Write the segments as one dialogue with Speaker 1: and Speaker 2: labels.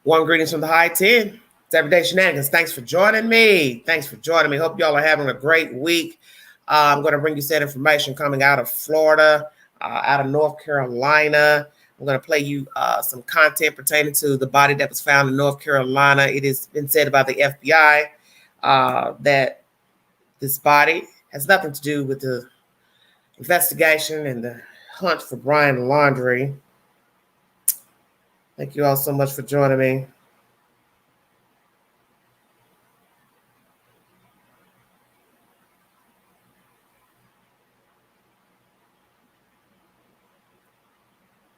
Speaker 1: Warm greetings from the high 10. It's Everyday Shenanigans. Thanks for joining me. Hope y'all are having a great week. I'm going to bring you said information coming out of Florida, out of North Carolina. I'm going to play you some content pertaining to the body that was found in North Carolina. It has been said by the FBI that this body has nothing to do with the investigation and the hunt for Brian Laundrie. Thank you all so much for joining me.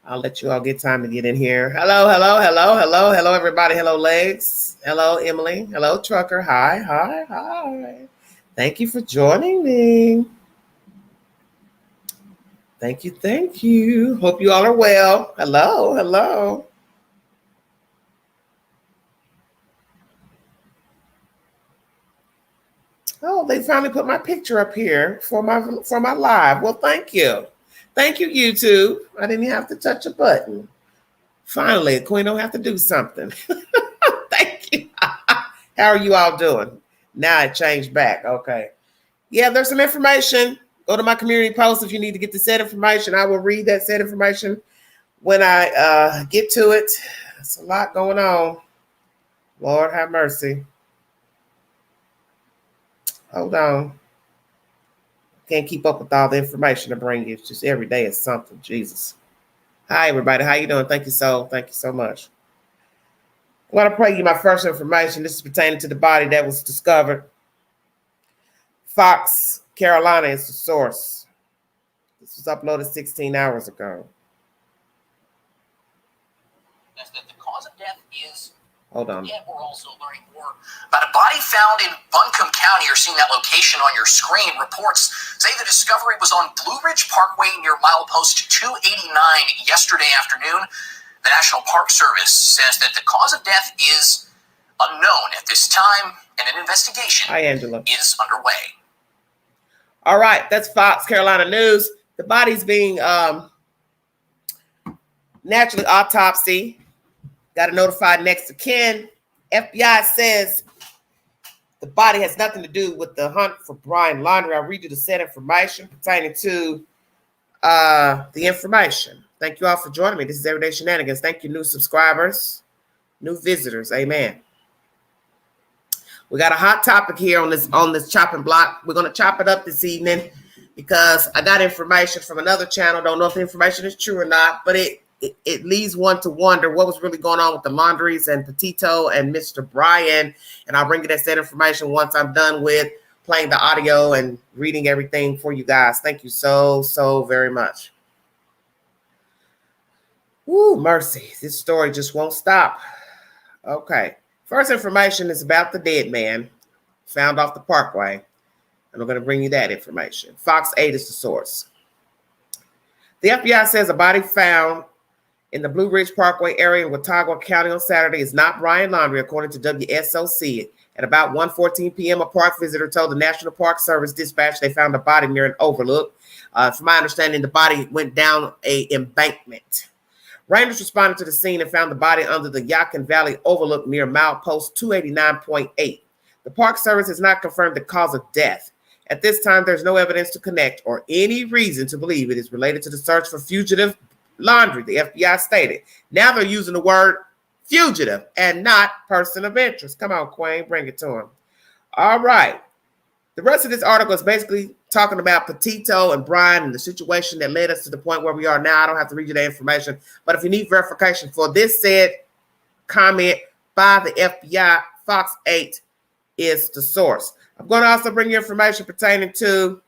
Speaker 1: I'll let you all get time to get in here. Hello, everybody. Hello, Legs. Hello, Emily. Hello, Trucker. Hi. Thank you for joining me. Thank you. Hope you all are well. Hello. Oh, they finally put my picture up here for my live. Well, thank you. Thank you, YouTube. I didn't even have to touch a button. Finally, a queen don't have to do something. Thank you. How are you all doing? Now it changed back. Okay. Yeah, there's some information. Go to my community post if you need to get the said information. I will read that said information when I get to it. There's a lot going on. Lord have mercy. Hold on. Can't keep up with all the information to bring you. It's just every day is something. Jesus. Hi, everybody. How you doing? Thank you so much. I want to play you my first information. This is pertaining to the body that was discovered. Fox, Carolina is the source. This was uploaded 16 hours ago.
Speaker 2: That the cause of death is...
Speaker 1: Hold on.
Speaker 2: Yeah, we're also learning more about a body found in Buncombe County. You're seeing that location on your screen. Reports say the discovery was on Blue Ridge Parkway near milepost 289 yesterday afternoon. The National Park Service says that the cause of death is unknown at this time, and an investigation is underway.
Speaker 1: All right, that's Fox, Carolina News. The body's being naturally autopsy. Got a notified next of kin. FBI says the body has nothing to do with the hunt for Brian Laundrie. I'll read you the said information pertaining to the information. Thank you all for joining me. This is Everyday Shenanigans. Thank you, new subscribers, new visitors. Amen. We got a hot topic here on this chopping block. We're going to chop it up this evening because I got information from another channel. Don't know if the information is true or not, but it leads one to wonder what was really going on with the Laundries and Petito and Mr. Brian. And I'll bring you that said information once I'm done with playing the audio and reading everything for you guys. Thank you so very much. Woo, mercy. This story just won't stop. Okay. First information is about the dead man found off the parkway. And I'm going to bring you that information. Fox 8 is the source. The FBI says a body found in the Blue Ridge Parkway area in Watauga County on Saturday is not Brian Laundrie, according to WSOC. At about 1:14 p.m., a park visitor told the National Park Service dispatch they found a body near an overlook. From my understanding, the body went down an embankment. Rangers responded to the scene and found the body under the Yakin Valley overlook near milepost 289.8. The Park Service has not confirmed the cause of death. At this time, there's no evidence to connect or any reason to believe it is related to the search for fugitive Laundrie, the FBI stated. Now they're using the word fugitive and not person of interest. Come on, Queen, bring it to him. All right. The rest of this article is basically talking about Petito and Brian and the situation that led us to the point where we are now. I don't have to read you the information, but if you need verification for this said comment by the FBI, Fox 8 is the source. I'm going to also bring you information pertaining to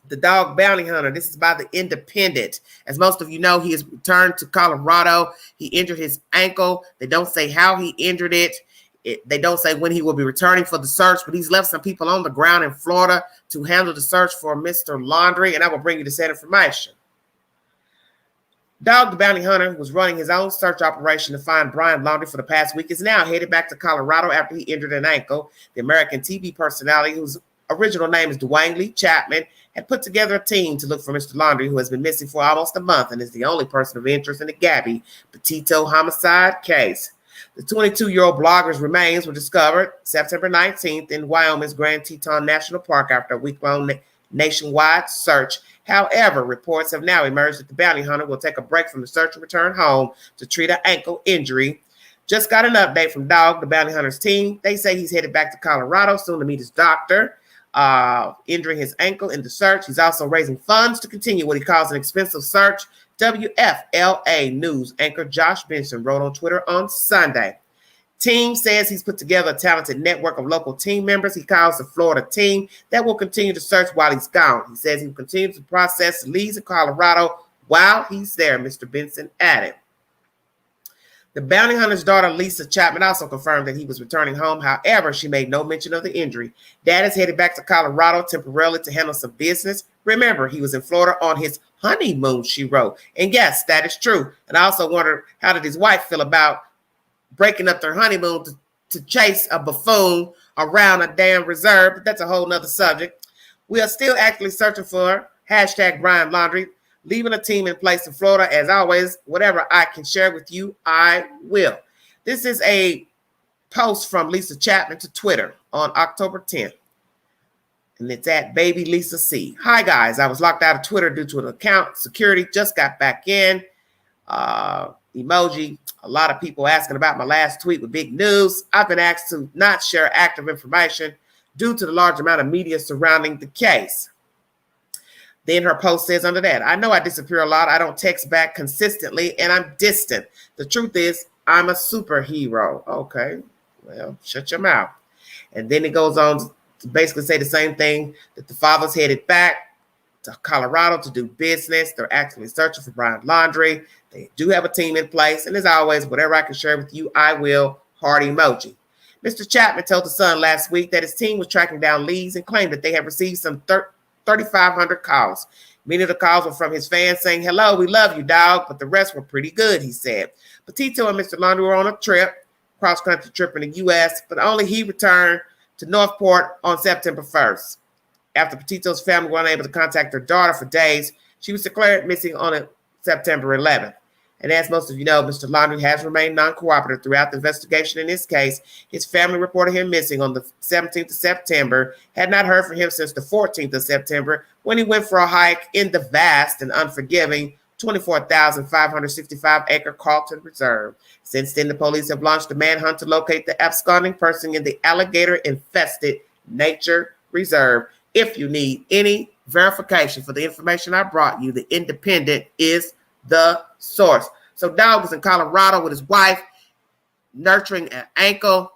Speaker 1: the dog bounty hunter. This is by the Independent. As most of you know, he has returned to Colorado. He injured his ankle. They don't say how he injured it. They don't say when he will be returning for the search, but he's left some people on the ground in Florida to handle the search for Mr. Laundrie, and I will bring you the said information. Dog the bounty hunter, who was running his own search operation to find Brian Laundrie for the past week, is now headed back to Colorado after he injured an ankle. The American TV personality, whose original name is Dwayne Lee Chapman, had put together a team to look for Mr. Laundrie, who has been missing for almost a month and is the only person of interest in the Gabby Petito homicide case. The 22-year-old blogger's remains were discovered September 19th in Wyoming's Grand Teton National Park after a week-long nationwide search. However, reports have now emerged that the bounty hunter will take a break from the search and return home to treat an ankle injury. Just got an update from Dog, the bounty hunter's team. They say he's headed back to Colorado soon to meet his doctor, injuring his ankle in the search. He's also raising funds to continue what he calls an expensive search. WFLA News anchor Josh Benson wrote on Twitter on Sunday. Team says he's put together a talented network of local team members he calls the Florida team that will continue to search while he's gone. He says he will continue to process leads in Colorado while he's there, Mr. Benson added. The bounty hunter's daughter, Lisa Chapman, also confirmed that he was returning home. However, she made no mention of the injury. Dad is headed back to Colorado temporarily to handle some business. Remember, he was in Florida on his honeymoon, she wrote. And yes, that is true. And I also wondered, how did his wife feel about breaking up their honeymoon to chase a buffoon around a damn reserve? But that's a whole nother subject. We are still actively searching for #Brian Laundrie, leaving a team in place in Florida. As always, whatever I can share with you, I will. This is a post from Lisa Chapman to Twitter on October 10th. And it's at Baby Lisa C. Hi, guys. I was locked out of Twitter due to an account security. Just got back in. Emoji. A lot of people asking about my last tweet with big news. I've been asked to not share active information due to the large amount of media surrounding the case. Then her post says under that, I know I disappear a lot. I don't text back consistently, and I'm distant. The truth is, I'm a superhero. Okay, well, shut your mouth. And then it goes on to basically say the same thing, that the father's headed back to Colorado to do business. They're actively searching for Brian Laundrie. They do have a team in place. And as always, whatever I can share with you, I will. Heart emoji. Mr. Chapman told the Sun last week that his team was tracking down leads and claimed that they have received some 3,500 calls. Many of the calls were from his fans saying, hello, we love you, dog, but the rest were pretty good, he said. Petito and Mr. Laundrie were on a trip, cross-country trip in the U.S., but only he returned to Northport on September 1st. After Petito's family were unable to contact her daughter for days, she was declared missing on September 11th. And as most of you know, Mr. Laundrie has remained non-cooperative throughout the investigation in this case. His family reported him missing on the 17th of September, had not heard from him since the 14th of September when he went for a hike in the vast and unforgiving 24,565-acre Carlton Reserve. Since then, the police have launched a manhunt to locate the absconding person in the alligator-infested nature reserve. If you need any verification for the information I brought you, The Independent is the source. So Dog is in Colorado with his wife, nurturing an ankle.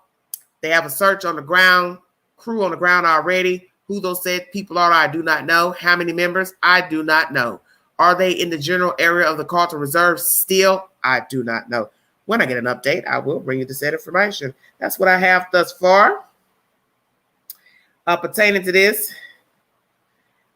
Speaker 1: They have a search on the ground, crew on the ground already. Who those said people are, I do not know. How many members? I do not know. Are they in the general area of the Carlton Reserve still? I do not know. When I get an update, I will bring you this information. That's what I have thus far. Pertaining to this,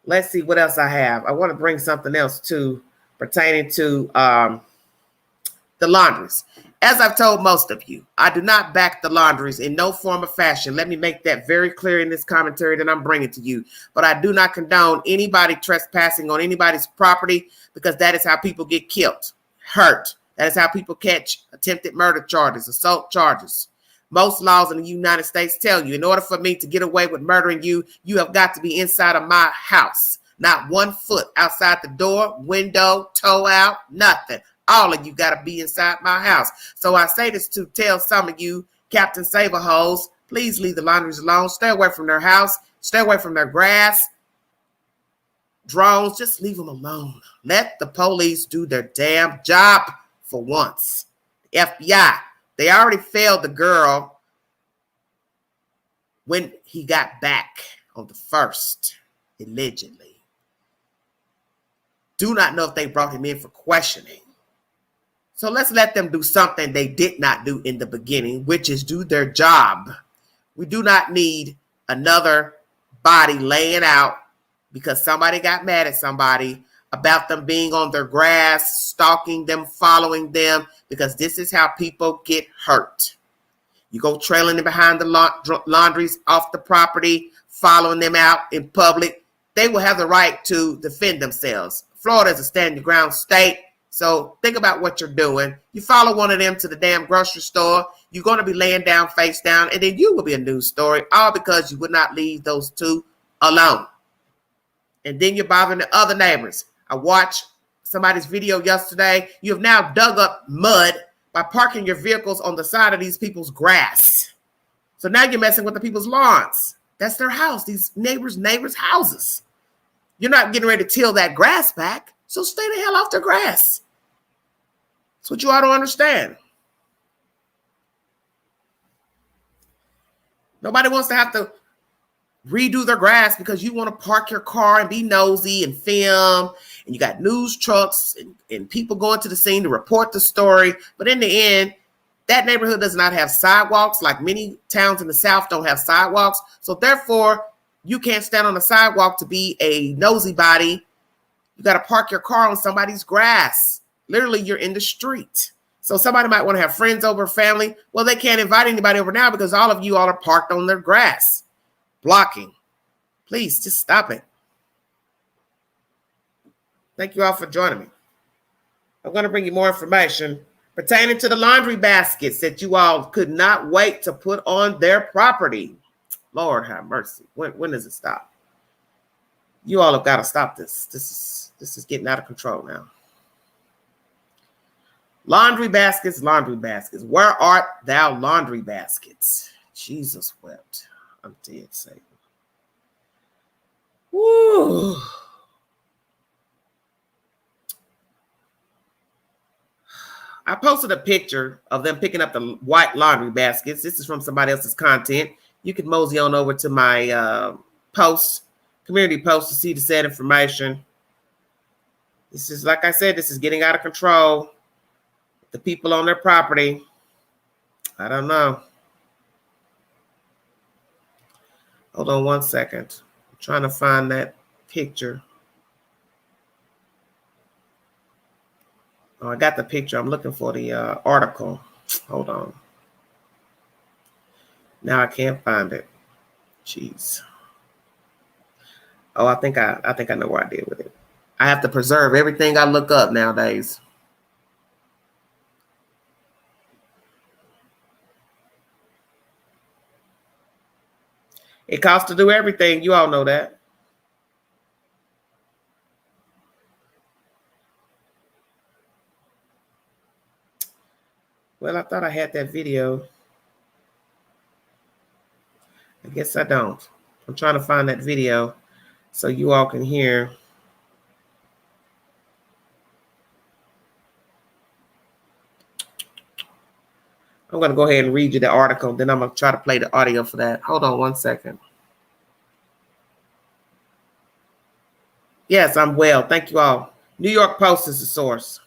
Speaker 1: let's see what else I have. I want to bring something else too, pertaining to the Laundries. As I've told most of you, I do not back the Laundries in no form or fashion. Let me make that very clear in this commentary that I'm bringing to you. But I do not condone anybody trespassing on anybody's property, because that is how people get killed, hurt. That is how people catch attempted murder charges, assault charges. Most laws in the United States tell you, in order for me to get away with murdering you, you have got to be inside of my house. Not 1 foot outside the door, window, toe out, nothing. All of you got to be inside my house. So I say this to tell some of you, Captain Saberholes, please leave the Laundries alone. Stay away from their house. Stay away from their grass. Drones, just leave them alone. Let the police do their damn job for once. The FBI, they already failed the girl when he got back on the 1st, allegedly. Do not know if they brought him in for questioning. So let's let them do something they did not do in the beginning, which is do their job. We do not need another body laying out because somebody got mad at somebody about them being on their grass, stalking them, following them, because this is how people get hurt. You go trailing behind the Laundries off the property, following them out in public. They will have the right to defend themselves. Florida is a stand your ground state. So think about what you're doing. You follow one of them to the damn grocery store, you're going to be laying down face down, and then you will be a news story, all because you would not leave those two alone. And then you're bothering the other neighbors. I watched somebody's video yesterday. You have now dug up mud by parking your vehicles on the side of these people's grass. So now you're messing with the people's lawns. That's their house, these neighbors' houses. You're not getting ready to till that grass back, so stay the hell off their grass. That's what you ought to understand. Nobody wants to have to redo their grass because you want to park your car and be nosy and film, and you got news trucks and people going to the scene to report the story. But in the end, that neighborhood does not have sidewalks, like many towns in the South don't have sidewalks. So therefore, you can't stand on the sidewalk to be a nosy body. You got to park your car on somebody's grass. Literally, you're in the street. So somebody might want to have friends over, family. Well, they can't invite anybody over now because all of you all are parked on their grass. Blocking. Please, just stop it. Thank you all for joining me. I'm going to bring you more information pertaining to the laundry baskets that you all could not wait to put on their property. Lord have mercy. When does it stop? You all have got to stop this. This is getting out of control now. Laundry baskets, laundry baskets. Where art thou, laundry baskets? Jesus wept. I'm dead, Satan. Woo. I posted a picture of them picking up the white laundry baskets. This is from somebody else's content. You can mosey on over to my community post to see the said information. This is, like I said, this is getting out of control. The people on their property, I don't know. Hold on one second. I'm trying to find that picture. Oh, I got the picture. I'm looking for the article. Hold on. Now I can't find it. Jeez. Oh, I think I know what I did with it. I have to preserve everything I look up nowadays. It costs to do everything. You all know that. Well, I thought I had that video. I guess I don't. I'm trying to find that video so you all can hear. I'm going to go ahead and read you the article. Then I'm going to try to play the audio for that. Hold on one second. Yes, I'm well. Thank you all. New York Post is the source.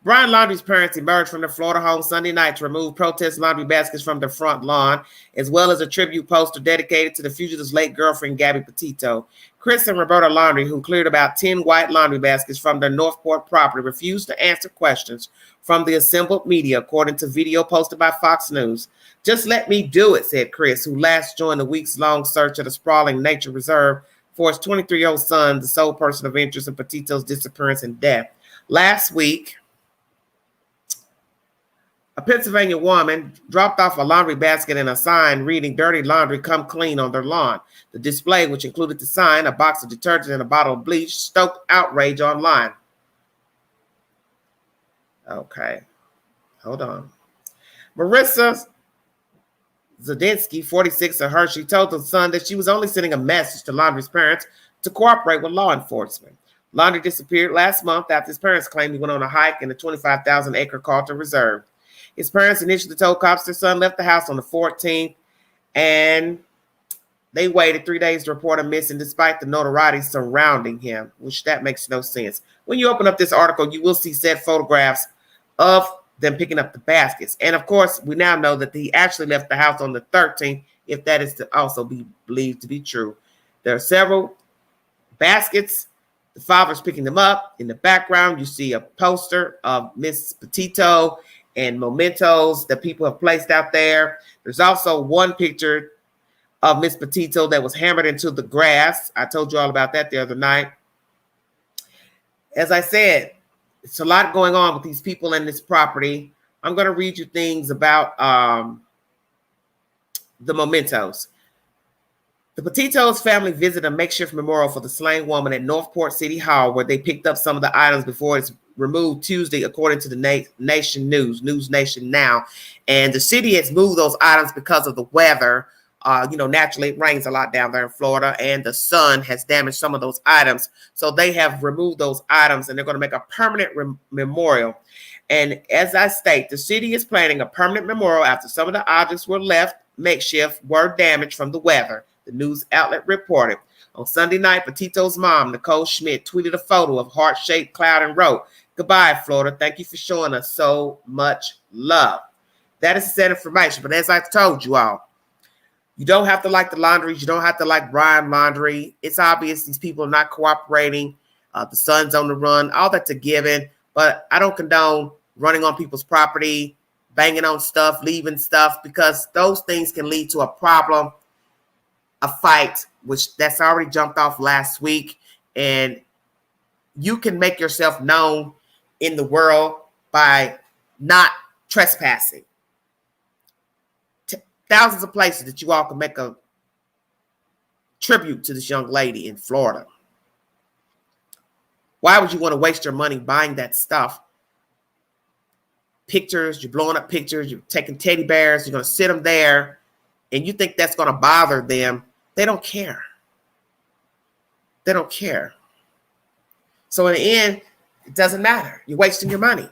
Speaker 1: Brian Laundrie's parents emerged from their Florida home Sunday night to remove protest laundry baskets from their front lawn, as well as a tribute poster dedicated to the fugitive's late girlfriend, Gabby Petito. Chris and Roberta Laundrie, who cleared about 10 white laundry baskets from their Northport property, refused to answer questions from the assembled media, according to video posted by Fox News. "Just let me do it," said Chris, who last joined the weeks-long search of the sprawling nature reserve for his 23-year-old son, the sole person of interest in Petito's disappearance and death. Last week, a Pennsylvania woman dropped off a laundry basket and a sign reading "Dirty Laundry, Come Clean" on their lawn. The display, which included the sign, a box of detergent, and a bottle of bleach, stoked outrage online. Okay, hold on. Marissa Zadinsky, 46 of Hershey, told the Sun that she was only sending a message to Laundrie's parents to cooperate with law enforcement. Laundrie disappeared last month after his parents claimed he went on a hike in the 25,000-acre Carter Reserve. His parents initially told cops their son left the house on the 14th, and they waited 3 days to report him missing despite the notoriety surrounding him, which that makes no sense. When you open up this article, you will see said photographs of them picking up the baskets. And of course, we now know that he actually left the house on the 13th, if that is to also be believed to be true. There are several baskets. The father's picking them up. In the background, you see a poster of Miss Petito and mementos that people have placed out there. There's also one picture of Miss Petito that was hammered into the grass. I told you all about that the other night. As I said, It's a lot going on with these people in this property. I'm going to read you things about the mementos. The Petitos family visited a makeshift memorial for the slain woman at Northport City Hall, where they picked up some of the items before it's removed Tuesday, according to the Nation News Nation Now. And the city has moved those items because of the weather. Naturally, it rains a lot down there in Florida, and the sun has damaged some of those items. So they have removed those items, and they're going to make a permanent memorial. And as I state, the city is planning a permanent memorial after some of the objects were left makeshift were damaged from the weather. The news outlet reported. On Sunday night, Petito's mom, Nicole Schmidt, tweeted a photo of heart-shaped cloud and wrote, "Goodbye, Florida. Thank you for showing us so much love." That is sad information. But as I told you all, you don't have to like the Laundries. You don't have to like Brian Laundrie. It's obvious these people are not cooperating. The son's on the run. All that's a given. But I don't condone running on people's property, banging on stuff, leaving stuff, because those things can lead to a problem, a fight, which that's already jumped off last week. And you can make yourself known in the world by not trespassing. Thousands of places that you all can make a tribute to this young lady in Florida. Why would you want to waste your money buying that stuff? Pictures, you're blowing up pictures, you're taking teddy bears, you're going to sit them there, and you think that's going to bother them. They don't care. They don't care. So in the end, it doesn't matter. You're wasting your money.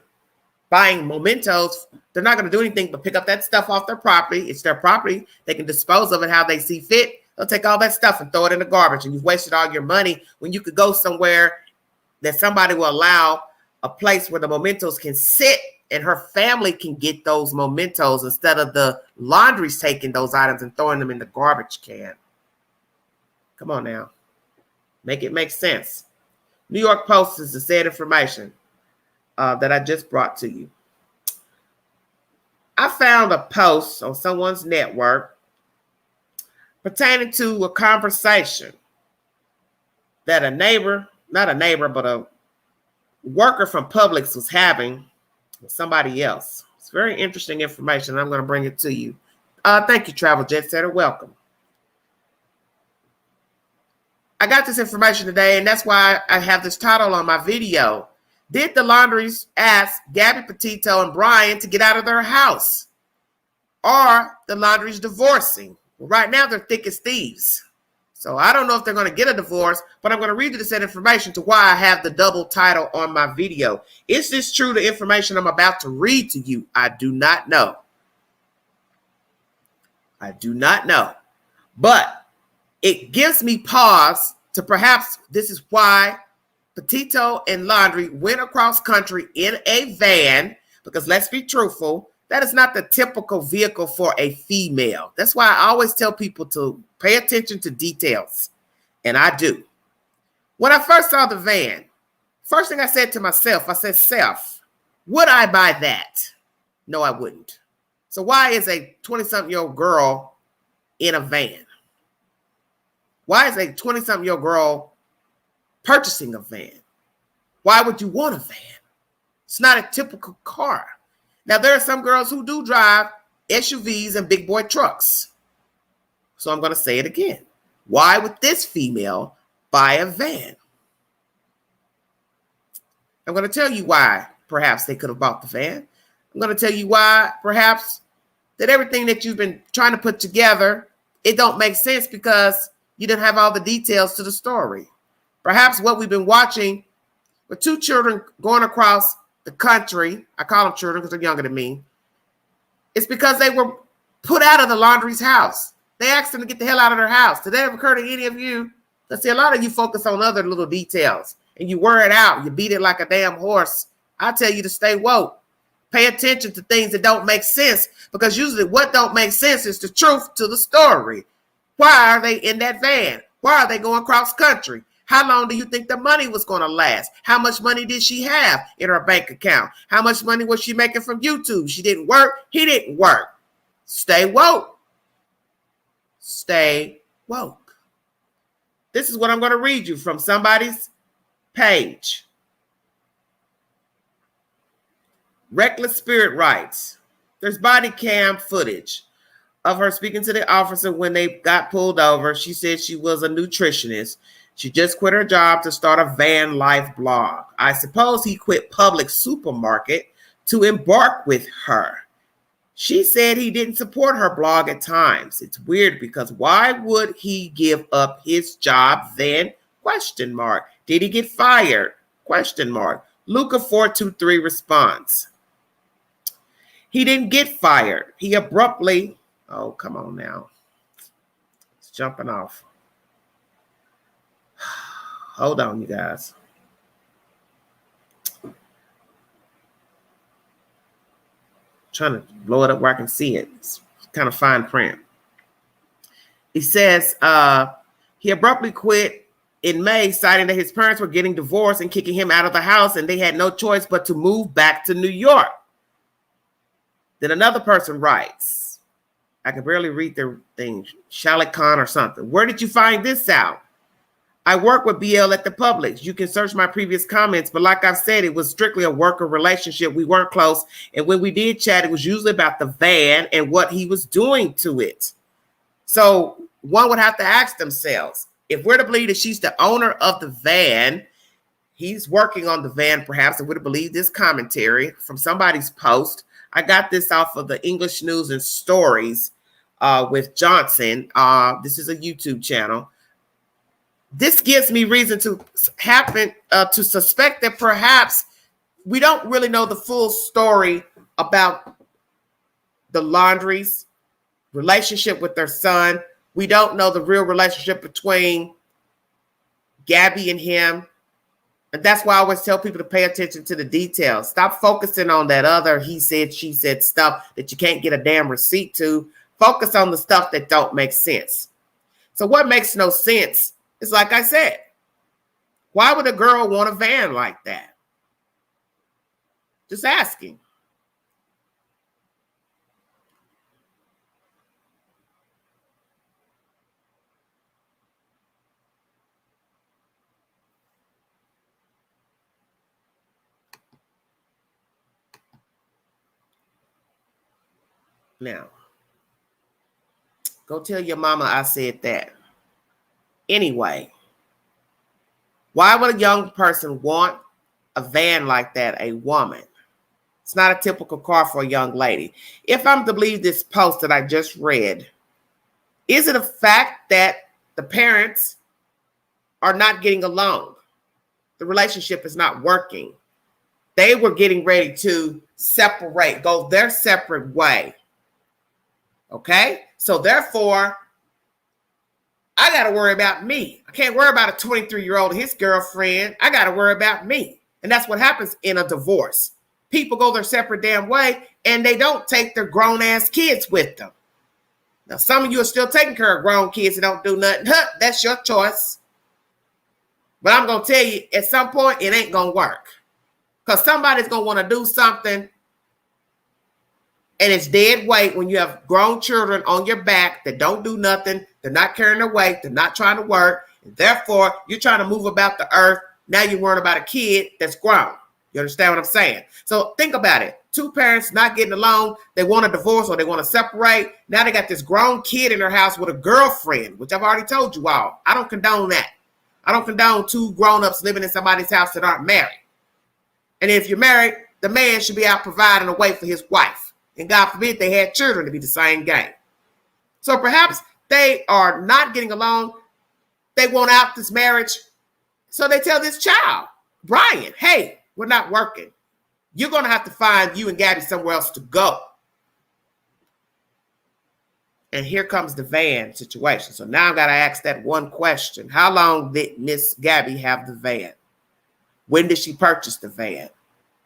Speaker 1: Buying mementos, they're not going to do anything but pick up that stuff off their property. It's their property. They can dispose of it how they see fit. They'll take all that stuff and throw it in the garbage, and you've wasted all your money when you could go somewhere that somebody will allow a place where the mementos can sit and her family can get those mementos instead of the Laundries taking those items and throwing them in the garbage can. Come on now. Make it make sense. New York Post is the said information that I just brought to you. I found a post on someone's network pertaining to a conversation that not a neighbor, but a worker from Publix was having with somebody else. It's very interesting information. I'm going to bring it to you. Thank you, Travel Jet Setter. Welcome. I got this information today, and that's why I have this title on my video. Did the Laundries ask Gabby Petito and Brian to get out of their house? Are the Laundries divorcing? Well, right now, they're thick as thieves. So I don't know if they're going to get a divorce, but I'm going to read you this information to why I have the double title on my video. Is this true, the information I'm about to read to you? I do not know. I do not know. But it gives me pause to perhaps this is why Petito and Laundrie went across country in a van, because let's be truthful, that is not the typical vehicle for a female. That's why I always tell people to pay attention to details, and I do. When I first saw the van, first thing I said to myself, I said, "Self, would I buy that?" No, I wouldn't. So why is a 20-something-year-old girl in a van? Why is a 20-something-year-old girl purchasing a van? Why would you want a van? It's not a typical car. Now, there are some girls who do drive SUVs and big boy trucks. So I'm going to say it again. Why would this female buy a van? I'm going to tell you why perhaps they could have bought the van. I'm going to tell you why perhaps that everything that you've been trying to put together, it don't make sense because you didn't have all the details to the story. Perhaps what we've been watching with two children going across the country, I call them children because they're younger than me, it's because they were put out of the Laundries house. They asked them to get the hell out of their house. Did that ever occur to any of you? Let's see, a lot of you focus on other little details and you wear it out. You beat it like a damn horse. I tell you to stay woke. Pay attention to things that don't make sense, because usually what don't make sense is the truth to the story. Why are they in that van? Why are they going cross country? How long do you think the money was going to last? How much money did she have in her bank account? How much money was she making from YouTube? She didn't work. He didn't work. Stay woke. Stay woke. This is what I'm going to read you from somebody's page. Reckless Spirit writes, there's body cam footage of her speaking to the officer when they got pulled over. She said she was a nutritionist. She just quit her job to start a van life blog. I suppose he quit Public Supermarket to embark with her. She said he didn't support her blog at times. It's weird because why would he give up his job then? Question mark. Did he get fired? Question mark. Luca 423 responds. He didn't get fired. He abruptly, oh, come on now. It's jumping off. Hold on, you guys. Trying to blow it up where I can see it. It's kind of fine print. He says he abruptly quit in May, citing that his parents were getting divorced and kicking him out of the house, and they had no choice but to move back to New York. Then another person writes, I can barely read their thing, Shalik Khan or something. Where did you find this out? I work with BL at the Publix. You can search my previous comments, but like I've said, it was strictly a worker relationship. We weren't close. And when we did chat, it was usually about the van and what he was doing to it. So one would have to ask themselves, if we're to believe that she's the owner of the van, he's working on the van, perhaps, and we're to believe this commentary from somebody's post. I got this off of the English News and Stories with Johnson. This is a YouTube channel. This gives me reason to to suspect that perhaps we don't really know the full story about the Laundries' relationship with their son. We don't know the real relationship between Gabby and him. And that's why I always tell people to pay attention to the details. Stop focusing on that other he said, she said stuff that you can't get a damn receipt to. Focus on the stuff that don't make sense. So what makes no sense is, like I said, why would a girl want a van like that? Just asking. Now, go tell your mama I said that. Anyway, why would a young person want a van like that, a woman? It's not a typical car for a young lady. If I'm to believe this post that I just read, is it a fact that the parents are not getting along? The relationship is not working. They were getting ready to separate, go their separate way. Okay? So therefore, I got to worry about me. I can't worry about a 23-year-old and his girlfriend. I got to worry about me. And that's what happens in a divorce. People go their separate damn way, and they don't take their grown-ass kids with them. Now, some of you are still taking care of grown kids and don't do nothing. That's your choice. But I'm going to tell you, at some point, it ain't going to work. Because somebody's going to want to do something, and it's dead weight when you have grown children on your back that don't do nothing. They're not carrying their weight. They're not trying to work. And therefore, you're trying to move about the earth. Now you're worrying about a kid that's grown. You understand what I'm saying? So think about it. Two parents not getting along. They want a divorce or they want to separate. Now they got this grown kid in their house with a girlfriend, which I've already told you all. I don't condone that. I don't condone two grown-ups living in somebody's house that aren't married. And if you're married, the man should be out providing a way for his wife. And God forbid they had children to be the same game. So perhaps they are not getting along. They want out this marriage. So they tell this child, Brian, hey, we're not working. You're going to have to find you and Gabby somewhere else to go. And here comes the van situation. So now I've got to ask that one question. How long did Miss Gabby have the van? When did she purchase the van?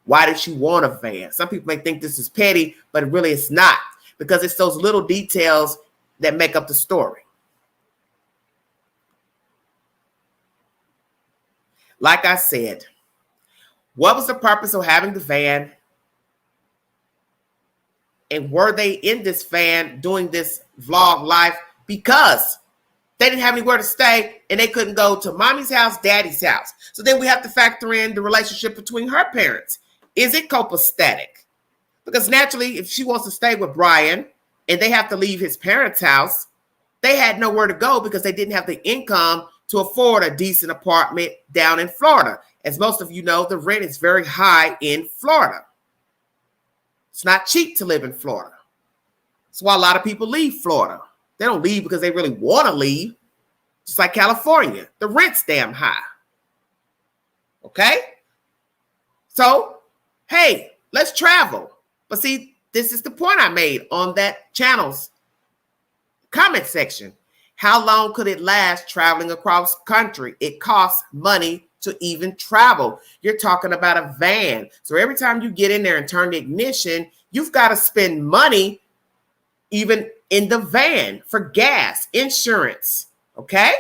Speaker 1: Why did she want a van? Some people may think this is petty, but really it's not, because it's those little details that make up the story. Like I said, what was the purpose of having the van? And were they in this van doing this vlog life because they didn't have anywhere to stay and they couldn't go to mommy's house, daddy's house? So then we have to factor in the relationship between her parents. Is it copacetic? Because naturally, if she wants to stay with Brian and they have to leave his parents' house, they had nowhere to go because they didn't have the income to afford a decent apartment down in Florida. As most of you know, the rent is very high in Florida. It's not cheap to live in Florida. That's why a lot of people leave Florida. They don't leave because they really want to leave. Just like California, the rent's damn high. Okay? So, hey, let's travel. But see, this is the point I made on that channel's comment section. How long could it last traveling across country? It costs money to even travel. You're talking about a van. So every time you get in there and turn the ignition, you've got to spend money even in the van for gas, insurance, okay?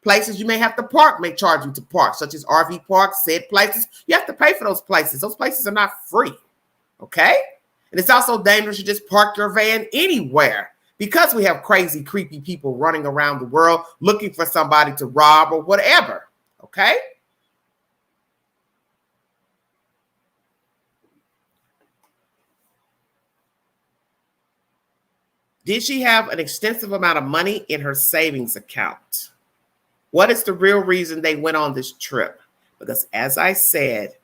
Speaker 1: Places you may have to park may charge you to park, such as RV parks, said places. You have to pay for those places. Those places are not free, okay? And it's also dangerous to just park your van anywhere because we have crazy, creepy people running around the world looking for somebody to rob or whatever, okay? Did she have an extensive amount of money in her savings account? What is the real reason they went on this trip? Because as I said,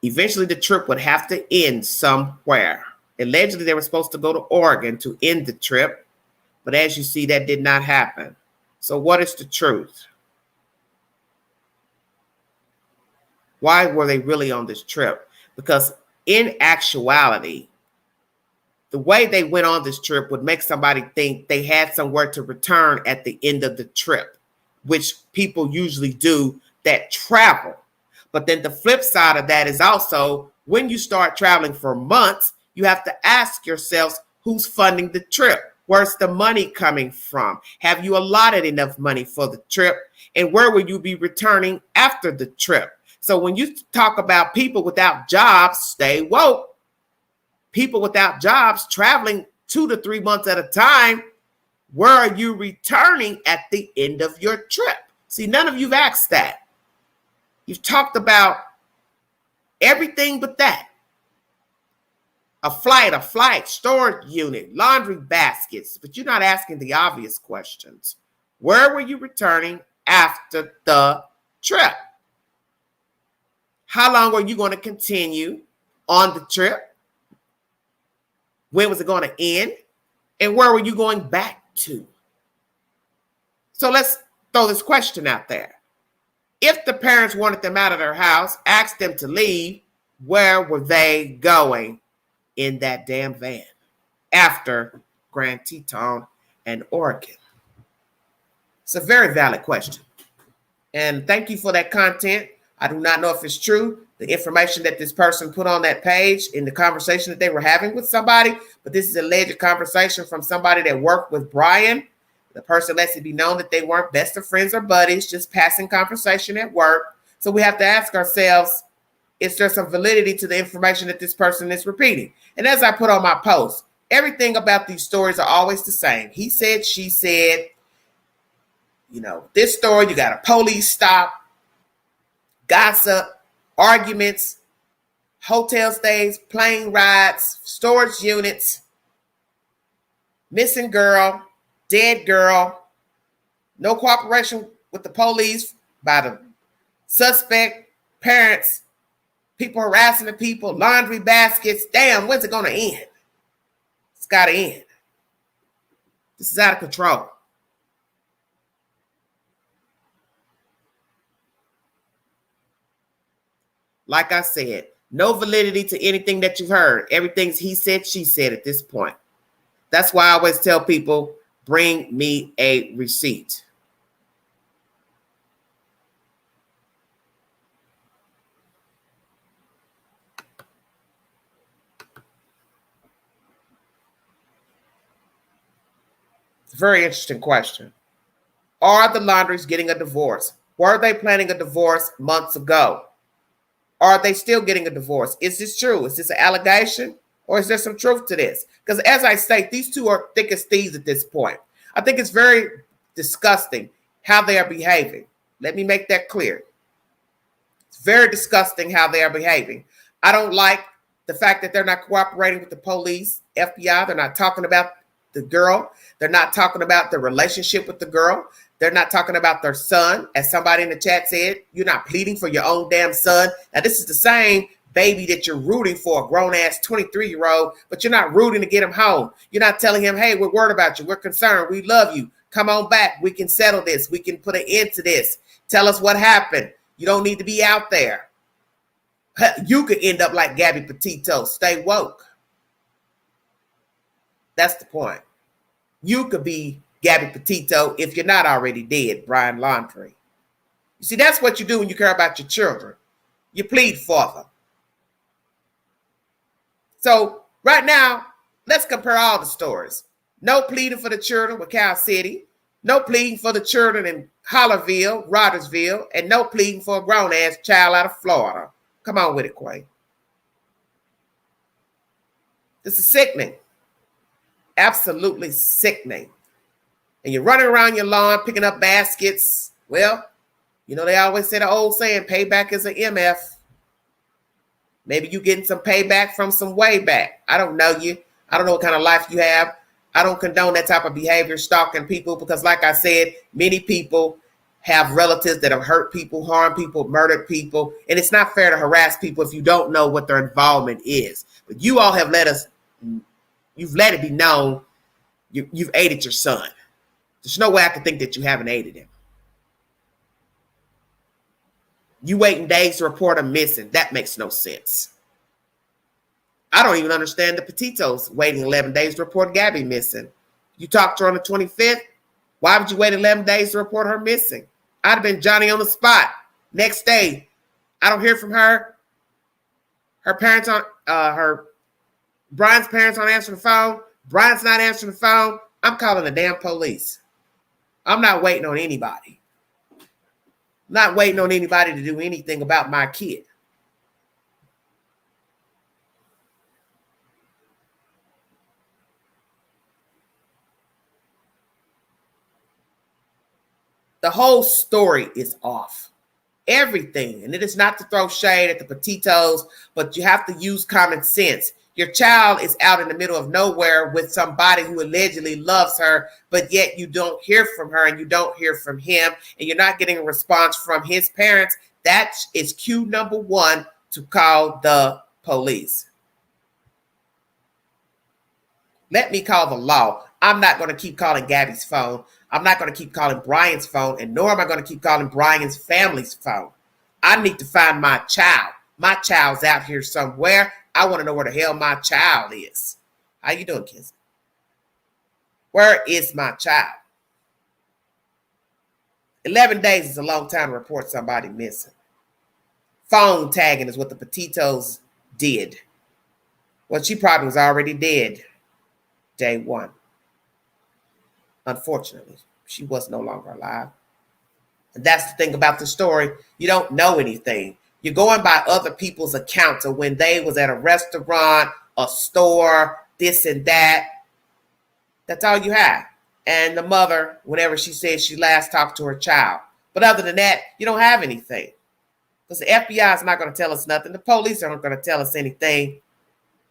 Speaker 1: eventually the trip would have to end somewhere. Allegedly, they were supposed to go to Oregon to end the trip. But as you see, that did not happen. So what is the truth? Why were they really on this trip? Because in actuality, the way they went on this trip would make somebody think they had somewhere to return at the end of the trip, which people usually do that travel. But then the flip side of that is also when you start traveling for months, you have to ask yourselves who's funding the trip? Where's the money coming from? Have you allotted enough money for the trip? And where will you be returning after the trip? So when you talk about people without jobs, stay woke. People without jobs traveling 2 to 3 months at a time, where are you returning at the end of your trip? See, none of you've asked that. You've talked about everything but that. A flight, storage unit, laundry baskets, but you're not asking the obvious questions. Where were you returning after the trip? How long are you going to continue on the trip? When was it going to end? And where were you going back to? So let's throw this question out there. If the parents wanted them out of their house, asked them to leave, where were they going in that damn van after Grand Teton and Oregon? It's a very valid question. And thank you for that content. I do not know if it's true, the information that this person put on that page in the conversation that they were having with somebody, but this is a alleged conversation from somebody that worked with Brian. The person lets it be known that they weren't best of friends or buddies, just passing conversation at work. So we have to ask ourselves, is there some validity to the information that this person is repeating? And as I put on my post, everything about these stories are always the same. He said, she said, this story, you got a police stop, gossip, arguments, hotel stays, plane rides, storage units, missing girl, dead girl, no cooperation with the police by the suspect, parents, people harassing the people, laundry baskets. Damn, when's it going to end? It's got to end. This is out of control. Like I said, no validity to anything that you've heard. Everything's he said, she said at this point. That's why I always tell people, bring me a receipt. It's a very interesting question. Are the Laundries getting a divorce? Were they planning a divorce months ago? Are they still getting a divorce? Is this true? Is this an allegation? Or is there some truth to this? Because as I state, these two are thick as thieves at this point. I think it's very disgusting how they are behaving. Let me make that clear. It's very disgusting how they are behaving. I don't like The fact that they're not cooperating with the police, FBI, they're not talking about the girl. They're not talking about the relationship with the girl. They're not talking about their son. As somebody in the chat said, you're not pleading for your own damn son. Now, this is the same baby that you're rooting for, a grown-ass 23-year-old, but you're not rooting to get him home. You're not telling him, hey, we're worried about you. We're concerned. We love you. Come on back. We can settle this. We can put an end to this. Tell us what happened. You don't need to be out there. You could end up like Gabby Petito. Stay woke. That's the point. You could be Gabby Petito if you're not already dead, Brian Laundrie. You see, that's what you do when you care about your children. You plead for them. So right now, let's compare all the stories. No pleading for the children with Cal City. No pleading for the children in Hollerville, Rogersville, and no pleading for a grown-ass child out of Florida. Come on with it, Quay. This is sickening. Absolutely sickening. And you're running around your lawn picking up baskets. Well, you know, they always say the old saying, payback is an MF. Maybe you getting some payback from some way back. I don't know you. I don't know what kind of life you have. I don't condone that type of behavior, stalking people, because like I said, many people have relatives that have hurt people, harmed people, murdered people. And it's not fair to harass people if you don't know what their involvement is. But you all have you've let it be known you've aided your son. There's no way I could think that you haven't aided him. You waiting days to report him missing. That makes no sense. I don't even understand the Petitos waiting 11 days to report Gabby missing. You talked to her on the 25th. Why would you wait 11 days to report her missing? I'd have been Johnny on the spot. Next day, I don't hear from her. Her parents Brian's parents aren't answering the phone. Brian's not answering the phone. I'm calling the damn police. I'm not waiting on anybody. Not waiting on anybody to do anything about my kid. The whole story is off. Everything. And it is not to throw shade at the Petitos, but you have to use common sense. Your child is out in the middle of nowhere with somebody who allegedly loves her, but yet you don't hear from her and you don't hear from him, and you're not getting a response from his parents. That is cue number one to call the police. Let me call the law. I'm not going to keep calling Gabby's phone. I'm not going to keep calling Brian's phone, and nor am I going to keep calling Brian's family's phone. I need to find my child. My child's out here somewhere. I want to know where the hell my child is. How you doing, kids? Where is my child? 11 days is a long time to report somebody missing. Phone tagging is what the Petitos did. Well, she probably was already dead day one. Unfortunately, she was no longer alive. And that's the thing about the story. You don't know anything. You're going by other people's accounts of when they was at a restaurant, a store, this and that. That's all you have. And the mother, whenever she says she last talked to her child. But other than that, you don't have anything. Because the FBI is not going to tell us nothing. The police aren't going to tell us anything.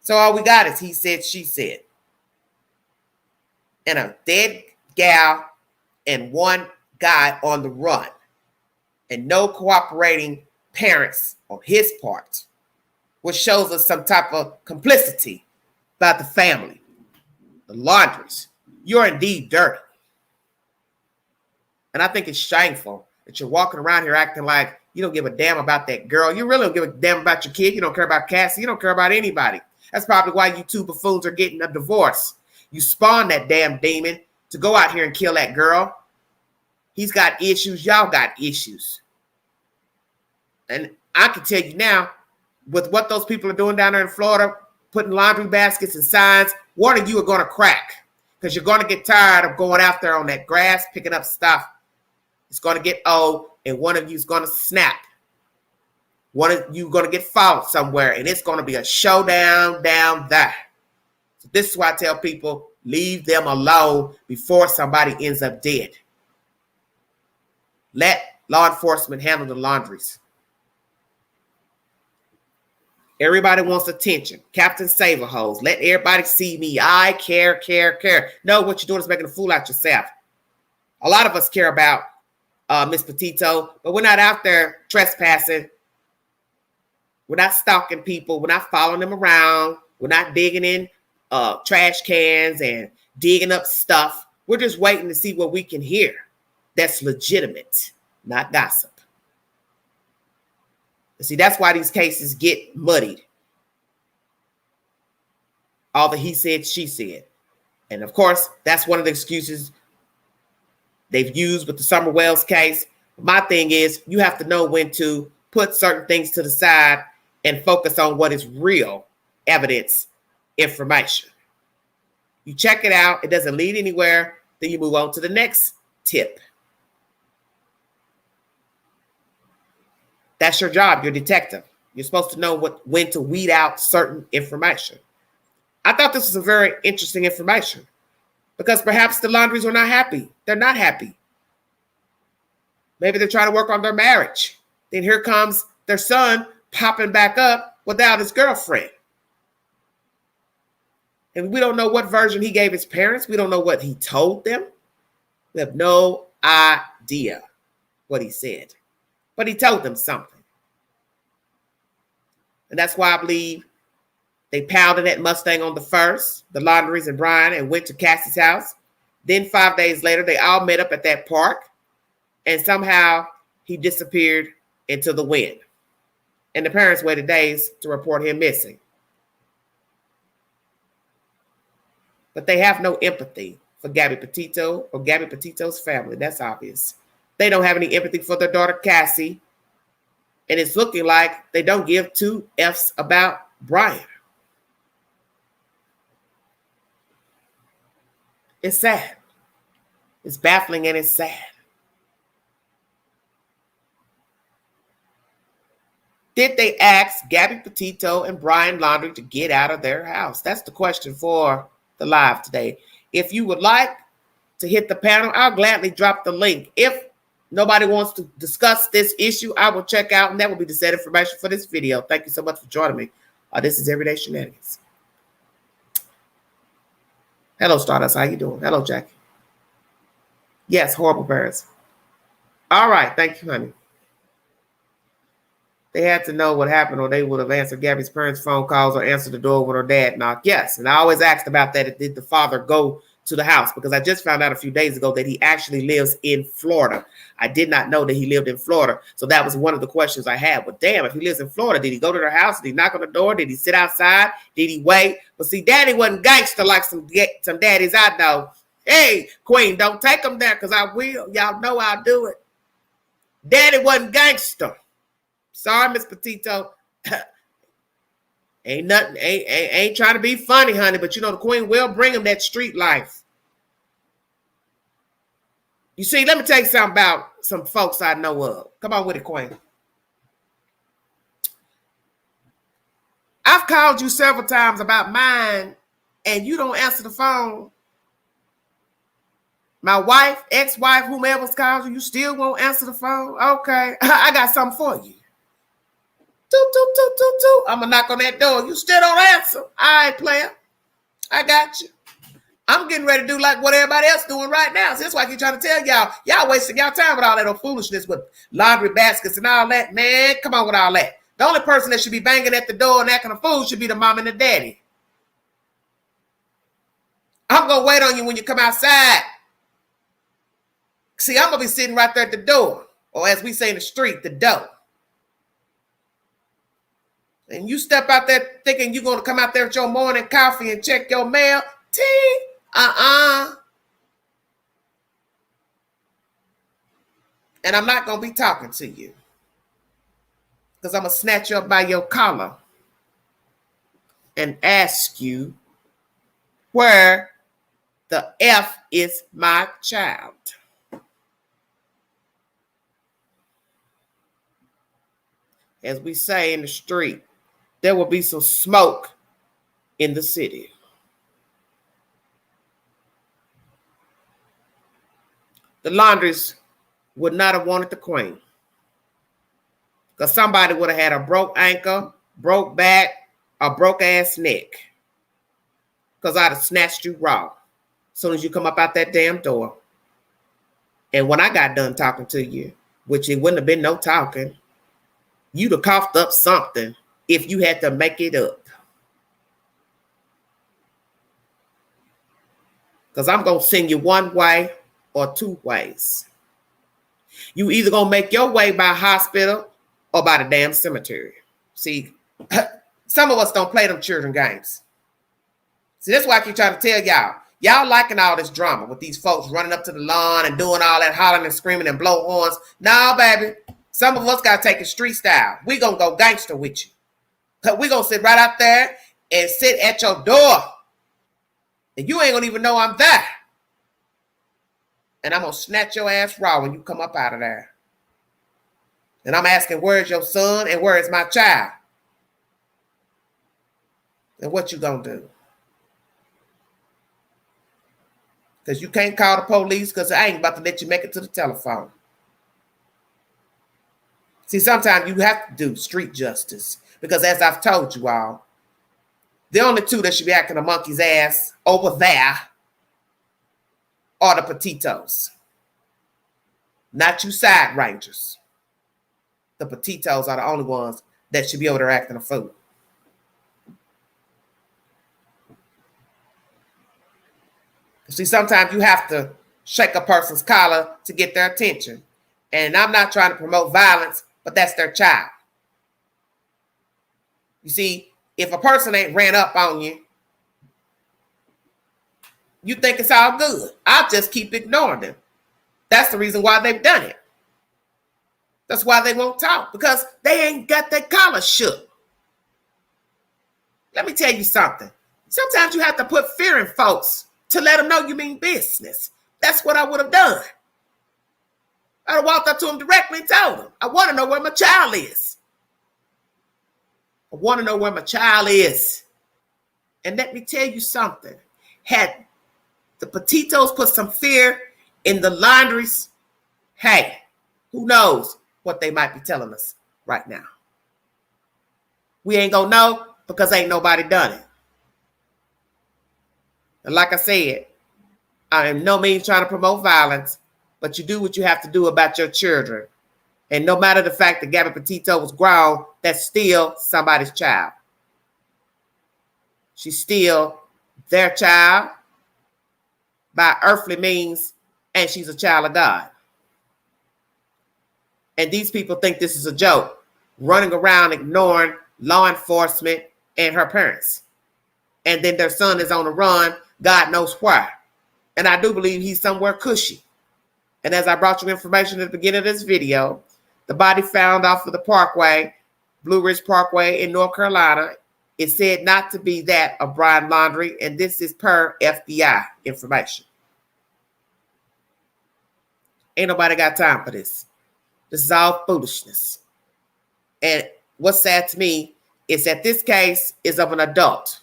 Speaker 1: So all we got is he said, she said. And a dead gal and one guy on the run. And no cooperating parents on his part, which shows us some type of complicity about the family. The Laundries. You're indeed dirty. And I think it's shameful that you're walking around here acting like you don't give a damn about that girl. You really don't give a damn about your kid. You don't care about Cassie. You don't care about anybody. That's probably why you two buffoons are getting a divorce. You spawned that damn demon to go out here and kill that girl. He's got issues. Y'all got issues. And I can tell you now, with what those people are doing down there in Florida, putting laundry baskets and signs, one of you are going to crack because you're going to get tired of going out there on that grass, picking up stuff. It's going to get old, and one of you is going to snap. One of you is going to get fouled somewhere, and it's going to be a showdown down there. So this is why I tell people, leave them alone before somebody ends up dead. Let law enforcement handle the Laundries. Everybody wants attention. Captain Saverhose. Let everybody see me. I care. No, what you're doing is making a fool out yourself. A lot of us care about Miss Petito, but we're not out there trespassing. We're not stalking people. We're not following them around. We're not digging in trash cans and digging up stuff. We're just waiting to see what we can hear. That's legitimate, not gossip. See, that's why these cases get muddied. All the he said, she said. And of course, that's one of the excuses they've used with the Summer Wells case. My thing is, you have to know when to put certain things to the side and focus on what is real evidence, information. You check it out, it doesn't lead anywhere, then you move on to the next tip. That's your job, you're a detective. You're supposed to know when to weed out certain information. I thought this was a very interesting information because perhaps the Laundries were not happy. They're not happy. Maybe they're trying to work on their marriage. Then here comes their son popping back up without his girlfriend. And we don't know what version he gave his parents. We don't know what he told them. We have no idea what he said. But he told them something. And that's why I believe they pounded that Mustang on the first, the Laundries and Brian, and went to Cassie's house. Then 5 days later, they all met up at that park. And somehow he disappeared into the wind. And the parents waited days to report him missing. But they have no empathy for Gabby Petito or Gabby Petito's family. That's obvious. They don't have any empathy for their daughter, Cassie. And it's looking like they don't give two F's about Brian. It's sad. It's baffling and it's sad. Did they ask Gabby Petito and Brian Laundrie to get out of their house? That's the question for the live today. If you would like to hit the panel, I'll gladly drop the link. If nobody wants to discuss this issue, I will check out, and that will be the set information for this video. Thank you so much for joining me. This is Everyday Shenanigans. Hello, Stardust. How you doing? Hello, Jackie. Yes, horrible parents. All right. Thank you, honey. They had to know what happened, or they would have answered Gabby's parents' phone calls or answered the door when her dad knocked. Yes, and I always asked about that. Did the father go to the house? Because I just found out a few days ago that he actually lives in Florida. I did not know that he lived in Florida. So that was one of the questions I had. But damn, if he lives in Florida, did he go to their house? Did he knock on the door? Did he sit outside? Did he wait? But see, daddy wasn't gangster like some daddies I know. Hey, Queen, don't take him there because I will. Y'all know I'll do it. Daddy wasn't gangster. Sorry, Miss Petito. Ain't nothing, ain't trying to be funny, honey, but you know the Queen will bring him that street life. You see, let me tell you something about some folks I know of. Come on with it, Queen. I've called you several times about mine, and you don't answer the phone. My wife, ex-wife, whomever's called you, you still won't answer the phone? Okay, I got something for you. Toot, toot, toot, toot, toot. I'm going to knock on that door. You still don't answer. All right, player. I got you. I'm getting ready to do like what everybody else doing right now. So that's why I keep trying to tell y'all. Y'all wasting y'all time with all that old foolishness with laundry baskets and all that. Man, come on with all that. The only person that should be banging at the door and acting a fool should be the mom and the daddy. I'm going to wait on you when you come outside. See, I'm going to be sitting right there at the door. Or as we say in the street, the door. And you step out there thinking you're going to come out there with your morning coffee and check your mail. And I'm not going to be talking to you. Because I'm going to snatch you up by your collar and ask you where the F is my child. As we say in the street, there will be some smoke in the city. The Laundries would not have wanted the Queen. Because somebody would have had a broke ankle, broke back, or broke ass neck. Because I'd have snatched you raw as soon as you come up out that damn door. And when I got done talking to you, which it wouldn't have been no talking, you'd have coughed up something if you had to make it up. Because I'm going to send you one way or two ways. You either going to make your way by hospital or by the damn cemetery. See, some of us don't play them children games. See, that's why I keep trying to tell y'all. Y'all liking all this drama with these folks running up to the lawn and doing all that hollering and screaming and blow horns. Nah, baby. Some of us got to take it street style. We going to go gangster with you. Because we going to sit right out there and sit at your door. And you ain't going to even know I'm there. And I'm going to snatch your ass raw when you come up out of there. And I'm asking, where's your son and where is my child? And what you going to do? Because you can't call the police because I ain't about to let you make it to the telephone. See, sometimes you have to do street justice. Because as I've told you all, the only two that should be acting a monkey's ass over there are the petitos. Not you side rangers. The petitos are the only ones that should be over there acting a fool. See, sometimes you have to shake a person's collar to get their attention. And I'm not trying to promote violence, but that's their child. You see, if a person ain't ran up on you, you think it's all good. I'll just keep ignoring them. That's the reason why they've done it. That's why they won't talk, because they ain't got their collar shook. Let me tell you something. Sometimes you have to put fear in folks to let them know you mean business. That's what I would have done. I'd have walked up to him directly and told him, I want to know where my child is. I want to know where my child is. And let me tell you something. Had the petitos put some fear in the laundries, hey, who knows what they might be telling us right now. We ain't gonna know because ain't nobody done it. And like I said, I am no means trying to promote violence, but you do what you have to do about your children. And no matter the fact that Gabby Petito was grown, that's still somebody's child. She's still their child by earthly means, and she's a child of God. And these people think this is a joke, running around ignoring law enforcement and her parents. And then their son is on the run, God knows why. And I do believe he's somewhere cushy. And as I brought you information at the beginning of this video, the body found off of the Parkway, Blue Ridge Parkway in North Carolina, is said not to be that of Brian Laundrie, and this is per FBI information. Ain't nobody got time for this. This is all foolishness. And what's sad to me is that this case is of an adult,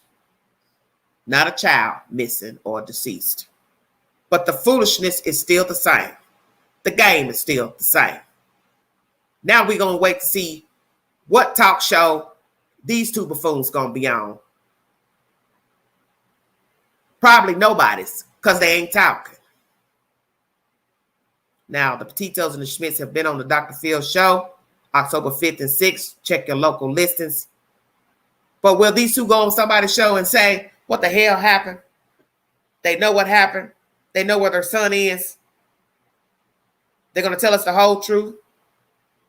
Speaker 1: not a child missing or deceased. But the foolishness is still the same. The game is still the same. Now we're going to wait to see what talk show these two buffoons going to be on. Probably nobody's, because they ain't talking. Now, the Petitos and the Schmitz have been on the Dr. Phil show, October 5th and 6th. Check your local listings. But will these two go on somebody's show and say, what the hell happened? They know what happened. They know where their son is. They're going to tell us the whole truth.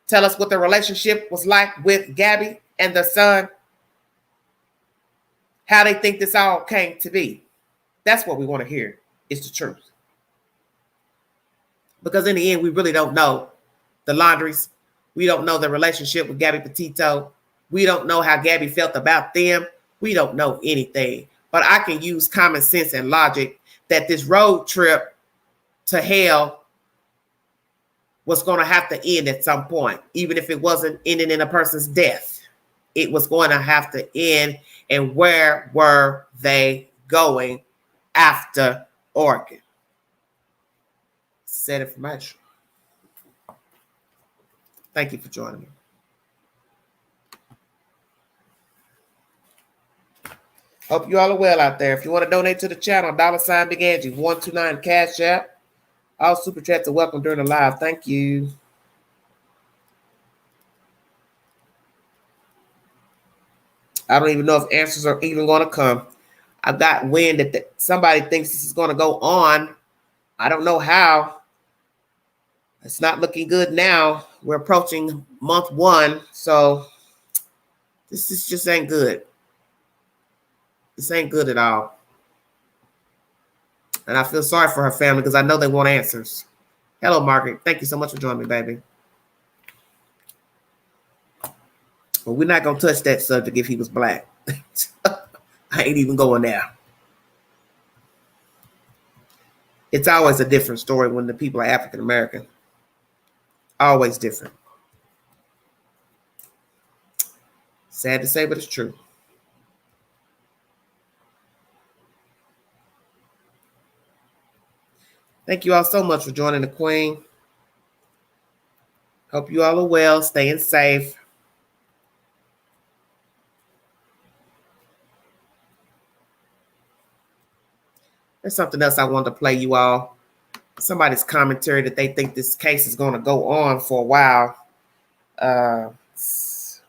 Speaker 1: Tell us what their relationship was like with Gabby and their son. How they think this all came to be. That's what we want to hear, is the truth. Because in the end, we really don't know the Laundries. We don't know the relationship with Gabby Petito. We don't know how Gabby felt about them. We don't know anything. But I can use common sense and logic that this road trip to hell was going to have to end at some point. Even if it wasn't ending in a person's death, it was going to have to end. And where were they going after Oregon? Said information. Thank you for joining me. Hope you all are well out there. If you want to donate to the channel, $ Big Angie 129 Cash App. All super chats are welcome during the live. Thank you. I don't even know if answers are even going to come. I've got wind that somebody thinks this is going to go on. I don't know how. It's not looking good now. We're approaching month 1, so this just ain't good. This ain't good at all. And I feel sorry for her family because I know they want answers. Hello, Margaret. Thank you so much for joining me, baby. But we're not going to touch that subject if he was black. I ain't even going there. It's always a different story when the people are African American. Always different. Sad to say, but it's true. Thank you all so much for joining the Queen. Hope you all are well, staying safe. There's something else I wanted to play you all. Somebody's commentary that they think this case is going to go on for a while. It's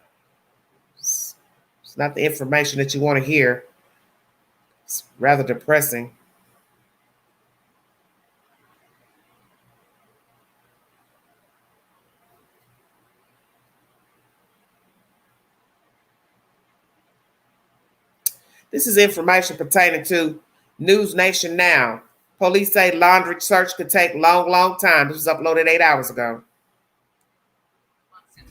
Speaker 1: not the information that you want to hear. It's rather depressing. This is information pertaining to News Nation Now. Police say laundry search could take long time. This was uploaded 8 hours ago.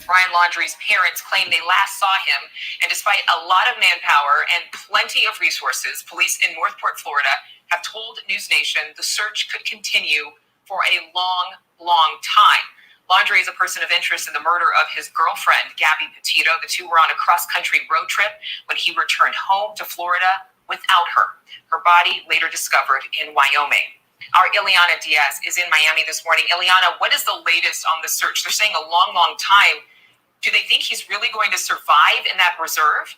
Speaker 2: Brian Laundrie's parents claim they last saw him, and despite a lot of manpower and plenty of resources, police in Northport, Florida, have told News Nation the search could continue for a long time. Laundrie is a person of interest in the murder of his girlfriend, Gabby Petito. The two were on a cross-country road trip when he returned home to Florida without her. Her body later discovered in Wyoming. Our Ileana Diaz is in Miami this morning. Ileana, what is the latest on the search? They're saying a long time. Do they think he's really going to survive in that reserve?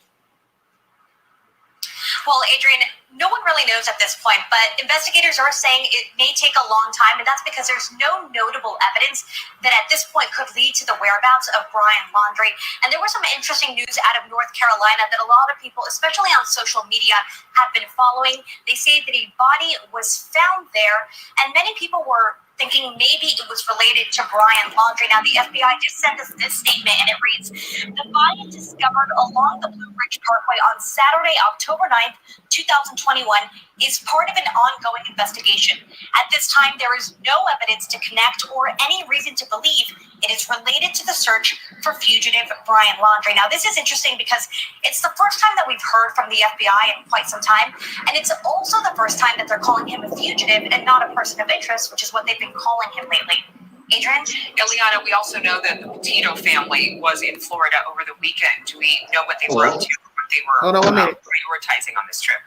Speaker 3: Well, Adrian, no one really knows at this point, but investigators are saying it may take a long time, and that's because there's no notable evidence that at this point could lead to the whereabouts of Brian Laundrie. And there was some interesting news out of North Carolina that a lot of people, especially on social media, have been following. They say that a body was found there, and many people were thinking maybe it was related to Brian Laundrie. Now, the FBI just sent us this statement, and it reads, the body discovered along the Blue Ridge Parkway on Saturday, October 9th, 2021, is part of an ongoing investigation. At this time, there is no evidence to connect or any reason to believe it is related to the search for fugitive Brian Laundrie. Now, this is interesting because it's the first time that we've heard from the FBI in quite some time, and it's also the first time that they're calling him a fugitive and not a person of interest, which is what they've been calling him lately. Adrian?
Speaker 2: Ileana, we also know that the Petito family was in Florida over the weekend. Do we know what they were up to, what they were prioritizing on this trip?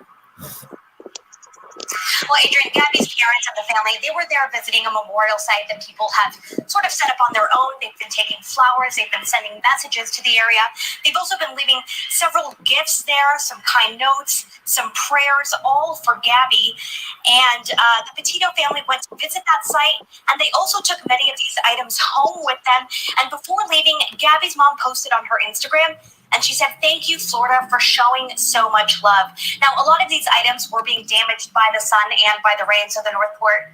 Speaker 3: Well, Adrian, Gabby's parents and the family, they were there visiting a memorial site that people have sort of set up on their own. They've been taking flowers. They've been sending messages to the area. They've also been leaving several gifts there, some kind notes, some prayers, all for Gabby. And the Petito family went to visit that site, and they also took many of these items home with them. And before leaving, Gabby's mom posted on her Instagram, and she said, "Thank you, Florida, for showing so much love." Now, a lot of these items were being damaged by the sun and by the rain, so the Northport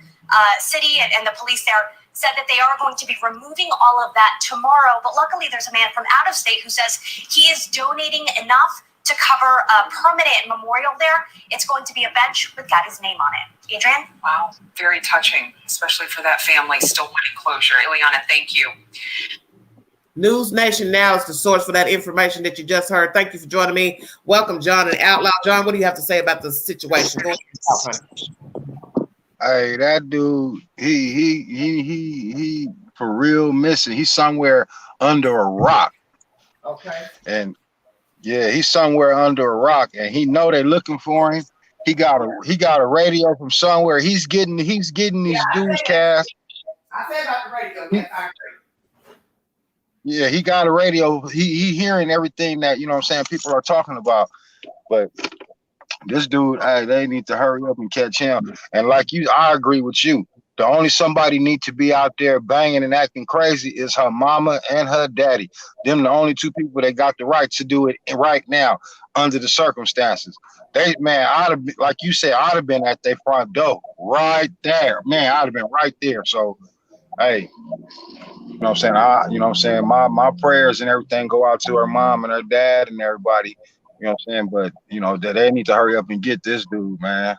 Speaker 3: city and the police there said that they are going to be removing all of that tomorrow. But luckily, there's a man from out of state who says he is donating enough to cover a permanent memorial there. It's going to be a bench with Gabby's name on it. Adrian?
Speaker 2: Wow, very touching, especially for that family still wanting closure. Ileana, thank you.
Speaker 1: News Nation Now is the source for that information that you just heard. Thank you for joining me. Welcome, John and Outlaw. John, what do you have to say about the situation? Go ahead.
Speaker 4: Hey, that dude, he for real missing. He's somewhere under a rock.
Speaker 1: Okay.
Speaker 4: And yeah, he's somewhere under a rock, and he know they're looking for him. He got a radio from somewhere. He's getting these newscasts.
Speaker 1: I said about the radio. Yes, I agree.
Speaker 4: Yeah, he got a radio. He hearing everything that, you know what I'm saying, people are talking about. But This dude, they need to hurry up and catch him. And like you, I agree with you. The only somebody need to be out there banging and acting crazy is her mama and her daddy. Them the only two people that got the right to do it right now under the circumstances. They, man, I'd have, like you said, I'd have been at their front door right there. Man, I'd have been right there. So, hey, you know what I'm saying? You know what I'm saying? My prayers and everything go out to her mom and her dad and everybody. You know what I'm saying? But you know, they need to hurry up and get this dude, man.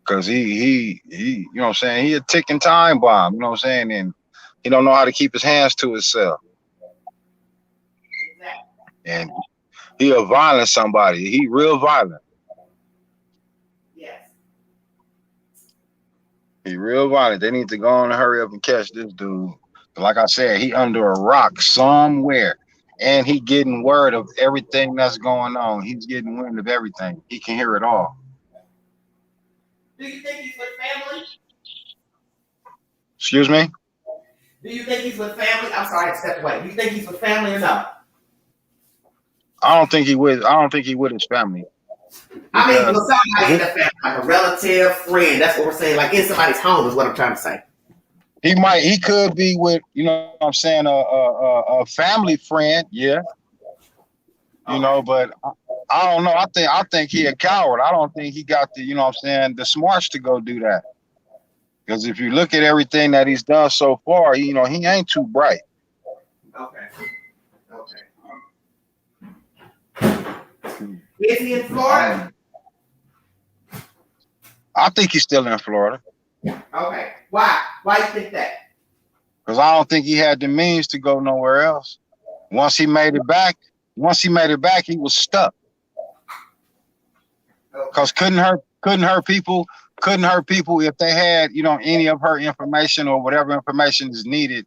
Speaker 4: Cause he, you know what I'm saying? He a ticking time bomb, you know what I'm saying? And he don't know how to keep his hands to himself. And he a violent somebody. He real violent.
Speaker 1: Yes.
Speaker 4: He real violent. They need to go on and hurry up and catch this dude. Like I said, he under a rock somewhere. And he getting word of everything that's going on. He's getting wind of everything. He can hear it all.
Speaker 1: Do you think he's with family?
Speaker 4: Excuse me?
Speaker 1: Do you think he's with family? I'm sorry, I stepped away. Do you think he's with family or no?
Speaker 4: I don't think he with his family.
Speaker 1: I mean, with somebody in the family, like a relative, friend. That's what we're saying. Like in somebody's home is what I'm trying to say.
Speaker 4: He could be with, you know what I'm saying, a family friend, yeah. You know, but I don't know. I think he a coward. I don't think he got the, you know what I'm saying, the smarts to go do that. Because if you look at everything that he's done so far, you know, he ain't too bright.
Speaker 1: Okay. Is he in Florida?
Speaker 4: I think he's still in Florida.
Speaker 1: Okay. Why? Why you think that?
Speaker 4: Because I don't think he had the means to go nowhere else. Once he made it back, he was stuck. Because couldn't her people if they had, you know, any of her information or whatever information is needed,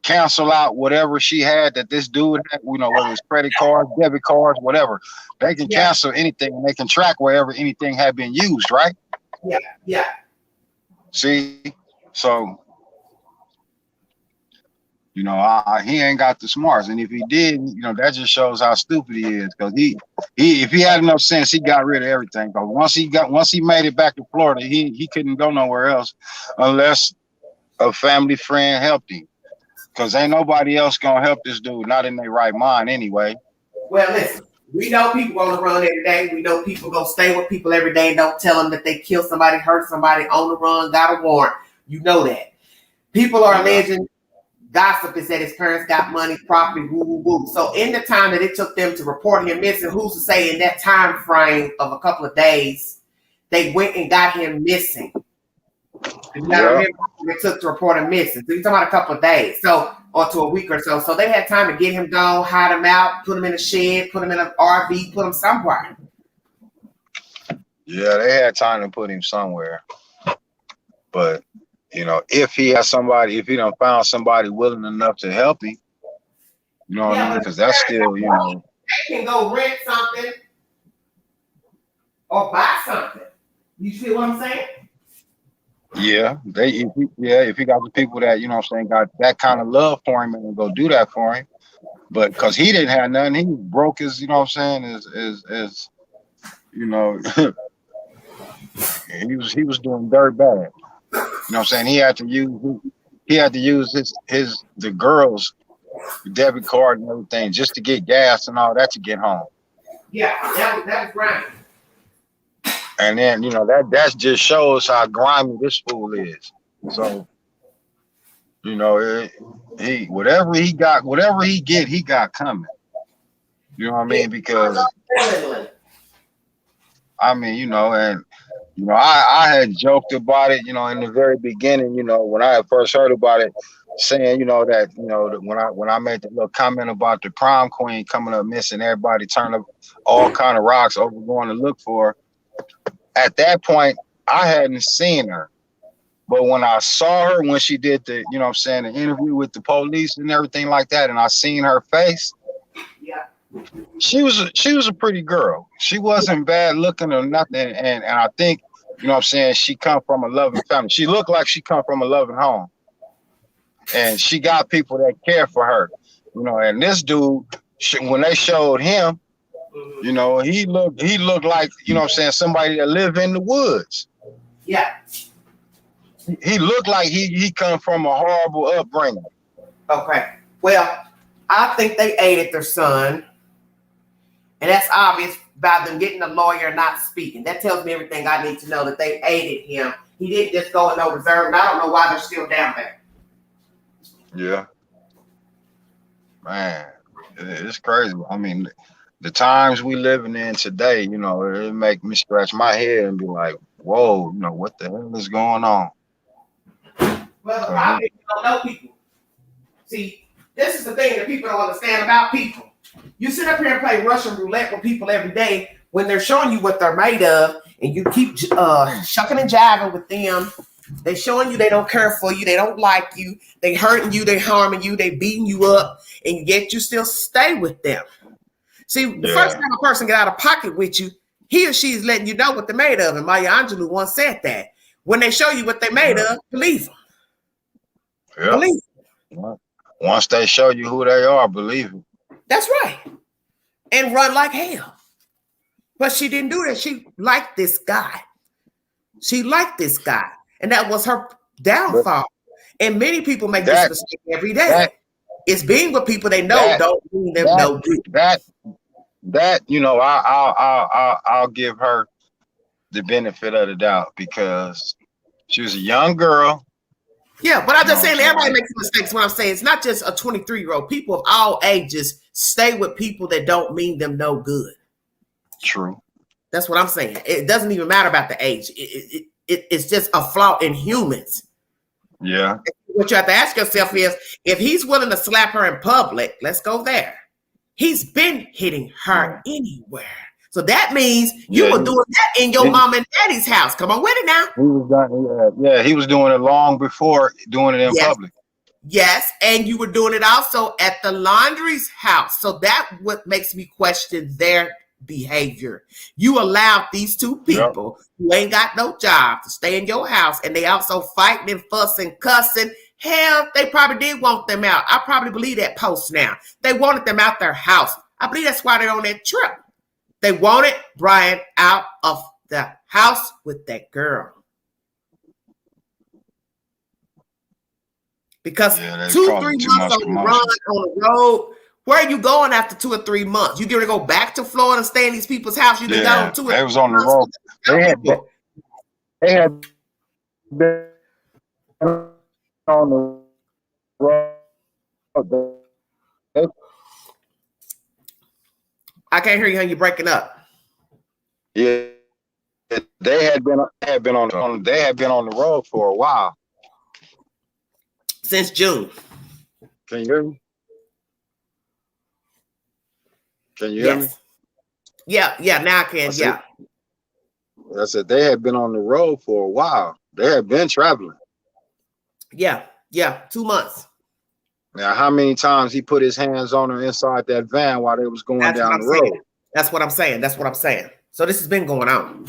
Speaker 4: cancel out whatever she had that this dude had, you know, whether it's credit cards, debit cards, whatever. They can cancel anything and they can track wherever anything had been used, right?
Speaker 1: Yeah.
Speaker 4: See? So, you know, he ain't got the smarts. And if he did, you know, that just shows how stupid he is. Because if he had enough sense, he got rid of everything. But once he made it back to Florida, he couldn't go nowhere else unless a family friend helped him. Because ain't nobody else gonna help this dude, not in their right mind anyway.
Speaker 1: Well, listen, we know people on the run every day. We know people gonna stay with people every day and don't tell them that they killed somebody, hurt somebody, on the run, got a warrant. You know that. People are alleging. Gossip is that his parents got money, property, woo, woo, woo. So in the time that it took them to report him missing, who's to say in that time frame of a couple of days, they went and got him missing? You gotta remember it took to report him missing. So you're talking about a couple of days, or to a week or so. So they had time to get him gone, hide him out, put him in a shed, put him in an RV, put him somewhere.
Speaker 4: Yeah, they had time to put him somewhere. But you know, if he done found somebody willing enough to help him, you know what I mean? Because that's still, you know.
Speaker 1: They can go rent something or buy something. You see what I'm saying?
Speaker 4: Yeah, if he got the people that, you know what I'm saying, got that kind of love for him and go do that for him. But because he didn't have nothing, he was broke as, you know what I'm saying, as you know, he was doing dirt bad. You know what I'm saying? He had to use the girls' debit card and everything just to get gas and all that to get home.
Speaker 1: Yeah, that was grimy.
Speaker 4: And then, you know, that just shows how grimy this fool is. So, you know, whatever he got coming. You know what I mean? Because I mean, you know, and you know, I had joked about it, you know, in the very beginning, you know, when I had first heard about it, saying, you know, that, you know, that when I made the little comment about the prom queen coming up missing, everybody turned up all kind of rocks over going to look for her. At that point, I hadn't seen her. But when I saw her, when she did the, you know what I'm saying, the interview with the police and everything like that, and I seen her face, she was a pretty girl. She wasn't bad looking or nothing. And I think, you know what I'm saying, she come from a loving family. She looked like she come from a loving home. And she got people that care for her. You know, and this dude, when they showed him, You know, he looked like, you know what I'm saying, somebody that live in the woods.
Speaker 1: Yeah.
Speaker 4: He looked like he come from a horrible upbringing.
Speaker 1: Okay. Well, I think they aided their son. And that's obvious by them getting a lawyer and not speaking. That tells me everything I need to know, that they aided him. He didn't just go in no reserve, and I don't know why they're still down there.
Speaker 4: Yeah. Man, it's crazy. I mean, the times we living in today, you know, it make me scratch my head and be like, whoa, you know, what the hell is going on?
Speaker 1: Well, the problem is you don't know people. See, this is the thing that people don't understand about people. You sit up here and play Russian roulette with people every day when they're showing you what they're made of, and you keep shucking and jiving with them. They're showing you they don't care for you, they don't like you, they hurting you, they harming you, they beating you up, and yet you still stay with them. See, the first time a person get out of pocket with you, he or she is letting you know what they're made of. And Maya Angelou once said that. When they show you what they're made of, believe them.
Speaker 4: Yep.
Speaker 1: Believe them.
Speaker 4: Once they show you who they are, believe it.
Speaker 1: That's right. And run like hell. But she didn't do that. She liked this guy. She liked this guy. And that was her downfall. And many people make this mistake every day. It's being with people they know don't mean them no good.
Speaker 4: That you know, I'll give her the benefit of the doubt because she was a young girl.
Speaker 1: Yeah, but I'm just saying everybody makes mistakes. What I'm saying, it's not just a 23-year-old. People of all ages stay with people that don't mean them no good.
Speaker 4: True.
Speaker 1: That's what I'm saying. It doesn't even matter about the age. It's just a flaw in humans.
Speaker 4: Yeah.
Speaker 1: What you have to ask yourself is, if he's willing to slap her in public, let's go there. He's been hitting her anywhere. So that means you were doing that in your mom and daddy's house. Come on with it now.
Speaker 4: He was doing it long before doing it in public.
Speaker 1: Yes, and you were doing it also at the Laundries house. So that what makes me question their behavior. You allowed these two people who ain't got no job to stay in your house, and they also fighting and fussing, cussing. Hell, they probably did want them out. I probably believe that post now. They wanted them out their house. I believe that's why they're on that trip. They wanted Brian out of the house with that girl. Because 2-3 months on the run, on the road, where are you going after 2 or 3 months? You going to go back to Florida and stay in these people's house? You got on 2 or 3 months.
Speaker 4: They was on the road. They had been on the road.
Speaker 1: I can't hear you, honey. You're breaking up.
Speaker 4: Yeah, they had been on the road for a while.
Speaker 1: Since June.
Speaker 4: Can you hear me? Can you hear me?
Speaker 1: Yeah, now I can.
Speaker 4: I said they had been on the road for a while. They had been traveling.
Speaker 1: Yeah, 2 months.
Speaker 4: Now, how many times he put his hands on her inside that van while they was going down the road?
Speaker 1: That's what I'm saying. So this has been going on.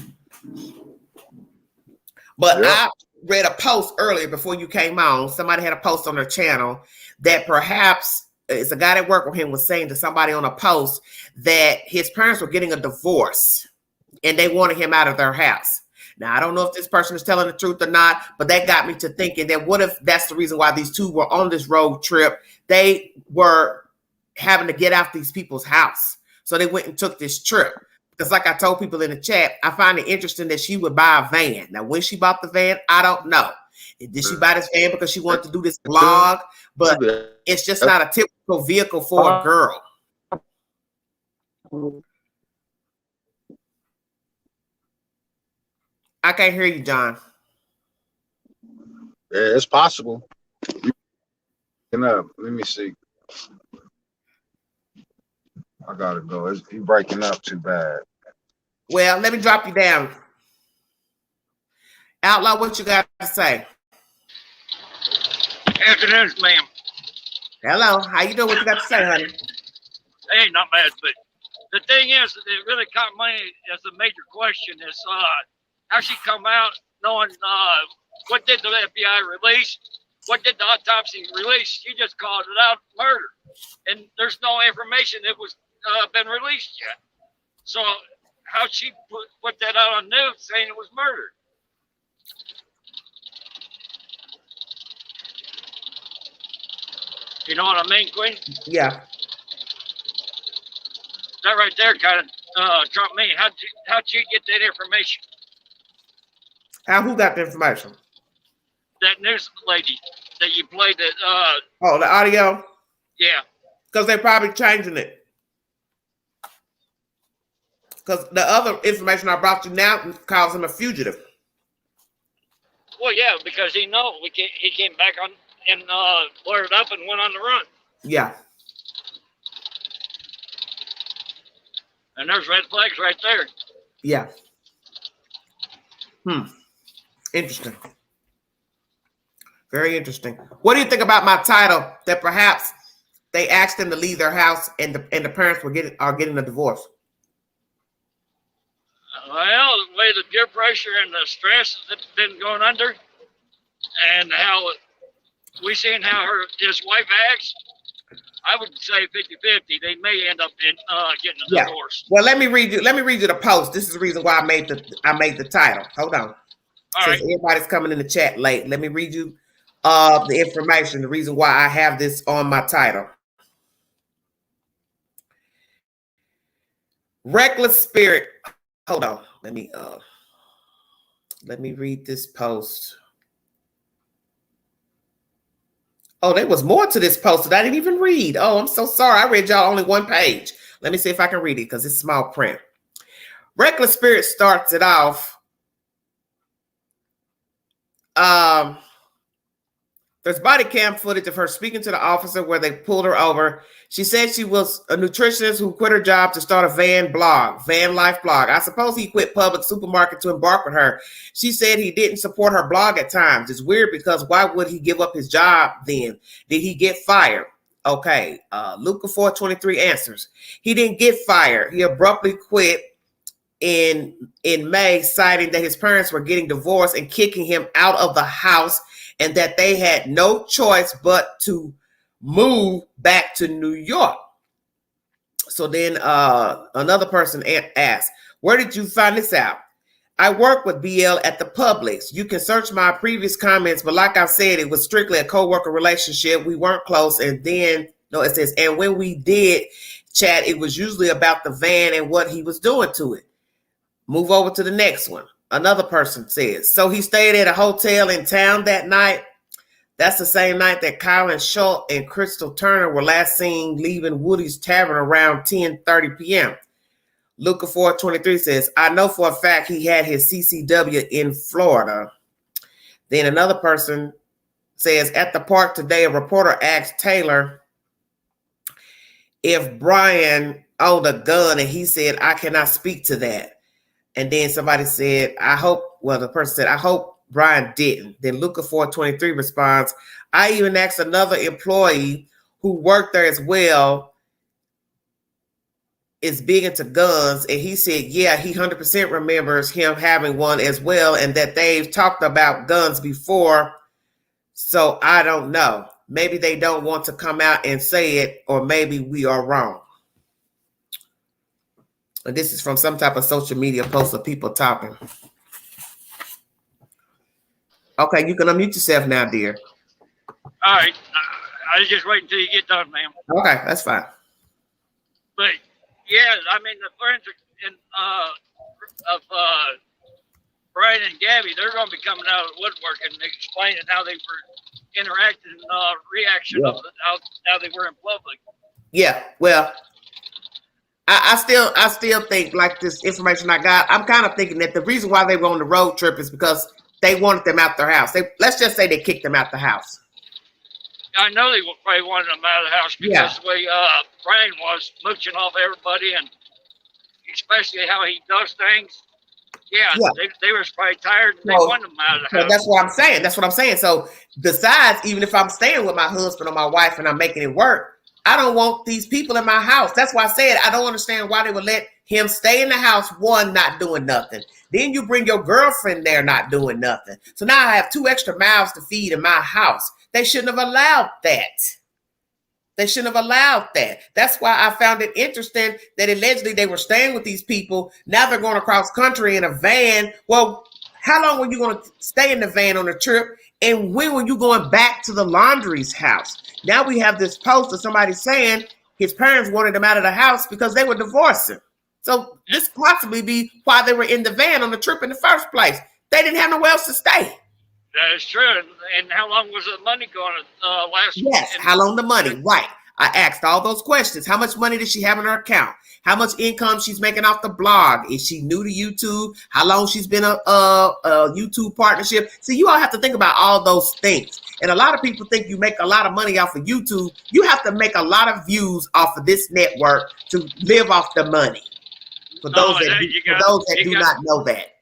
Speaker 1: But I read a post earlier before you came on. Somebody had a post on their channel that perhaps it's a guy that worked with him was saying to somebody on a post that his parents were getting a divorce and they wanted him out of their house. Now, I don't know if this person is telling the truth or not, but that got me to thinking that what if that's the reason why these two were on this road trip? They were having to get out these people's house. So they went and took this trip. Because like I told people in the chat, I find it interesting that she would buy a van. Now, when she bought the van, I don't know. Did she buy this van because she wanted to do this vlog? But it's just not a typical vehicle for a girl. I can't hear you, John.
Speaker 4: Yeah, it's possible. Let me see. I gotta go. He's breaking up too bad.
Speaker 1: Well, let me drop you down. Outlaw, what you got to say?
Speaker 5: Afternoon, ma'am.
Speaker 1: Hello. How you doing? What you got to say, honey?
Speaker 5: Hey, not bad, but the thing is, it really caught me as a major question is how she come out knowing what did the FBI release, what did the autopsy release. She just called it out murder, and there's no information that was been released yet. So how she put that out on news saying it was murder? You know what I mean, Queen?
Speaker 1: Yeah.
Speaker 5: That right there kind of trumped me. How'd you get that information?
Speaker 1: Who got the information?
Speaker 5: That news lady that you played that.
Speaker 1: Oh, the audio?
Speaker 5: Yeah.
Speaker 1: Because they're probably changing it. Because the other information I brought you now calls him a fugitive.
Speaker 5: Well, yeah, because he came back on and blurred up and went on the run.
Speaker 1: Yeah.
Speaker 5: And there's red flags right there.
Speaker 1: Yeah. Interesting. Very interesting. What do you think about my title that perhaps they asked them to leave their house and the parents are getting a divorce?
Speaker 5: Well, the way the peer pressure and the stress that's been going under, and how we seen how his wife acts, I would say 50-50. They may end up getting a divorce.
Speaker 1: Well, let me read you the post. This is the reason why I made the title. Hold on. Since everybody's coming in the chat late, let me read you the information. The reason why I have this on my title. Reckless spirit. Hold on. Let me read this post. Oh, there was more to this post that I didn't even read. Oh, I'm so sorry. I read y'all only one page. Let me see if I can read it because it's small print. Reckless spirit starts it off. There's body cam footage of her speaking to the officer where they pulled her over. She said she was a nutritionist who quit her job to start a van life blog. I suppose he quit public supermarket to embark with her. She said he didn't support her blog at times. It's weird because why would he give up his job then? Did he get fired? Okay, Luca 423 answers. He didn't get fired. He abruptly quit in May, citing that his parents were getting divorced and kicking him out of the house, and that they had no choice but to move back to New York. So then another person asked, where did you find this out? I work with BL at the Publix. You can search my previous comments, but like I said, it was strictly a co-worker relationship. We weren't close. And then, it says, and when we did chat, it was usually about the van and what he was doing to it. Move over to the next one. Another person says, so he stayed at a hotel in town that night. That's the same night that Colin Schultz and Crystal Turner were last seen leaving Woody's Tavern around 10:30 p.m. Luca 423 says, I know for a fact he had his CCW in Florida. Then another person says, at the park today, a reporter asked Taylor if Brian owned a gun, and he said, I cannot speak to that. And then somebody said, the person said, I hope Brian didn't. Then Luca 423 responds, I even asked another employee who worked there as well, is big into guns, and he said, yeah, he 100% remembers him having one as well, and that they've talked about guns before. So I don't know. Maybe they don't want to come out and say it, or maybe we are wrong. And this is from some type of social media post of people talking. Okay, you can unmute yourself now, dear.
Speaker 5: All right. I was just waiting until you get done, ma'am.
Speaker 1: Okay, that's fine.
Speaker 5: But, yeah, I mean, the friends of Brian and Gabby, they're going to be coming out of the woodwork and explaining how they were interacting, reaction of how they were in public.
Speaker 1: Yeah, well, I still think, like this information I got, I'm kind of thinking that the reason why they were on the road trip is because they wanted them out their house. Let's just say they kicked them out the house.
Speaker 5: I know they probably wanted them out of the house because the way Brian was mooching off everybody, and especially how he does things. Yeah. They were probably tired and they wanted them out of the house.
Speaker 1: That's what I'm saying. So besides, even if I'm staying with my husband or my wife and I'm making it work, I don't want these people in my house. That's why I said I don't understand why they would let him stay in the house, one, not doing nothing. Then you bring your girlfriend there not doing nothing. So now I have 2 extra mouths to feed in my house. They shouldn't have allowed that. They shouldn't have allowed that. That's why I found it interesting that allegedly they were staying with these people. Now they're going across country in a van. Well, how long were you going to stay in the van on a trip? And when were you going back to the Laundries house? Now we have this post of somebody saying his parents wanted him out of the house because they were divorcing. So this possibly be why they were in the van on the trip in the first place. They didn't have nowhere else to stay.
Speaker 5: That is true. And how long was the money going to last?
Speaker 1: Yes, how long the money? Right. I asked all those questions. How much money does she have in her account? How much income she's making off the blog? Is she new to YouTube? How long she's been a YouTube partnership? See, you all have to think about all those things. And a lot of people think you make a lot of money off of YouTube. You have to make a lot of views off of this network to live off the money. For those that do not know that.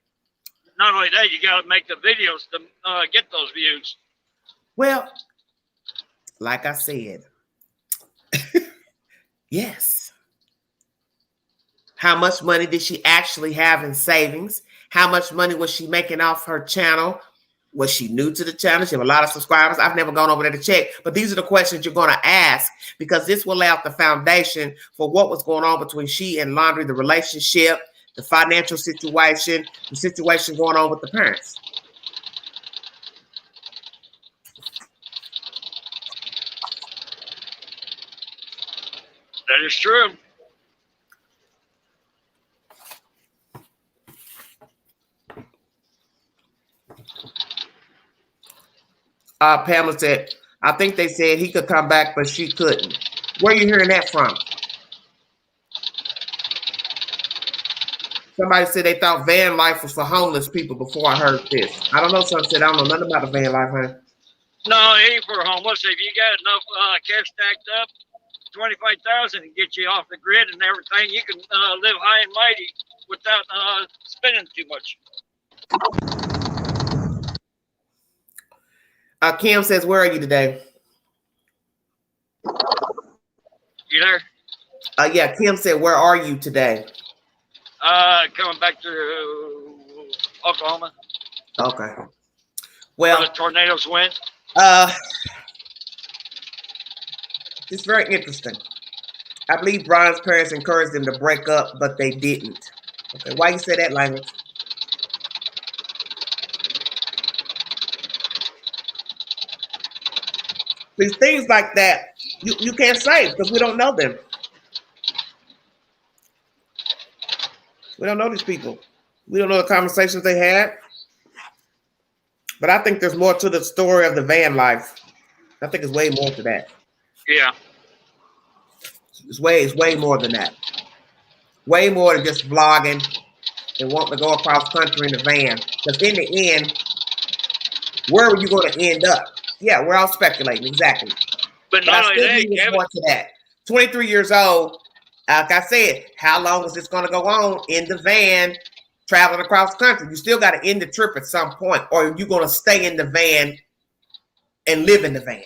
Speaker 5: Not only that, you got to make the videos to get those views.
Speaker 1: Well, like I said, yes. How much money did she actually have in savings? How much money was she making off her channel? Was she new to the channel? She have a lot of subscribers. I've never gone over there to check, but these are the questions you're going to ask because this will lay out the foundation for what was going on between she and Laundry, the relationship, the financial situation, the situation going on with the parents.
Speaker 5: That is true.
Speaker 1: Pamela said, I think they said he could come back, but she couldn't. Where are you hearing that from? Somebody said they thought van life was for homeless people before I heard this. I don't know. Someone said, I don't know nothing about the van life, huh?
Speaker 5: No, it ain't for homeless. If you got enough cash stacked up, 25,000 to get you off the grid and everything, you can live high and mighty without spending too much.
Speaker 1: Kim says, where are you today?
Speaker 5: You there?
Speaker 1: Yeah, Kim said, where are you today?
Speaker 5: Coming back to Oklahoma.
Speaker 1: Okay. Well,
Speaker 5: where the tornadoes went.
Speaker 1: It's very interesting. I believe Brian's parents encouraged them to break up, but they didn't. Okay, why you say that language? These things like that, you can't say because we don't know them. We don't know these people. We don't know the conversations they had. But I think there's more to the story of the van life. I think it's way more to that.
Speaker 5: Yeah.
Speaker 1: It's way more than that. Way more than just vlogging and wanting to go across country in the van. Because in the end, where are you going to end up? Yeah, we're all speculating, exactly.
Speaker 5: But not only that, Gabby,
Speaker 1: more to that. 23 years old, like I said, how long is this going to go on in the van, traveling across country? You still got to end the trip at some point, or are you going to stay in the van and live in the van?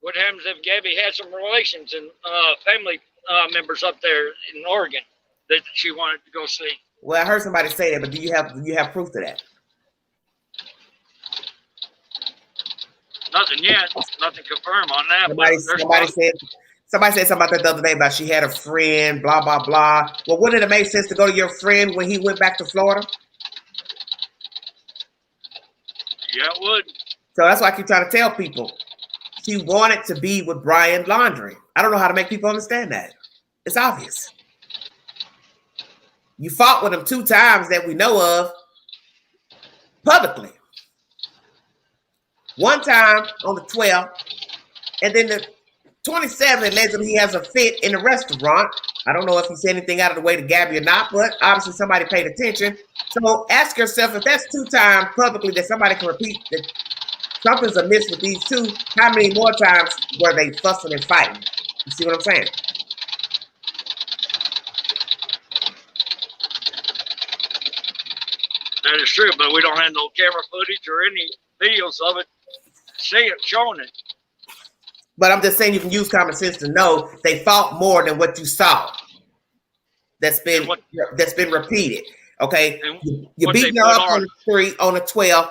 Speaker 5: What happens if Gabby had some relations and family members up there in Oregon that she wanted to go see?
Speaker 1: Well, I heard somebody say that, but do you have proof to that?
Speaker 5: Nothing yet. Nothing confirmed on that.
Speaker 1: Somebody said something about that the other day about she had a friend, blah, blah, blah. Well, wouldn't it have made sense to go to your friend when he went back to Florida?
Speaker 5: Yeah, it would.
Speaker 1: So that's why I keep trying to tell people. She wanted to be with Brian Laundrie. I don't know how to make people understand that. It's obvious. You fought with him 2 times that we know of publicly. One time on the 12th, and then the 27th allegedly he has a fit in the restaurant. I don't know if he said anything out of the way to Gabby or not, but obviously somebody paid attention. So ask yourself, if that's 2 times publicly that somebody can repeat that something's amiss with these 2, how many more times were they fussing and fighting? You see what I'm saying?
Speaker 5: That is true, but we don't have no camera footage or any videos of it showing it.
Speaker 1: But I'm just saying you can use common sense to know they fought more than what you saw. That's been repeated. Okay, you beating her up on the 12th.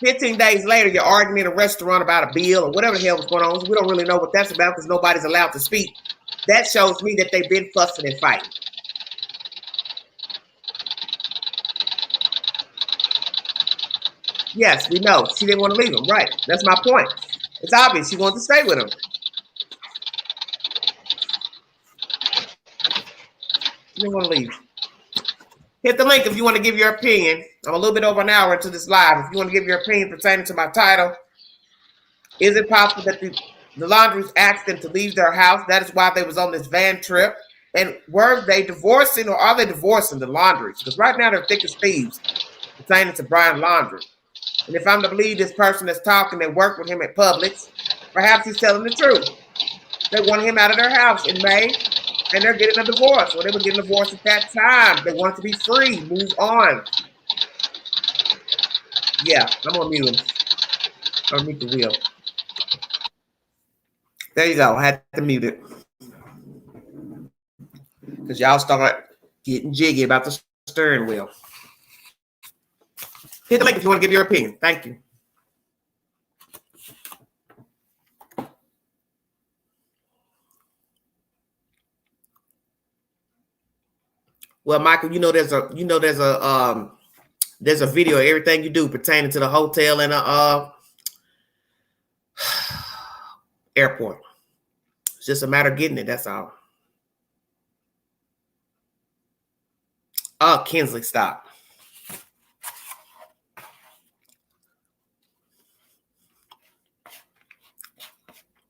Speaker 1: 15 days later, you're arguing in a restaurant about a bill or whatever the hell was going on. We don't really know what that's about because nobody's allowed to speak. That shows me that they've been fussing and fighting. Yes, we know. She didn't want to leave him. Right. That's my point. It's obvious she wanted to stay with him. She didn't want to leave. Hit the link if you want to give your opinion. I'm a little bit over an hour into this live. If you want to give your opinion pertaining to my title, is it possible that the Laundries asked them to leave their house? That is why they was on this van trip. And were they divorcing or are they divorcing the Laundries? Because right now they're thick as thieves pertaining to Brian Laundrie. And if I'm to believe this person that's talking, they worked with him at Publix, perhaps he's telling the truth. They wanted him out of their house in May, and they're getting a divorce. Well, they were getting a divorce at that time. They wanted to be free, move on. Yeah, I'm going to mute him. I'll mute the wheel. There you go. I had to mute it. Because y'all start getting jiggy about the steering wheel. Hit the link if you want to give your opinion. Thank you. Well, Michael, there's a video of everything you do pertaining to the hotel and airport. It's just a matter of getting it. That's all. Oh, Kinsley, stop.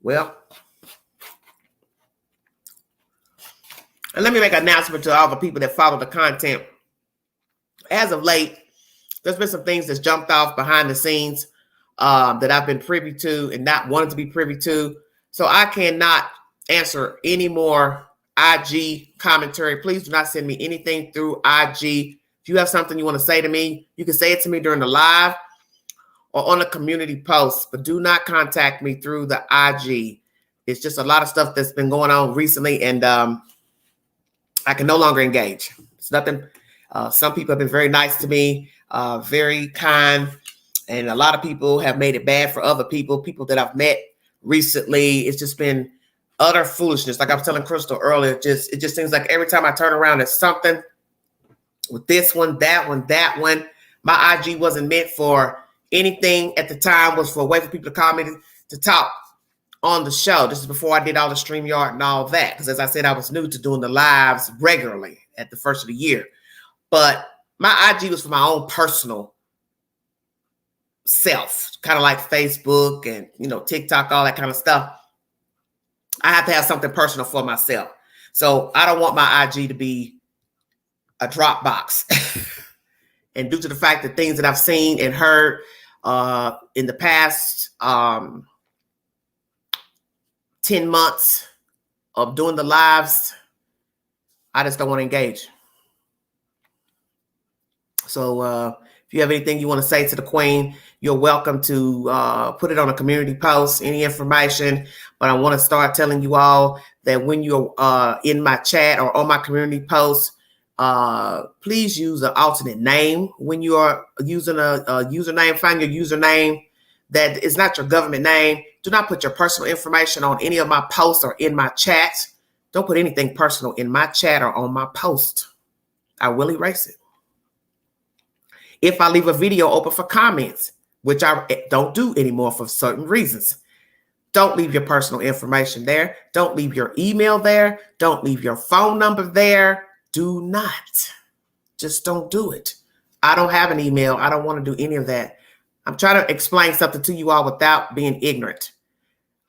Speaker 1: Well, and let me make an announcement to all the people that follow the content. As of late, there's been some things that's jumped off behind the scenes that I've been privy to and not wanted to be privy to. So I cannot answer any more IG commentary. Please do not send me anything through IG. If you have something you want to say to me, you can say it to me during the live or on a community post, but do not contact me through the IG. It's just a lot of stuff that's been going on recently, and I can no longer engage. It's nothing. Some people have been very nice to me, very kind, and a lot of people have made it bad for other people that I've met recently. It's just been utter foolishness. Like I was telling Crystal earlier, it just seems like every time I turn around, there's something with this one, that one, that one. My IG wasn't meant for anything at the time, was for a way for people to call me to talk on the show. This is before I did all the StreamYard and all that. Because as I said, I was new to doing the lives regularly at the first of the year. But my IG was for my own personal self, kind of like Facebook and, TikTok, all that kind of stuff. I have to have something personal for myself. So I don't want my IG to be a Dropbox. And due to the fact that things that I've seen and heard in the past 10 months of doing the lives, I just don't want to engage. So if you have anything you want to say to the Queen, you're welcome to put it on a community post, any information. But I want to start telling you all that when you're in my chat or on my community post, please use an alternate name when you are using a username. Find your username that is not your government name. Do not put your personal information on any of my posts or in my chats. Don't put anything personal in my chat or on my post. I will erase it. If I leave a video open for comments, which I don't do anymore for certain reasons, don't leave your personal information there. Don't leave your email there. Don't leave your phone number there. Do not. Just don't do it. I don't have an email. I don't want to do any of that. I'm trying to explain something to you all without being ignorant.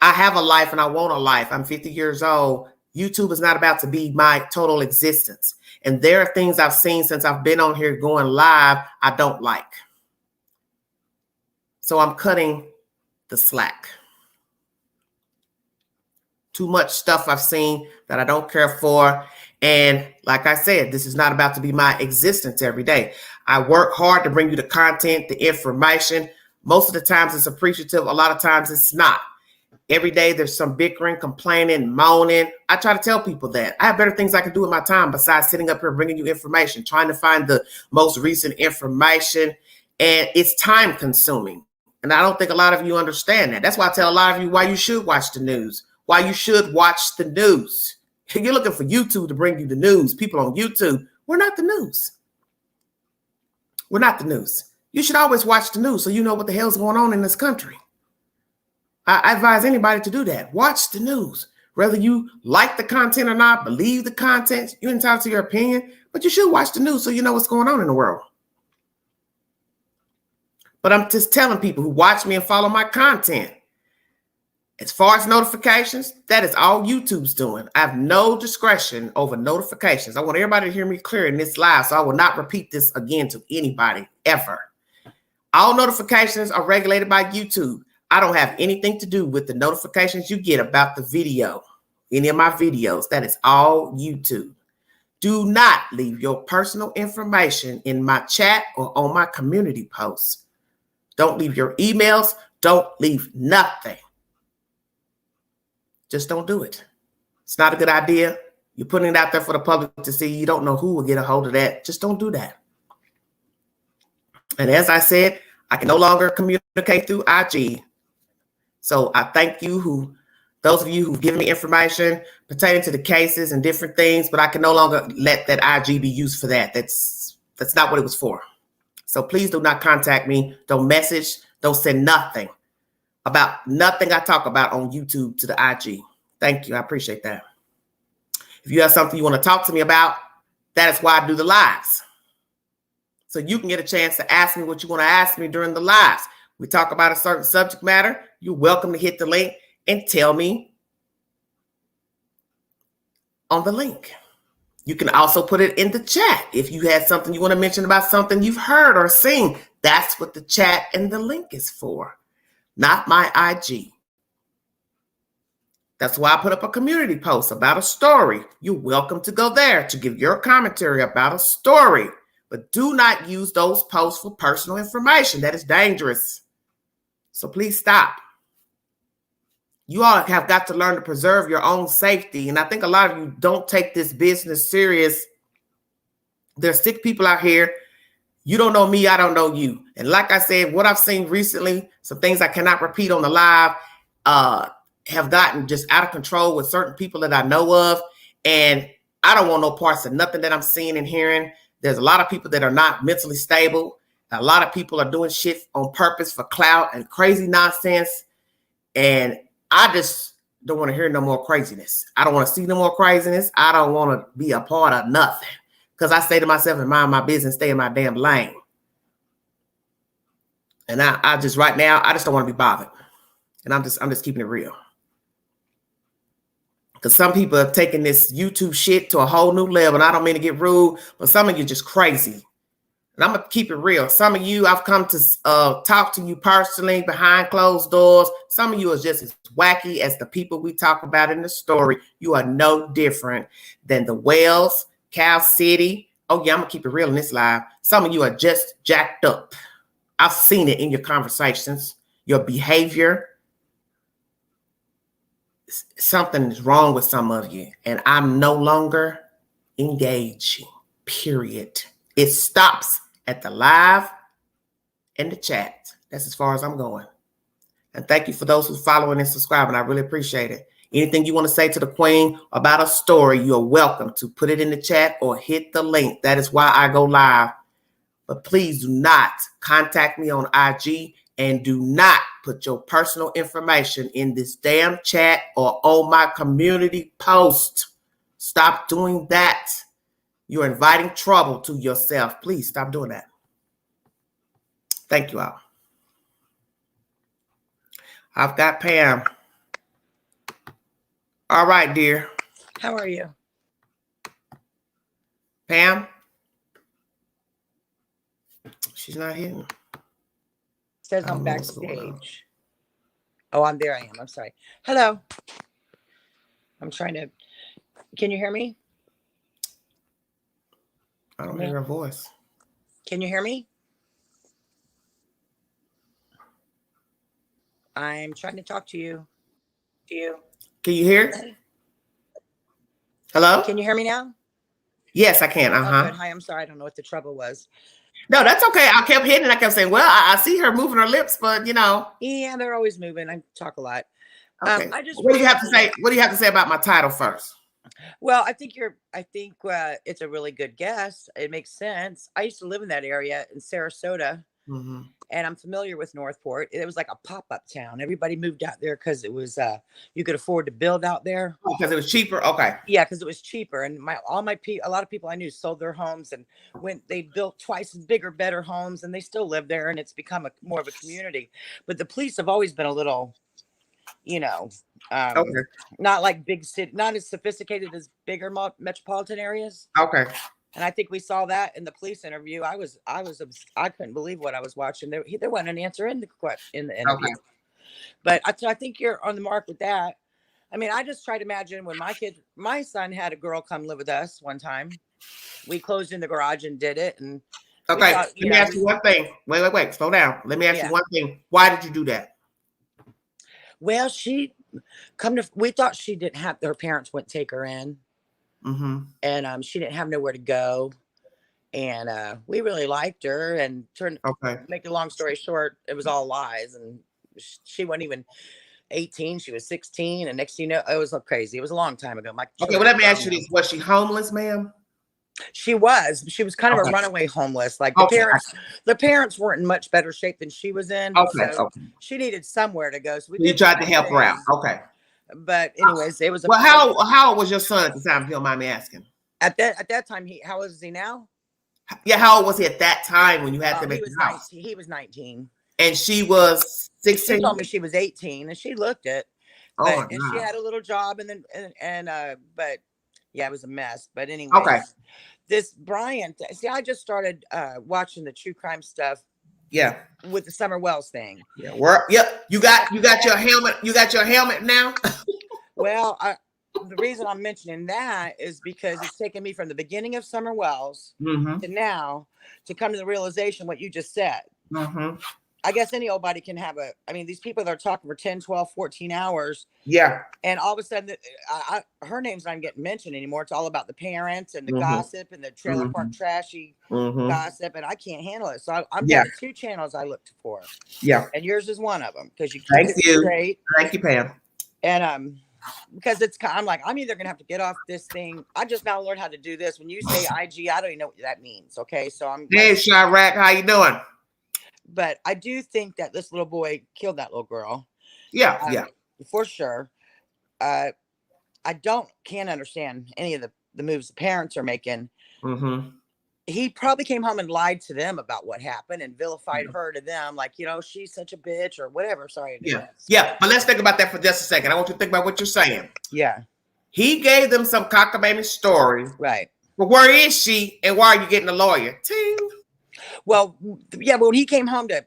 Speaker 1: I have a life and I want a life. I'm 50 years old. YouTube is not about to be my total existence. And there are things I've seen since I've been on here going live I don't like. So I'm cutting the slack. Too much stuff I've seen that I don't care for. And like I said, this is not about to be my existence every day. I work hard to bring you the content, the information. Most of the times it's appreciative. A lot of times it's not. Every day there's some bickering, complaining, moaning. I try to tell people that. I have better things I can do with my time besides sitting up here bringing you information, trying to find the most recent information. And it's time consuming. And I don't think a lot of you understand that. That's why I tell a lot of you why you should watch the news. Why you should watch the news. You're looking for YouTube to bring you the news. People on YouTube, we're not the news. We're not the news. You should always watch the news so you know what the hell's going on in this country. I advise anybody to do that. Watch the news. Whether you like the content or not, believe the content, you're entitled to your opinion, but you should watch the news so you know what's going on in the world. But I'm just telling people who watch me and follow my content, as far as notifications, that is all YouTube's doing. I have no discretion over notifications. I want everybody to hear me clear in this live, so I will not repeat this again to anybody ever. All notifications are regulated by YouTube. I don't have anything to do with the notifications you get about the video, any of my videos. That is all YouTube. Do not leave your personal information in my chat or on my community posts. Don't leave your emails. Don't leave nothing. Just don't do it. It's not a good idea. You're putting it out there for the public to see. You don't know who will get a hold of that. Just don't do that. And as I said, I can no longer communicate through IG. So I thank you those of you who've given me information pertaining to the cases and different things, but I can no longer let that IG be used for that. That's not what it was for. So please do not contact me. Don't message. Don't send nothing about nothing I talk about on YouTube to the IG. Thank you. I appreciate that. If you have something you want to talk to me about, that is why I do the lives. So you can get a chance to ask me what you want to ask me during the lives. We talk about a certain subject matter. You're welcome to hit the link and tell me on the link. You can also put it in the chat. If you had something you want to mention about something you've heard or seen, that's what the chat and the link is for. Not my IG. That's why I put up a community post about a story. You're welcome to go there to give your commentary about a story. But do not use those posts for personal information. That is dangerous. So please stop. You all have got to learn to preserve your own safety. And I think a lot of you don't take this business serious. There's sick people out here. You don't know me, I don't know you. And like I said, what I've seen recently, some things I cannot repeat on the live, have gotten just out of control with certain people that I know of. And I don't want no parts of nothing that I'm seeing and hearing. There's a lot of people that are not mentally stable. A lot of people are doing shit on purpose for clout and crazy nonsense. And I just don't want to hear no more craziness. I don't want to see no more craziness. I don't want to be a part of nothing. Because I say to myself and mind my business, stay in my damn lane. And I just right now, I just don't want to be bothered. And I'm just keeping it real. Because some people have taken this YouTube shit to a whole new level. And I don't mean to get rude, but some of you just crazy. And I'm going to keep it real. Some of you, I've come to talk to you personally behind closed doors. Some of you are just as wacky as the people we talk about in the story. You are no different than the whales, Cow City. Oh, yeah, I'm going to keep it real in this live. Some of you are just jacked up. I've seen it in your conversations, your behavior. Something is wrong with some of you, and I'm no longer engaging, period. It stops at the live and the chat. That's as far as I'm going. And thank you for those who following and subscribing. I really appreciate it. Anything you want to say to the queen about a story, you're welcome to put it in the chat or hit the link. That is why I go live. But please do not contact me on IG and do not put your personal information in this damn chat or on my community post. Stop doing that. You're inviting trouble to yourself. Please stop doing that. Thank you all. I've got Pam. All right, dear.
Speaker 6: How are you?
Speaker 1: Pam? She's not here.
Speaker 6: Says I'm backstage. Oh, there I am. I'm sorry. Hello. I'm trying to. Can you hear me?
Speaker 1: I don't hear her voice.
Speaker 6: Can you hear me? I'm trying to talk to you.
Speaker 1: Can you hear? Hello?
Speaker 6: Can you hear me now?
Speaker 1: Yes, I can.
Speaker 6: Oh, good. Hi, I'm sorry. I don't know what the trouble was.
Speaker 1: No, that's okay. I kept hitting and I kept saying, well, I see her moving her lips, but you know.
Speaker 6: Yeah, they're always moving. I talk a lot.
Speaker 1: Okay.
Speaker 6: I just
Speaker 1: What do you have to say? What do you have to say about my title first?
Speaker 6: Well, I think it's a really good guess. It makes sense. I used to live in that area in Sarasota,
Speaker 1: Mm-hmm.
Speaker 6: and I'm familiar with Northport. It was like a pop-up town. Everybody moved out there because it was you could afford to build out there.
Speaker 1: Because it was cheaper. Okay.
Speaker 6: Yeah, because it was cheaper, and a lot of people I knew sold their homes and they built twice as bigger, better homes, and they still live there, and it's become more of a community. But the police have always been a little, you know,
Speaker 1: Okay.
Speaker 6: not like big city, not as sophisticated as bigger metropolitan areas.
Speaker 1: Okay.
Speaker 6: And I think we saw that in the police interview. I couldn't believe what I was watching. There wasn't an answer in the interview.
Speaker 1: Okay.
Speaker 6: But I think you're on the mark with that. I mean, I just try to imagine when my son had a girl come live with us one time. We closed in the garage and did it. And
Speaker 1: okay, let me ask you one thing. Wait, slow down. Let me ask you one thing. Why did you do that?
Speaker 6: Well, we thought she didn't have, her parents wouldn't take her in.
Speaker 1: Mm-hmm.
Speaker 6: And she didn't have nowhere to go. And we really liked her, and make the long story short, it was all lies. And she wasn't even 18, she was 16, and next thing you know, it was crazy. It was a long time ago.
Speaker 1: Okay, well, let me ask you this. Was she homeless, ma'am?
Speaker 6: She was kind of a runaway homeless. Like the parents weren't in much better shape than she was in. So she needed somewhere to go. So
Speaker 1: you tried to help her out. Okay.
Speaker 6: But anyways, it was
Speaker 1: how old was your son at the time, if you don't mind me asking?
Speaker 6: At that time, how old is he now?
Speaker 1: Yeah, how old was he at that time when you had to make the house?
Speaker 6: He was 19.
Speaker 1: And she was 16.
Speaker 6: She told me she was 18, and she looked it. But, and she had a little job, and then but yeah, it was a mess. But anyway, this Brian, I just started watching the true crime stuff.
Speaker 1: Yeah,
Speaker 6: with the Summer Wells thing.
Speaker 1: Yeah, you got your helmet. You got your helmet now.
Speaker 6: Well, the reason I'm mentioning that is because it's taken me from the beginning of Summer Wells to now to come to the realization what you just said.
Speaker 1: Mm-hmm.
Speaker 6: I guess anybody can have these people that are talking for 10, 12, 14 hours.
Speaker 1: Yeah.
Speaker 6: And all of a sudden, her name's not getting mentioned anymore. It's all about the parents and the gossip and the trailer park trashy gossip. And I can't handle it. So I'm down to 2 channels I looked for.
Speaker 1: Yeah.
Speaker 6: And yours is one of them because you keep
Speaker 1: it
Speaker 6: straight.
Speaker 1: Thank you, Pam.
Speaker 6: And because I'm like, I'm either going to have to get off this thing. I just now learned how to do this. When you say IG, I don't even know what that means. Okay. So
Speaker 1: Hey, Chirac, how you doing?
Speaker 6: But I do think that this little boy killed that little girl.
Speaker 1: Yeah.
Speaker 6: For sure. I can't understand any of the moves the parents are making.
Speaker 1: Mm-hmm.
Speaker 6: He probably came home and lied to them about what happened and vilified her to them. Like, she's such a bitch or whatever. Sorry.
Speaker 1: Yeah. But let's think about that for just a second. I want you to think about what you're saying.
Speaker 6: Yeah.
Speaker 1: He gave them some cockamamie story.
Speaker 6: Right.
Speaker 1: But where is she and why are you getting a lawyer? Ting.
Speaker 6: Well, yeah, when he came home to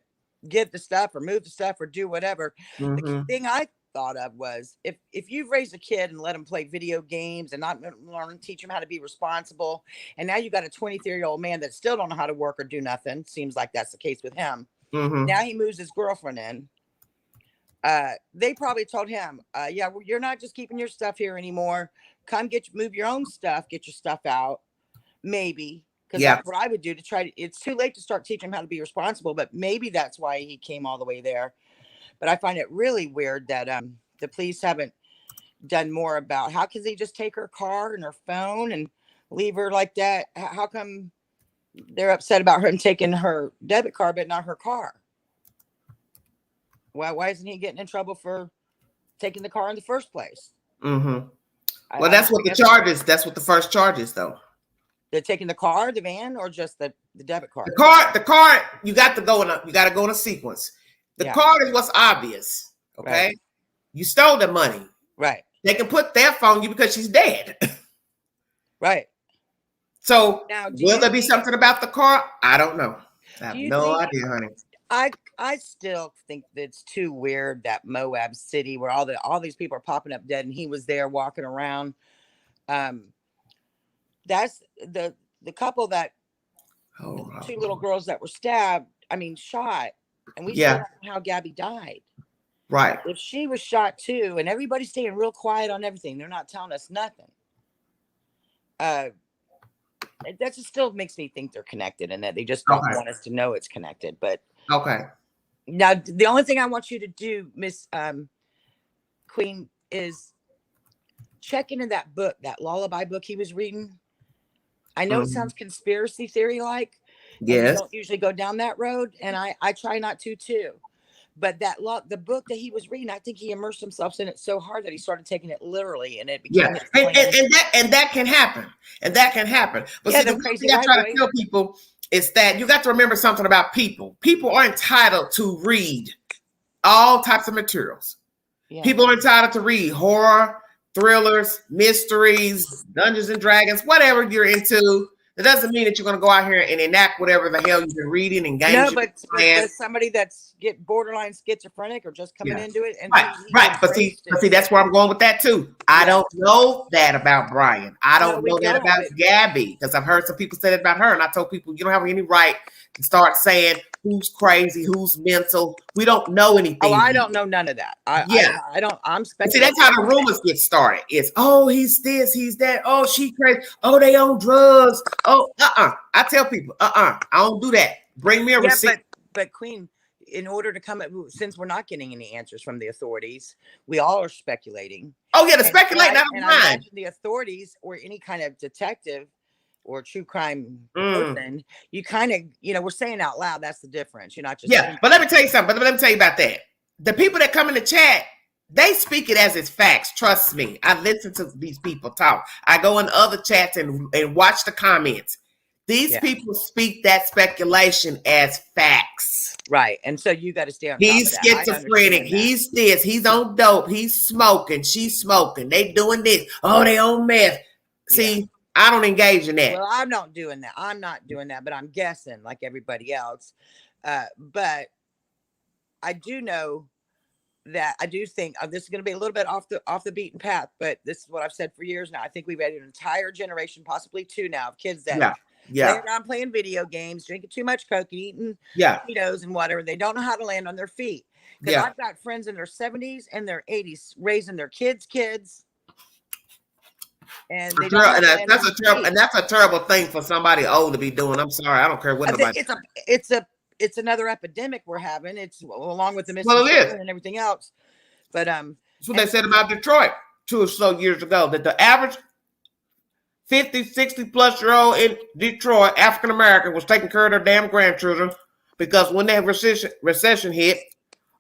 Speaker 6: get the stuff or move the stuff or do whatever, the thing I thought of was if you've raised a kid and let him play video games and not teach him how to be responsible, and now you got a 23-year-old man that still don't know how to work or do nothing. Seems like that's the case with him. Now he moves his girlfriend in. They probably told him, you're not just keeping your stuff here anymore. Come move your own stuff, get your stuff out. Maybe. Because that's what I would do to try to, it's too late to start teaching him how to be responsible, but maybe that's why he came all the way there. But I find it really weird that the police haven't done more about how can they just take her car and her phone and leave her like that? How come they're upset about him taking her debit card, but not her car? Why isn't he getting in trouble for taking the car in the first place?
Speaker 1: Well, that's what the first charge is, though.
Speaker 6: They're taking the car, the van, or just the debit card?
Speaker 1: The card, you got to go in a sequence. The card is what's obvious. Okay. Right. You stole the money.
Speaker 6: Right.
Speaker 1: They can put theft on you because she's dead.
Speaker 6: Right.
Speaker 1: So will there be something about the car? I don't know. I have no idea, honey.
Speaker 6: I still think that it's too weird that Moab City, where all these people are popping up dead, and he was there walking around. That's the couple that 2 little girls that were shot, and we still don't know how Gabby died.
Speaker 1: Right.
Speaker 6: If she was shot too, and everybody's staying real quiet on everything, they're not telling us nothing. that just still makes me think they're connected and that they just don't want us to know it's connected. But now the only thing I want you to do, Miss Queen, is check into that book, that lullaby book he was reading. I know it sounds conspiracy theory like, and we don't usually go down that road, and I try not to too. But the book that he was reading, I think he immersed himself in it so hard that he started taking it literally, and it became
Speaker 1: and that can happen, But see, the crazy thing I try to tell people is that you got to remember something about people. People are entitled to read all types of materials. Yeah. People are entitled to read horror, thrillers, mysteries, Dungeons and Dragons, whatever you're into. It doesn't mean that you're going to go out here and enact whatever the hell you've been reading and games.
Speaker 6: No, but somebody that's borderline schizophrenic or just coming into it, and
Speaker 1: right. But see, that's where I'm going with that too. I don't know that about Brian. I don't know that about Gabby, because I've heard some people say that about her, and I told people you don't have any right to start saying who's crazy, who's mental. We don't know anything.
Speaker 6: Oh, I don't know none of that. I don't. I'm speculating.
Speaker 1: See, that's how the rumors get started. It's he's this, he's that. Oh, she crazy. Oh, they on drugs. Oh, I tell people, I don't do that. Bring me a receipt.
Speaker 6: But Queen, in order to come since we're not getting any answers from the authorities, we all are speculating.
Speaker 1: Oh yeah, the speculating. I
Speaker 6: imagine the authorities or any kind of detective or true crime person, you kind of, we're saying out loud, that's the difference. You're not just
Speaker 1: but let me tell you something. But let me tell you about that. The people that come in the chat, they speak it as it's facts. Trust me. I listen to these people talk. I go in other chats and watch the comments. These people speak that speculation as facts.
Speaker 6: Right. And so you got to stay on
Speaker 1: He's
Speaker 6: top of that.
Speaker 1: Schizophrenic. He's this. He's on dope. He's smoking. She's smoking. They doing this. Oh, they on meth. See, I don't engage in that.
Speaker 6: Well, I'm not doing that. I'm not doing that, but I'm guessing like everybody else. But I do know that I do think this is going to be a little bit off the beaten path, but this is what I've said for years now. I think we've had an entire generation, possibly two now, of kids that lay around playing video games, drinking too much Coke, and eating Cheetos and whatever. They don't know how to land on their feet. Because I've got friends in their 70s and their 80s raising their kids. And
Speaker 1: that's a terrible thing for somebody old to be doing. I'm sorry, I don't care what nobody.
Speaker 6: It's another epidemic we're having. It's along with the missing children and everything else. But
Speaker 1: that's what they said about Detroit 2 or so years ago, that the average 50, 60 plus year old in Detroit, African American, was taking care of their damn grandchildren, because when that recession hit,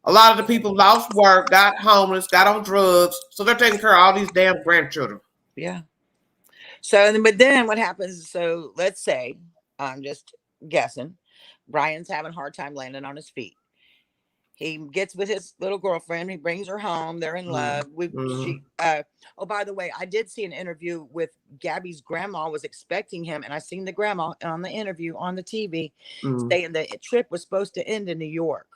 Speaker 1: a lot of the people lost work, got homeless, got on drugs, so they're taking care of all these damn grandchildren.
Speaker 6: Yeah. So, but then what happens? So let's say, I'm just guessing, Brian's having a hard time landing on his feet. He gets with his little girlfriend. He brings her home. They're in love. Oh, by the way, I did see an interview with Gabby's grandma was expecting him. And I seen the grandma on the interview on the TV saying the trip was supposed to end in New York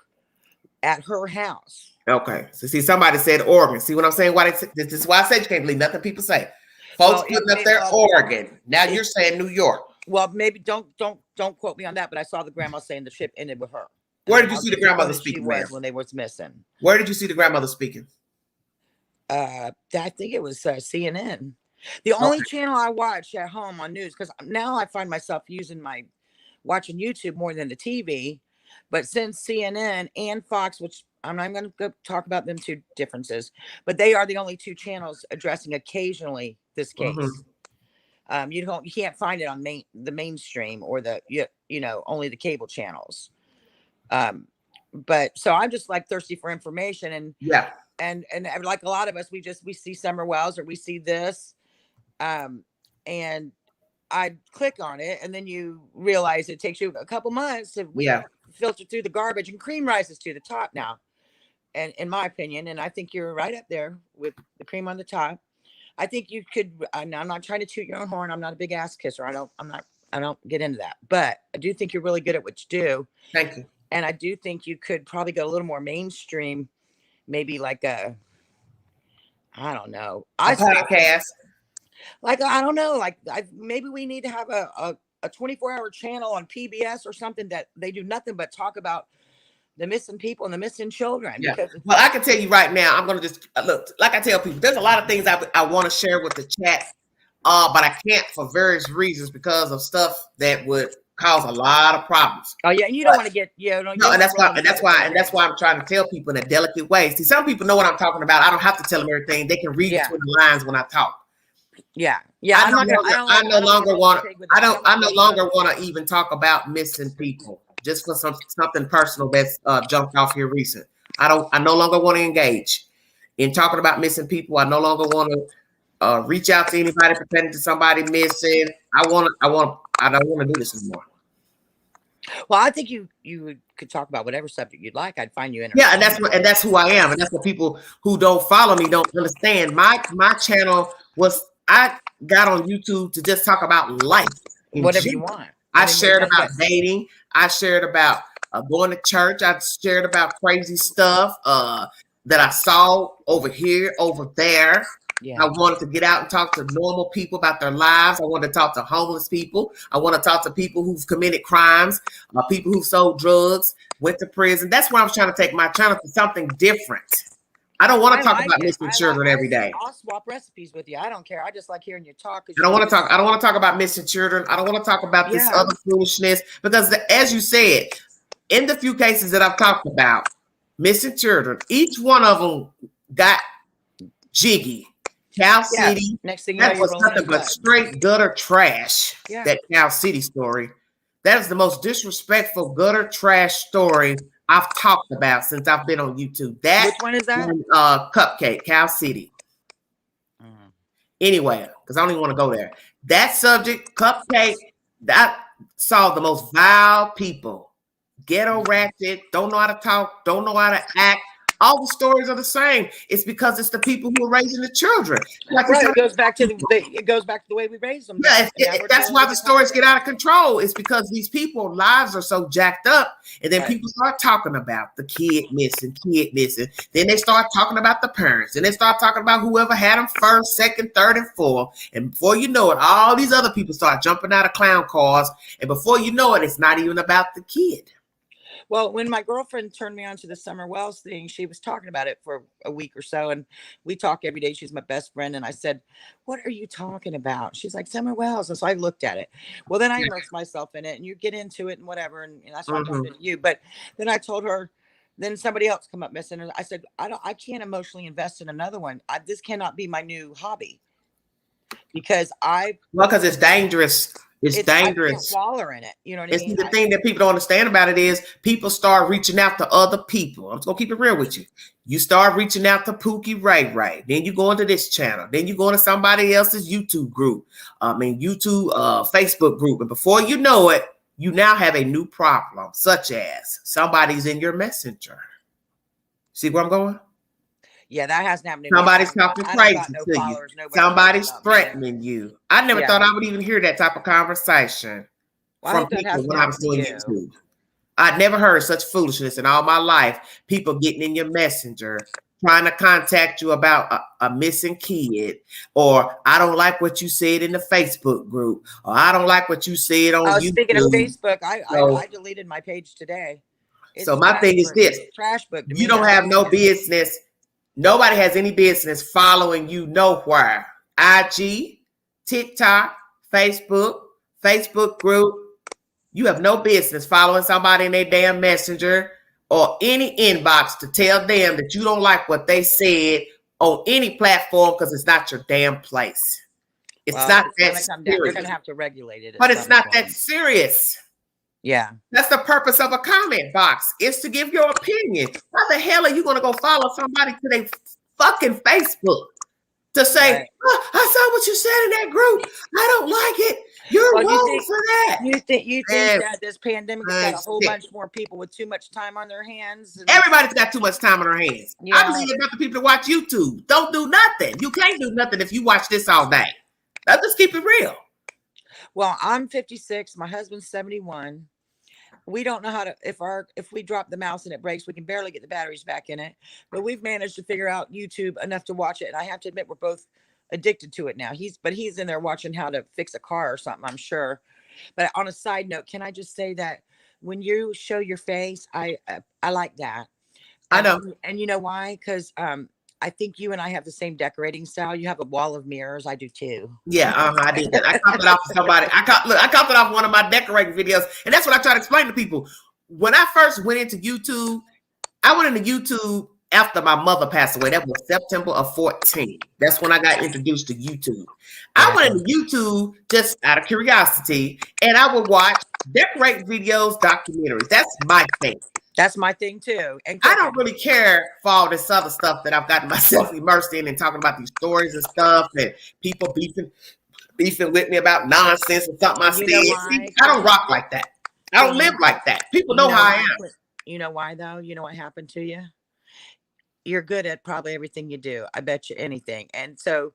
Speaker 6: at her house.
Speaker 1: Okay. So see, somebody said Oregon. See what I'm saying? This is why I said you can't believe nothing people say. Folks putting up there Oregon. Now you're saying New York.
Speaker 6: Well, maybe don't quote me on that, but I saw the grandma saying the trip ended with her.
Speaker 1: Where did you see the grandmother speaking?
Speaker 6: When they was missing.
Speaker 1: Where did you see the grandmother speaking?
Speaker 6: I think it was CNN. The only channel I watch at home on news, because now I find myself watching YouTube more than the TV. But since CNN and Fox, which I'm not going to talk about them two differences, but they are the only two channels addressing occasionally this case. You can't find it on the mainstream or only the cable channels. But so I'm just like thirsty for information, and like a lot of us, we see Summer Wells or we see this, and I click on it, and then you realize it takes you a couple months to filter through the garbage, and cream rises to the top now. And in my opinion, and I think you're right up there with the cream on the top. I think you could. I'm not trying to toot your own horn. I'm not a big ass kisser. I don't get into that. But I do think you're really good at what you do.
Speaker 1: Thank you.
Speaker 6: And I do think you could probably go a little more mainstream, maybe like I don't know,
Speaker 1: a podcast.
Speaker 6: Like I don't know, maybe we need to have a 24-hour channel on PBS or something that they do nothing but talk about the missing people and the missing children.
Speaker 1: Yeah. Well, I can tell you right now, I'm going to just look, like I tell people, there's a lot of things I want to share with the chat, But I can't for various reasons because of stuff that would cause a lot of problems.
Speaker 6: Oh yeah, and you don't want to get
Speaker 1: no, and that's why I'm trying to tell people in a delicate way. See, some people know what I'm talking about. I don't have to tell them everything. They can read between the lines when I talk.
Speaker 6: Yeah.
Speaker 1: I no longer want to even talk about missing people just for something personal that's jumped off here recent. I no longer want to engage in talking about missing people. I no longer want to reach out to anybody pretending to somebody missing. I don't want to do this anymore.
Speaker 6: Well, I think you could talk about whatever subject you'd like. I'd find you interesting.
Speaker 1: Yeah, and that's who I am, and that's what people who don't follow me don't understand. My channel was, I got on YouTube to just talk about life,
Speaker 6: whatever you want.
Speaker 1: I shared about dating. I shared about going to church. I shared about crazy stuff that I saw over here, over there. Yeah. I wanted to get out and talk to normal people about their lives. I wanted to talk to homeless people. I want to talk to people who've committed crimes, people who've sold drugs, went to prison. That's why I'm trying to take my channel to something different. I don't want to talk about missing children every day.
Speaker 6: I'll swap recipes with you. I don't care. I just like hearing you talk.
Speaker 1: I don't want to talk about missing children. I don't want to talk about this other foolishness because, as you said, in the few cases that I've talked about missing children, each one of them got jiggy. Cal City,
Speaker 6: next thing
Speaker 1: that was nothing but straight gutter trash. Yeah. That Cal City story. That is the most disrespectful gutter trash story I've talked about since I've been on YouTube.
Speaker 6: Which one is that?
Speaker 1: Cupcake, Cal City. Anyway, because I don't even want to go there. That subject, Cupcake, that saw the most vile people. Ghetto ratchet, don't know how to talk, don't know how to act. All the stories are the same. It's because it's the people who are raising the children.
Speaker 6: Like it goes back to the way we raise them.
Speaker 1: Yeah, that's why the stories get out of control. It's because these people's lives are so jacked up, and then people start talking about the kid missing. Then they start talking about the parents, and they start talking about whoever had them first, second, third, and fourth. And before you know it, all these other people start jumping out of clown cars, and before you know it, it's not even about the kid.
Speaker 6: Well, when my girlfriend turned me on to the Summer Wells thing, she was talking about it for a week or so. And we talk every day. She's my best friend. And I said, what are you talking about? She's like, Summer Wells. And so I looked at it. Well, then I immersed myself in it and you get into it and whatever. And that's why I'm talking to you. But then I told her, then somebody else come up missing. And I said, I can't emotionally invest in another one. This cannot be my new hobby because
Speaker 1: because it's dangerous. It's dangerous.
Speaker 6: Waller in it. You know what I mean?
Speaker 1: The thing that people don't understand about it is people start reaching out to other people. I'm just gonna keep it real with you. You start reaching out to Pookie Ray. Then you go into this channel. Then you go into somebody else's YouTube group. Facebook group. And before you know it, you now have a new problem, such as somebody's in your messenger. See where I'm going?
Speaker 6: Yeah, that hasn't happened.
Speaker 1: Somebody's talking crazy to you. Somebody's threatening you. I never thought I would even hear that type of conversation from people when I was doing YouTube. I'd never heard such foolishness in all my life. People getting in your messenger, trying to contact you about a missing kid, or I don't like what you said in the Facebook group, or I don't like what you said on YouTube.
Speaker 6: Speaking of Facebook, I deleted my page today.
Speaker 1: So my thing is this:
Speaker 6: trash book.
Speaker 1: You don't have no business. Nobody has any business following you nowhere. IG, TikTok, Facebook group. You have no business following somebody in their damn messenger or any inbox to tell them that you don't like what they said on any platform because it's not your damn place. It's not that serious.
Speaker 6: They're going to have to regulate it.
Speaker 1: But it's not that serious.
Speaker 6: Yeah.
Speaker 1: That's the purpose of a comment box, is to give your opinion. How the hell are you going to go follow somebody to their fucking Facebook to say, I saw what you said in that group. I don't like it. You're wrong for that.
Speaker 6: You think that this pandemic has got a whole bunch more people with too much time on their hands?
Speaker 1: Everybody's got too much time on their hands. Yeah. I believe about the people that watch YouTube. Don't do nothing. You can't do nothing if you watch this all day. Let's just keep it real.
Speaker 6: Well, I'm 56. My husband's 71. We don't know how to, if we drop the mouse and it breaks, we can barely get the batteries back in it. But we've managed to figure out YouTube enough to watch it. And I have to admit, we're both addicted to it now. He's in there watching how to fix a car or something, I'm sure. But on a side note, can I just say that when you show your face, I like that.
Speaker 1: I know.
Speaker 6: And you know why? Because I think you and I have the same decorating style. You have a wall of mirrors. I do too.
Speaker 1: Yeah, I did that. I copied off of somebody. I copied off one of my decorating videos, and that's what I try to explain to people. When I first went into YouTube, I went into YouTube after my mother passed away. That was September of 14. That's when I got introduced to YouTube. I went into YouTube just out of curiosity, and I would watch decorate videos, documentaries. That's my thing.
Speaker 6: That's my thing too. And
Speaker 1: I don't really care for all this other stuff that I've gotten myself immersed in and talking about these stories and stuff and people beefing with me about nonsense and something I said. I don't rock like that. I don't live like that. People know how I am.
Speaker 6: You know why though? You know what happened to you? You're good at probably everything you do. I bet you anything. And so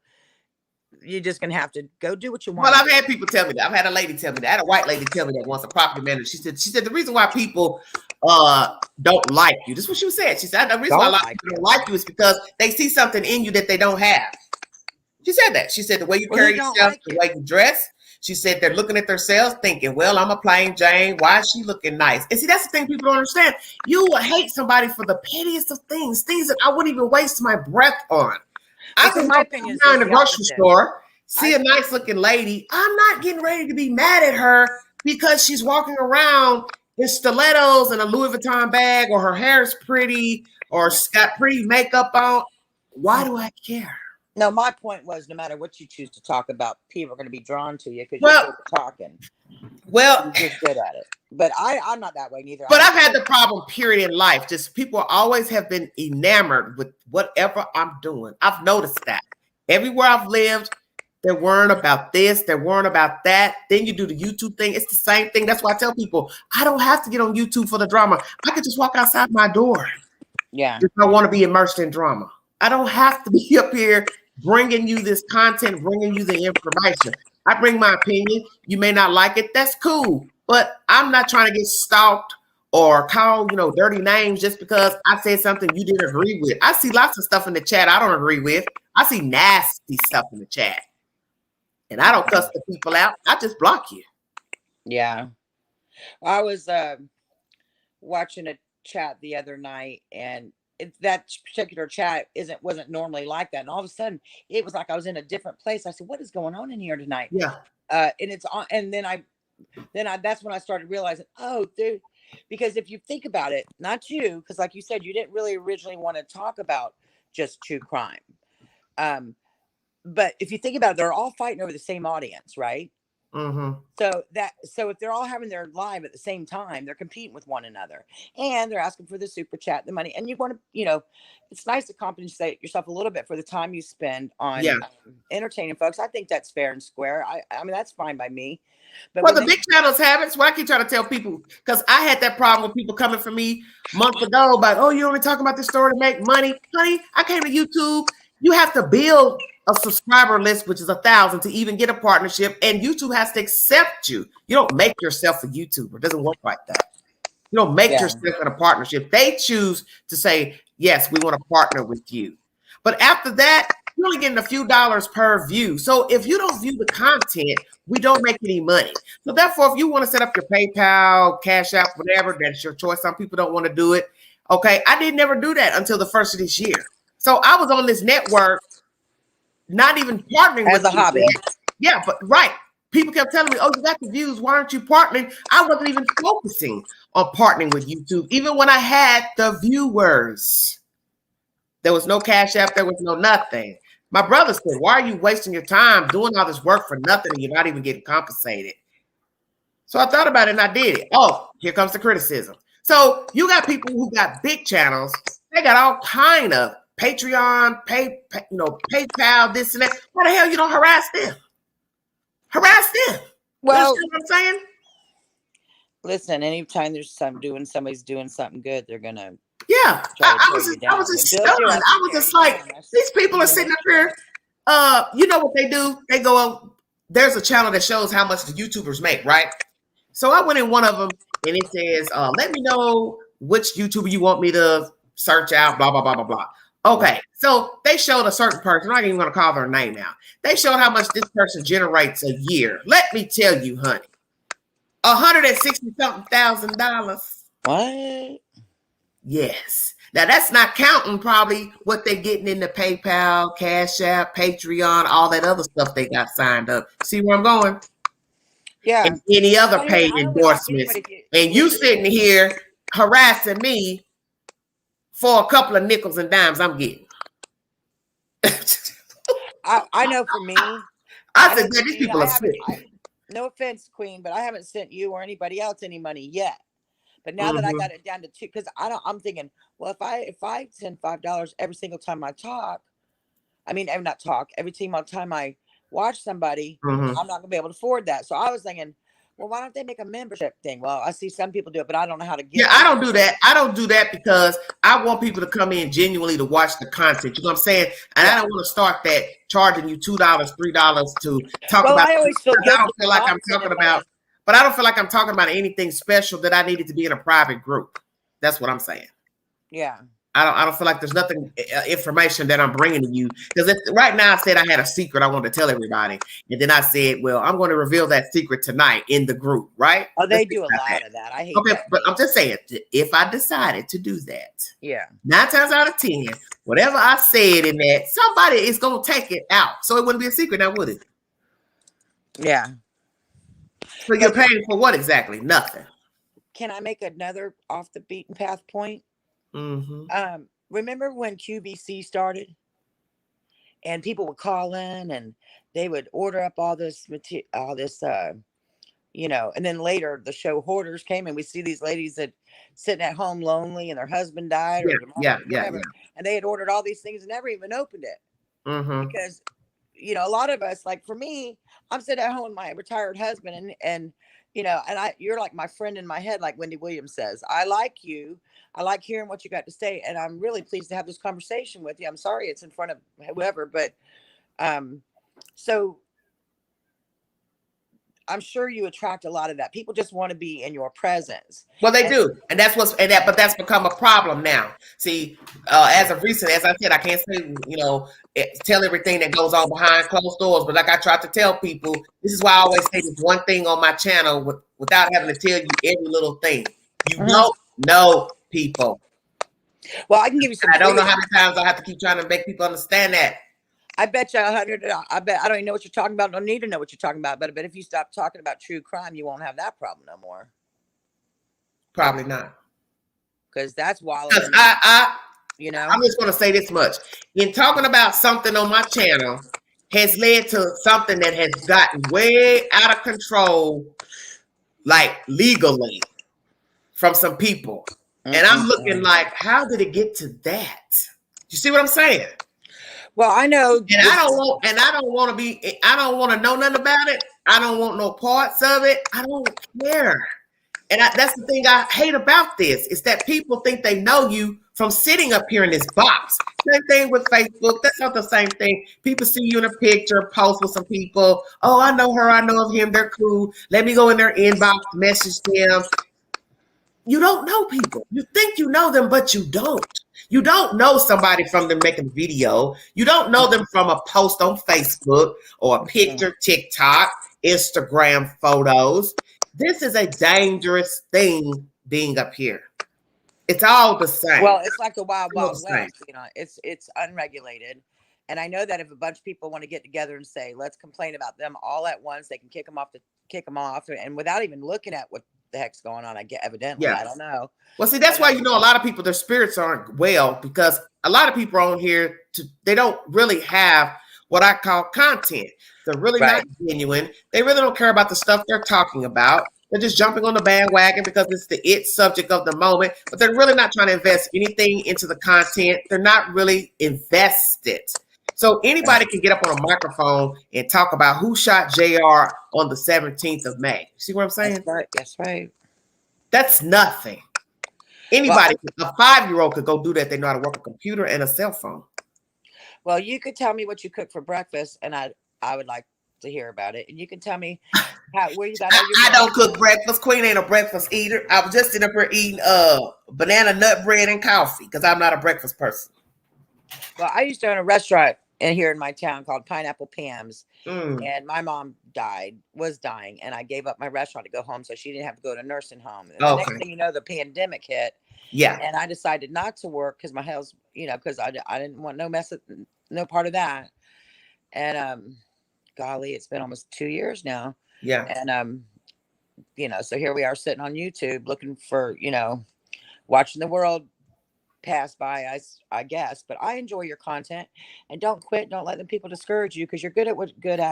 Speaker 6: you're just gonna have to go do what you want.
Speaker 1: Well, I've had people tell me that. I've had a lady tell me that. I had a white lady tell me that once, a property manager. She said the reason why people don't like you. This is what she said. She said the reason why a lot of people don't like you is because they see something in you that they don't have. She said that. She said the way you carry yourself, the way you dress. She said they're looking at themselves thinking, well, I'm a plain Jane. Why is she looking nice? And see, that's the thing people don't understand. You will hate somebody for the pettiest of things that I wouldn't even waste my breath on. I can walk down the grocery store, see a nice looking lady. I'm not getting ready to be mad at her because she's walking around in stilettos and a Louis Vuitton bag, or her hair is pretty, or she's got pretty makeup on. Why do I care?
Speaker 6: No, my point was no matter what you choose to talk about, people are going to be drawn to you because you're good at talking.
Speaker 1: Well,
Speaker 6: you're just good at it. But I'm not that way neither.
Speaker 1: But I've had the problem, period, in life. Just people always have been enamored with whatever I'm doing. I've noticed that. Everywhere I've lived, they're worrying about this, they're worrying about that. Then you do the YouTube thing. It's the same thing. That's why I tell people, I don't have to get on YouTube for the drama. I could just walk outside my door.
Speaker 6: Yeah.
Speaker 1: If I want to be immersed in drama. I don't have to be up here bringing you this content, bringing you the information. I bring my opinion. You may not like it. That's cool. But I'm not trying to get stalked or called, dirty names just because I said something you didn't agree with. I see lots of stuff in the chat I don't agree with. I see nasty stuff in the chat. And I don't cuss the people out. I just block you.
Speaker 6: Yeah. I was watching a chat the other night, and that particular chat wasn't normally like that. And all of a sudden it was like I was in a different place. I said, what is going on in here tonight?
Speaker 1: Yeah.
Speaker 6: And it's on, and then that's when I started realizing, oh, dude, because if you think about it, not you, because like you said, you didn't really originally want to talk about just true crime. But if you think about it, they're all fighting over the same audience, right?
Speaker 1: Mm-hmm.
Speaker 6: So if they're all having their live at the same time, they're competing with one another, and they're asking for the super chat, the money, and you want to, it's nice to compensate yourself a little bit for the time you spend on entertaining folks. I think that's fair and square. I mean, that's fine by me. But
Speaker 1: the big channels have it. So I keep trying to tell people, because I had that problem with people coming for me months ago about, oh, you only talking about this story to make money. Honey, I came to YouTube. You have to build a subscriber list, which is 1,000 to even get a partnership, and YouTube has to accept you. You don't make yourself a YouTuber. It doesn't work like that. You don't make yourself in a partnership. They choose to say, yes, we want to partner with you. But after that, you're only getting a few dollars per view. So if you don't view the content, we don't make any money. So therefore, if you want to set up your PayPal, Cash App, whatever, that's your choice. Some people don't want to do it. Okay, I did never do that until the first of this year. So I was on this network, not even partnering
Speaker 6: as
Speaker 1: with
Speaker 6: a hobby.
Speaker 1: Yeah, but right. People kept telling me, oh, you got the views. Why aren't you partnering? I wasn't even focusing on partnering with YouTube, even when I had the viewers. There was no Cash App. There was no nothing. My brother said, why are you wasting your time doing all this work for nothing and you're not even getting compensated? So I thought about it and I did it. Oh, here comes the criticism. So you got people who got big channels. They got all kind of Patreon, PayPal, this and that. Why the hell you don't harass them? Harass them.
Speaker 6: Well,
Speaker 1: you know what I'm saying?
Speaker 6: Listen, anytime somebody's doing something good, they're gonna.
Speaker 1: Yeah, I was just stunned. I was just like, these people are sitting up here. You know what they do? They go, there's a channel that shows how much the YouTubers make, right? So I went in one of them and it says, let me know which YouTuber you want me to search out, blah, blah, blah, blah, blah. Okay, so they showed a certain person. I'm not even going to call their name now. They showed how much this person generates a year. Let me tell you, honey, $160,000.
Speaker 6: What?
Speaker 1: Yes. Now that's not counting probably what they're getting in the PayPal, Cash App, Patreon, all that other stuff they got signed up. See where I'm going?
Speaker 6: Yeah.
Speaker 1: And any other
Speaker 6: I
Speaker 1: paid
Speaker 6: don't want
Speaker 1: endorsements.
Speaker 6: anybody
Speaker 1: And you sitting here harassing me for a couple of nickels and dimes I'm getting.
Speaker 6: I know for me,
Speaker 1: I said, these people are sick.
Speaker 6: no offense, Queen, but I haven't sent you or anybody else any money yet. But now that I got it down to 2, because I'm thinking, well, if I send $5 every single time I talk, every time I watch somebody, I'm not gonna be able to afford that. So I was thinking, well, why don't they make a membership thing? Well, I see some people do it, but I don't know how to get it.
Speaker 1: Yeah, I don't do that. I don't do that because I want people to come in genuinely to watch the content. You know what I'm saying? And I don't want to start that charging you $2, $3 to talk about.
Speaker 6: I always feel
Speaker 1: I don't feel like I'm talking about, but I don't feel like I'm talking about anything special that I needed to be in a private group. That's what I'm saying.
Speaker 6: Yeah.
Speaker 1: I don't feel like there's nothing information that I'm bringing to you, because right now I said I had a secret I wanted to tell everybody, and then I said, well, I'm going to reveal that secret tonight in the group, right?
Speaker 6: Oh, they do a lot of that. I hate that.
Speaker 1: But I'm just saying, if I decided to do that,
Speaker 6: 9
Speaker 1: times out of 10, whatever I said in that, somebody is going to take it out, so it wouldn't be a secret now, would it?
Speaker 6: Yeah.
Speaker 1: So you're paying for what exactly? Nothing.
Speaker 6: Can I make another off the beaten path point? Remember when QVC started and people would call in and they would order up all this material, and then later the show Hoarders came and we see these ladies that sitting at home lonely and their husband died and they had ordered all these things and never even opened it because a lot of us, like for me, I'm sitting at home with my retired husband and you're like my friend in my head, like Wendy Williams says. I like you. I like hearing what you got to say, and I'm really pleased to have this conversation with you. I'm sorry it's in front of whoever, but so I'm sure you attract a lot of that. People just want to be in your presence.
Speaker 1: Well, they do, and but that's become a problem now. See, as of recent, as I said, I can't say tell everything that goes on behind closed doors, but like I try to tell people, this is why I always say this one thing on my channel without having to tell you every little thing. You don't know people.
Speaker 6: Well, I can give you some.
Speaker 1: I don't know how many times I have to keep trying to make people understand that.
Speaker 6: I bet you 100. I bet I don't even know what you're talking about. Don't need to know what you're talking about. But I bet if you stop talking about true crime, you won't have that problem no more.
Speaker 1: Probably not.
Speaker 6: Because that's wild.
Speaker 1: Because I'm just going to say this much. In talking about something on my channel has led to something that has gotten way out of control, like legally, from some people. And I'm looking like, how did it get to that? You see what I'm saying?
Speaker 6: Well, I know.
Speaker 1: And I don't want to know nothing about it. I don't want no parts of it. I don't care. And that's the thing I hate about this, is that people think they know you from sitting up here in this box. Same thing with Facebook. That's not the same thing. People see you in a picture, post with some people. Oh, I know her. I know of him. They're cool. Let me go in their inbox, message them. You don't know people. You think you know them, but you don't. You don't know somebody from them making video. You don't know them from a post on Facebook or a picture, TikTok, Instagram photos. This is a dangerous thing being up here. It's all the same.
Speaker 6: Well, it's like the Wild Wild West. It's unregulated. And I know that if a bunch of people want to get together and say, let's complain about them all at once, they can kick them off and without even looking at what the heck's going on. I don't know.
Speaker 1: Well, see, that's why a lot of people, their spirits aren't well, because a lot of people on here they don't really have what I call content. They're really not genuine. They really don't care about the stuff they're talking about. They're just jumping on the bandwagon because it's the subject of the moment, but they're really not trying to invest anything into the content. They're not really invested. So anybody can get up on a microphone and talk about who shot JR on the 17th of May. See what I'm saying?
Speaker 6: That's right.
Speaker 1: That's nothing. Anybody, a 5-year-old could go do that. They know how to work a computer and a cell phone.
Speaker 6: Well, you could tell me what you cook for breakfast, and I would like to hear about it. And you can tell me where you got. I
Speaker 1: don't cook breakfast. Queen ain't a breakfast eater. I was just sitting up here eating banana nut bread and coffee because I'm not a breakfast person.
Speaker 6: Well, I used to own a restaurant and here in my town called Pineapple Pam's.
Speaker 1: Mm.
Speaker 6: And my mom was dying, and I gave up my restaurant to go home so she didn't have to go to nursing home. And the next
Speaker 1: Okay.
Speaker 6: thing you know, the pandemic hit.
Speaker 1: Yeah.
Speaker 6: And I decided not to work because my health, because I didn't want no part of that. And golly, it's been almost 2 years now.
Speaker 1: Yeah.
Speaker 6: And so here we are sitting on YouTube looking for, watching the world pass by, I guess. But I enjoy your content, and don't quit. Don't let them people discourage you, because you're good at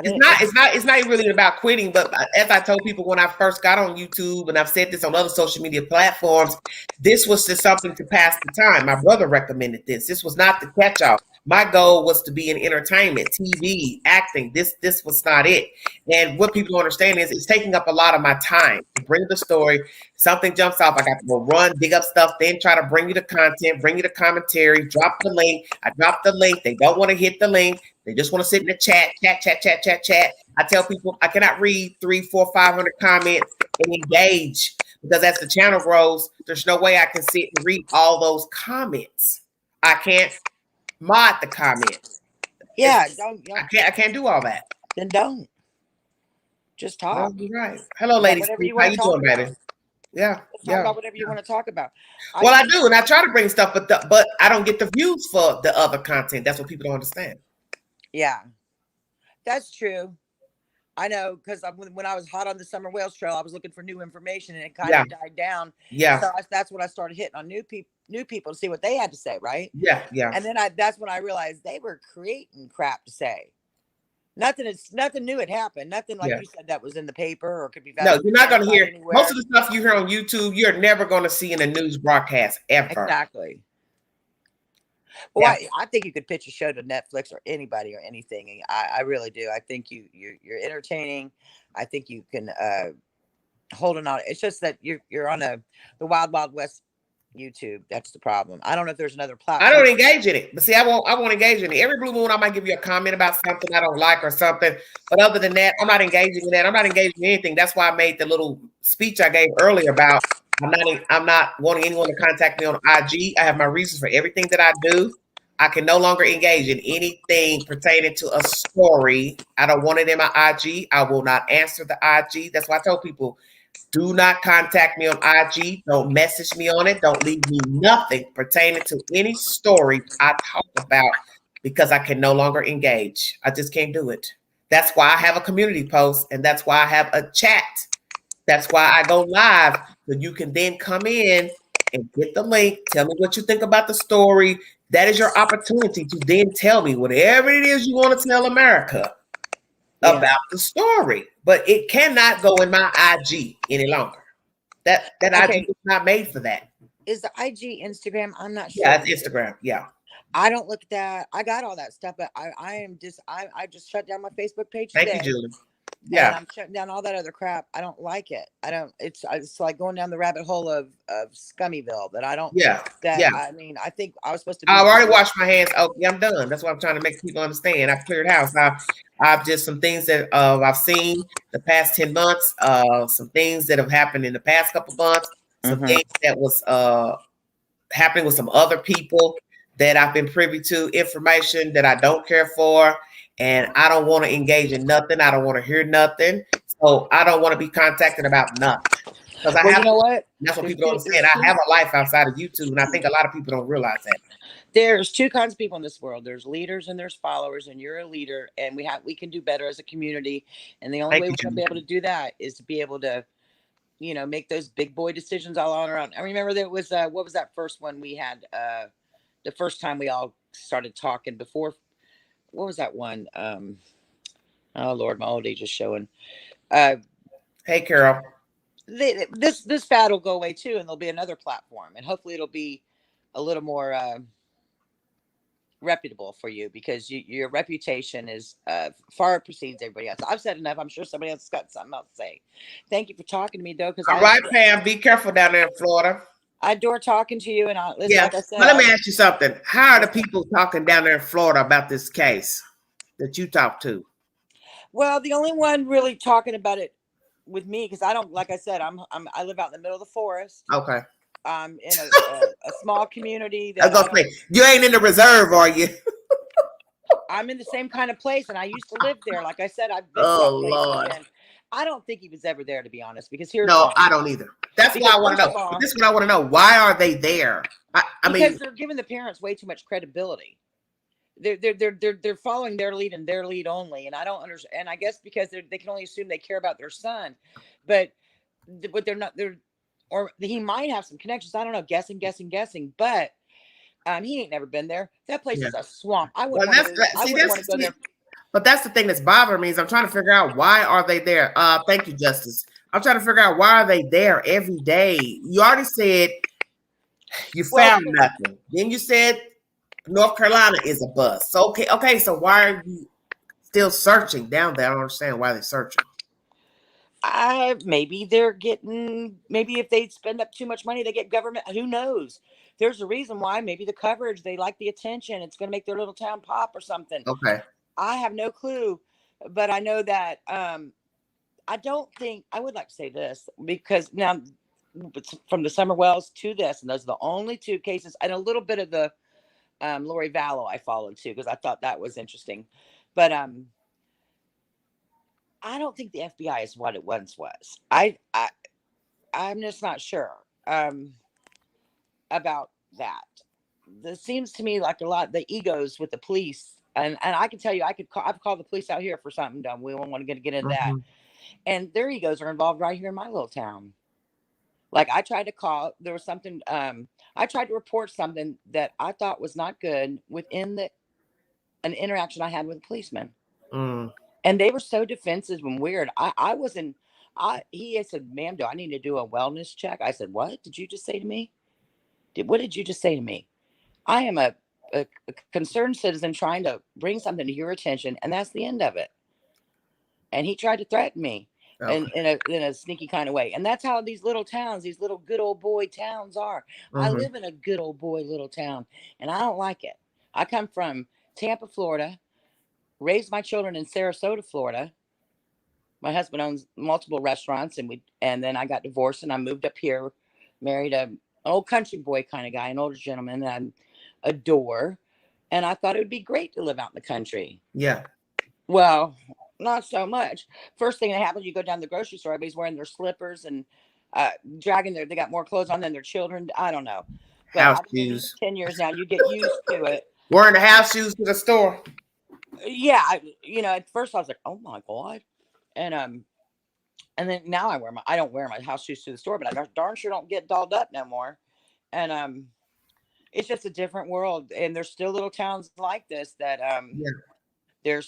Speaker 6: it.
Speaker 1: It's not really about quitting, but as I told people when I first got on YouTube, and I've said this on other social media platforms, this was just something to pass the time. My brother recommended this. This was not the catch-all. My goal was to be in entertainment, TV, acting. This was not it. And what people don't understand is it's taking up a lot of my time to bring the story. Something jumps off, I got to go run, dig up stuff, then try to bring you the content, bring you the commentary, drop the link. I drop the link. They don't want to hit the link. They just want to sit in the chat. I tell people I cannot read 300, 400, 500 comments and engage, because as the channel grows, there's no way I can sit and read all those comments. I can't mod the comments.
Speaker 6: Yeah,
Speaker 1: I can't do all that.
Speaker 6: Then don't. Just talk.
Speaker 1: You're right. Hello, ladies. How you doing, baby? Yeah.
Speaker 6: Talk about whatever you want to talk about.
Speaker 1: I do, and I try to bring stuff, but I don't get the views for the other content. That's what people don't understand.
Speaker 6: Yeah, that's true. I know, because when I was hot on the Summer Whales Trail, I was looking for new information, and it kind of died down.
Speaker 1: Yeah.
Speaker 6: So that's when I started hitting on new people to see what they had to say, right?
Speaker 1: Yeah.
Speaker 6: And then that's when I realized they were creating crap to say. Nothing new had happened. Nothing like you said that was in the paper or could be.
Speaker 1: No, you're not going to hear anywhere. Most of the stuff you hear on YouTube. You're never going to see in a news broadcast ever.
Speaker 6: Exactly. Well, I think you could pitch a show to Netflix or anybody or anything. I really do. I think you're entertaining. I think you can hold on. It's just that you're on the Wild Wild West YouTube. That's the problem. I don't know if there's another platform.
Speaker 1: I don't engage in it, but see, I won't engage in it. Every blue moon, I might give you a comment about something I don't like or something, but other than that, I'm not engaging in that. I'm not engaging in anything. That's why I made the little speech I gave earlier about I'm not wanting anyone to contact me on IG. I have my reasons for everything that I do. I can no longer engage in anything pertaining to a story. I don't want it in my IG. I will not answer the IG. That's why I tell people, do not contact me on IG. Don't message me on it. Don't leave me nothing pertaining to any story I talk about, because I can no longer engage. I just can't do it. That's why I have a community post, and that's why I have a chat. That's why I go live, so you can then come in and get the link. Tell me what you think about the story. That is your opportunity to then tell me whatever it is you want to tell America about the story. But it cannot go in my IG any longer. That IG is not made for that.
Speaker 6: Is the IG Instagram? I'm not sure.
Speaker 1: Yeah, it's Instagram. Yeah.
Speaker 6: I don't look at that. I got all that stuff, but I just shut down my Facebook page today.
Speaker 1: Thank you, Julie. Yeah,
Speaker 6: and I'm shutting down all that other crap. I don't like it. It's like going down the rabbit hole of Scummyville that I don't. I mean, I think I was supposed to.
Speaker 1: I've already washed my hands. Oh, yeah, I'm done. That's what I'm trying to make people understand. I've cleared house. I've just some things that I've seen the past 10 months. Some things that have happened in the past couple months. Some things that was happening with some other people that I've been privy to, information that I don't care for. And I don't want to engage in nothing. I don't want to hear nothing. So I don't want to be contacted about nothing. Because
Speaker 6: you know what?
Speaker 1: That's what people don't understand. I have a life outside of YouTube, and I think a lot of people don't realize that.
Speaker 6: There's two kinds of people in this world. There's leaders and there's followers, and you're a leader, and we can do better as a community. And the only way we're going to be able to do that is to be able to, make those big boy decisions all on our own. I remember there was what was that first one we had? The first time we all started talking before. What was that one? Oh Lord, my old age is showing.
Speaker 1: Hey, Carol.
Speaker 6: This fad will go away too, and there'll be another platform, and hopefully it'll be a little more reputable for you, because your reputation is far precedes everybody else. I've said enough. I'm sure somebody else has got something else to say. Thank you for talking to me, though.
Speaker 1: All right, Pam. Be careful down there in Florida.
Speaker 6: I adore talking to you, and like I said,
Speaker 1: let me ask you something. How are the people talking down there in Florida about this case that you talked to?
Speaker 6: Well, the only one really talking about it with me, because I don't, like I said, I live out in the middle of the forest.
Speaker 1: Okay.
Speaker 6: In a small community.
Speaker 1: I was gonna say, you ain't in the reserve, are you?
Speaker 6: I'm in the same kind of place, and I used to live there. Like I said, I've been to
Speaker 1: Oh
Speaker 6: that place,
Speaker 1: Lord.
Speaker 6: and I don't think he was ever there, to be honest. Because here's
Speaker 1: No,
Speaker 6: why.
Speaker 1: I don't either. That's why I want to know. This is what I want to know. Why are they there? I
Speaker 6: because
Speaker 1: mean,
Speaker 6: they're giving the parents way too much credibility. They're following their lead and their lead only, and I don't understand. And I guess because they can only assume they care about their son, but they're not. Or he might have some connections. I don't know. Guessing. But he ain't never been there. That place is a swamp. I wouldn't want to go there.
Speaker 1: But that's the thing that's bothering me is I'm trying to figure out why are they there. Thank you, Justice. I'm trying to figure out why are they there every day. You already said you found nothing. Then you said North Carolina is a bust. So okay. So why are you still searching down there? I don't understand why they're searching.
Speaker 6: Maybe they're getting. Maybe if they spend up too much money, they get government. Who knows? There's a reason why. Maybe the coverage. They like the attention. It's going to make their little town pop or something.
Speaker 1: Okay.
Speaker 6: I have no clue, but I know that I don't think I would like to say this because now from the Summer Wells to this, and those are the only two cases, and a little bit of the Lori Vallow I followed too because I thought that was interesting, but I don't think the FBI is what it once was. I'm just not sure about that. This seems to me like a lot of the egos with the police. And I can tell you, I've called the police out here for something done. We don't want to get into that. And their egos are involved right here in my little town. Like I tried to call, there was something, I tried to report something that I thought was not good within an interaction I had with a policeman. And they were so defensive and weird. He had said, ma'am, do I need to do a wellness check? I said, what did you just say to me? What did you just say to me? I am a concerned citizen trying to bring something to your attention, and that's the end of it. And he tried to threaten me in a sneaky kind of way. And that's how these little towns, these little good old boy towns are. I live in a good old boy little town, and I don't like it. I come from Tampa, Florida, raised my children in Sarasota, Florida. My husband owns multiple restaurants, and then I got divorced, and I moved up here, married an old country boy kind of guy, an older gentleman that I adore. And I thought it would be great to live out in the country.
Speaker 1: Yeah.
Speaker 6: Well, not so much. First thing that happens, you go down to the grocery store, everybody's wearing their slippers and they got more clothes on than their children. I don't know. But
Speaker 1: house
Speaker 6: I've been here
Speaker 1: shoes.
Speaker 6: 10 years now. You get used to it.
Speaker 1: Wearing the house shoes to the store.
Speaker 6: Yeah. At first I was like, oh my God. And then now I don't wear my house shoes to the store, but I darn sure don't get dolled up no more. And it's just a different world. And there's still little towns like this that they're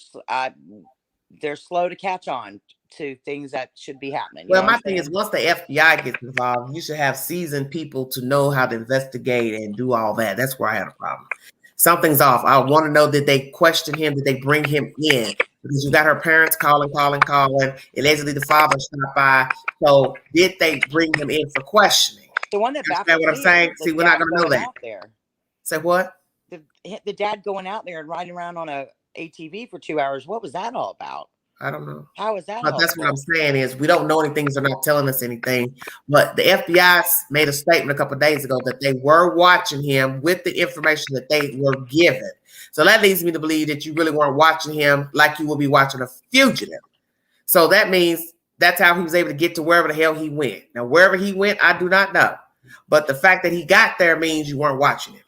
Speaker 6: slow to catch on to things that should be happening.
Speaker 1: Well, my thing is, once the FBI gets involved, you should have seasoned people to know how to investigate and do all that. That's where I had a problem. Something's off. I want to know, did they question him? Did they bring him in? Because you got her parents calling. Allegedly, the father stopped by. So, did they bring him in for questioning?
Speaker 6: The one that
Speaker 1: baffles what I'm saying. See, we're not going to know that.
Speaker 6: There.
Speaker 1: Say what?
Speaker 6: The dad going out there and riding around on a ATV for 2 hours. What was that all about?
Speaker 1: I don't know.
Speaker 6: How is that?
Speaker 1: But that's what I'm saying is we don't know anything. They're not telling us anything. But the FBI made a statement a couple of days ago that they were watching him with the information that they were given. So that leads me to believe that you really weren't watching him like you will be watching a fugitive. So that means that's how he was able to get to wherever the hell he went. Now, wherever he went, I do not know. But the fact that he got there means you weren't watching him.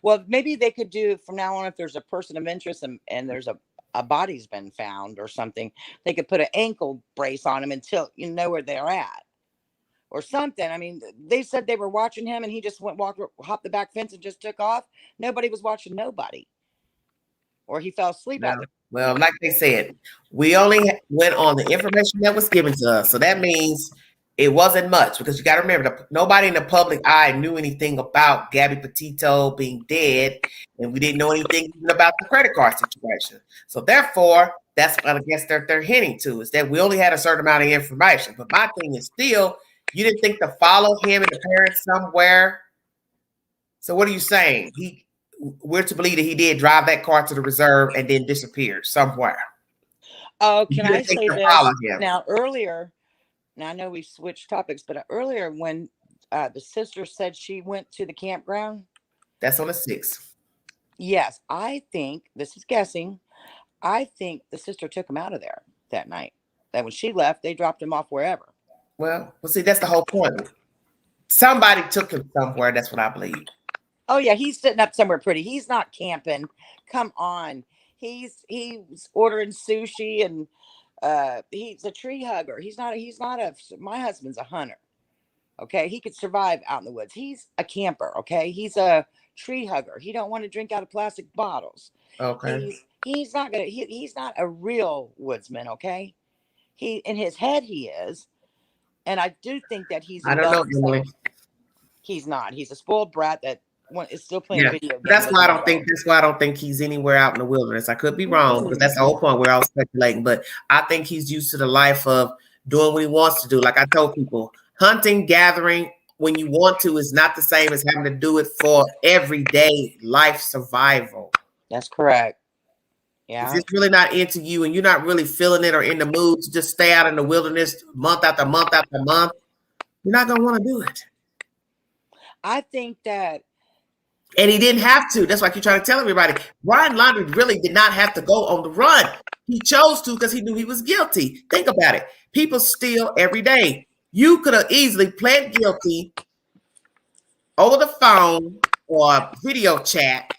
Speaker 6: Well, maybe they could do from now on, if there's a person of interest and there's a body's been found or something, they could put an ankle brace on him until you know where they're at or something. I mean, they said they were watching hopped the back fence and just took off. Nobody was watching nobody. Or he fell asleep out there.
Speaker 1: Well, like they said, we only went on the information that was given to us. So that means it wasn't much, because you got to remember, nobody in the public eye knew anything about Gabby Petito being dead, and we didn't know anything even about the credit card situation. So therefore, that's what I guess they're hinting to, is that we only had a certain amount of information. But my thing is still, you didn't think to follow him and the parents somewhere. So what are you saying? We're to believe that he did drive that car to the reserve and then disappeared somewhere.
Speaker 6: Oh, can I say this? Now, earlier, now I know we switched topics, but earlier when the sister said she went to the campground.
Speaker 1: That's on the 6th.
Speaker 6: Yes, I think, this is guessing, I think the sister took him out of there that night. That when she left, they dropped him off wherever.
Speaker 1: Well, see, that's the whole point. Somebody took him somewhere. That's what I believe.
Speaker 6: Oh yeah, he's sitting up somewhere pretty. He's not camping. Come on. He's ordering sushi, and he's a tree hugger. He's not a my husband's a hunter. Okay, he could survive out in the woods. He's a camper. Okay, he's a tree hugger. He don't want to drink out of plastic bottles.
Speaker 1: Okay.
Speaker 6: He's not gonna he's not a real woodsman. Okay, he in his head he is, and I do think that he's
Speaker 1: I don't know, Emily.
Speaker 6: He's not. He's a spoiled brat that is still playing video games.
Speaker 1: That's why I don't think. That's why I don't think he's anywhere out in the wilderness. I could be wrong, because that's the whole point. We're all speculating, but I think he's used to the life of doing what he wants to do. Like I told people, hunting, gathering when you want to is not the same as having to do it for everyday life survival.
Speaker 6: That's correct. Yeah.
Speaker 1: If it's really not into you and you're not really feeling it or in the mood to just stay out in the wilderness month after month after month, you're not gonna want to do it.
Speaker 6: I think that.
Speaker 1: And he didn't have to. That's why I keep trying to tell everybody. Brian Laundrie really did not have to go on the run. He chose to because he knew he was guilty. Think about it. People steal every day. You could have easily pled guilty over the phone or video chat,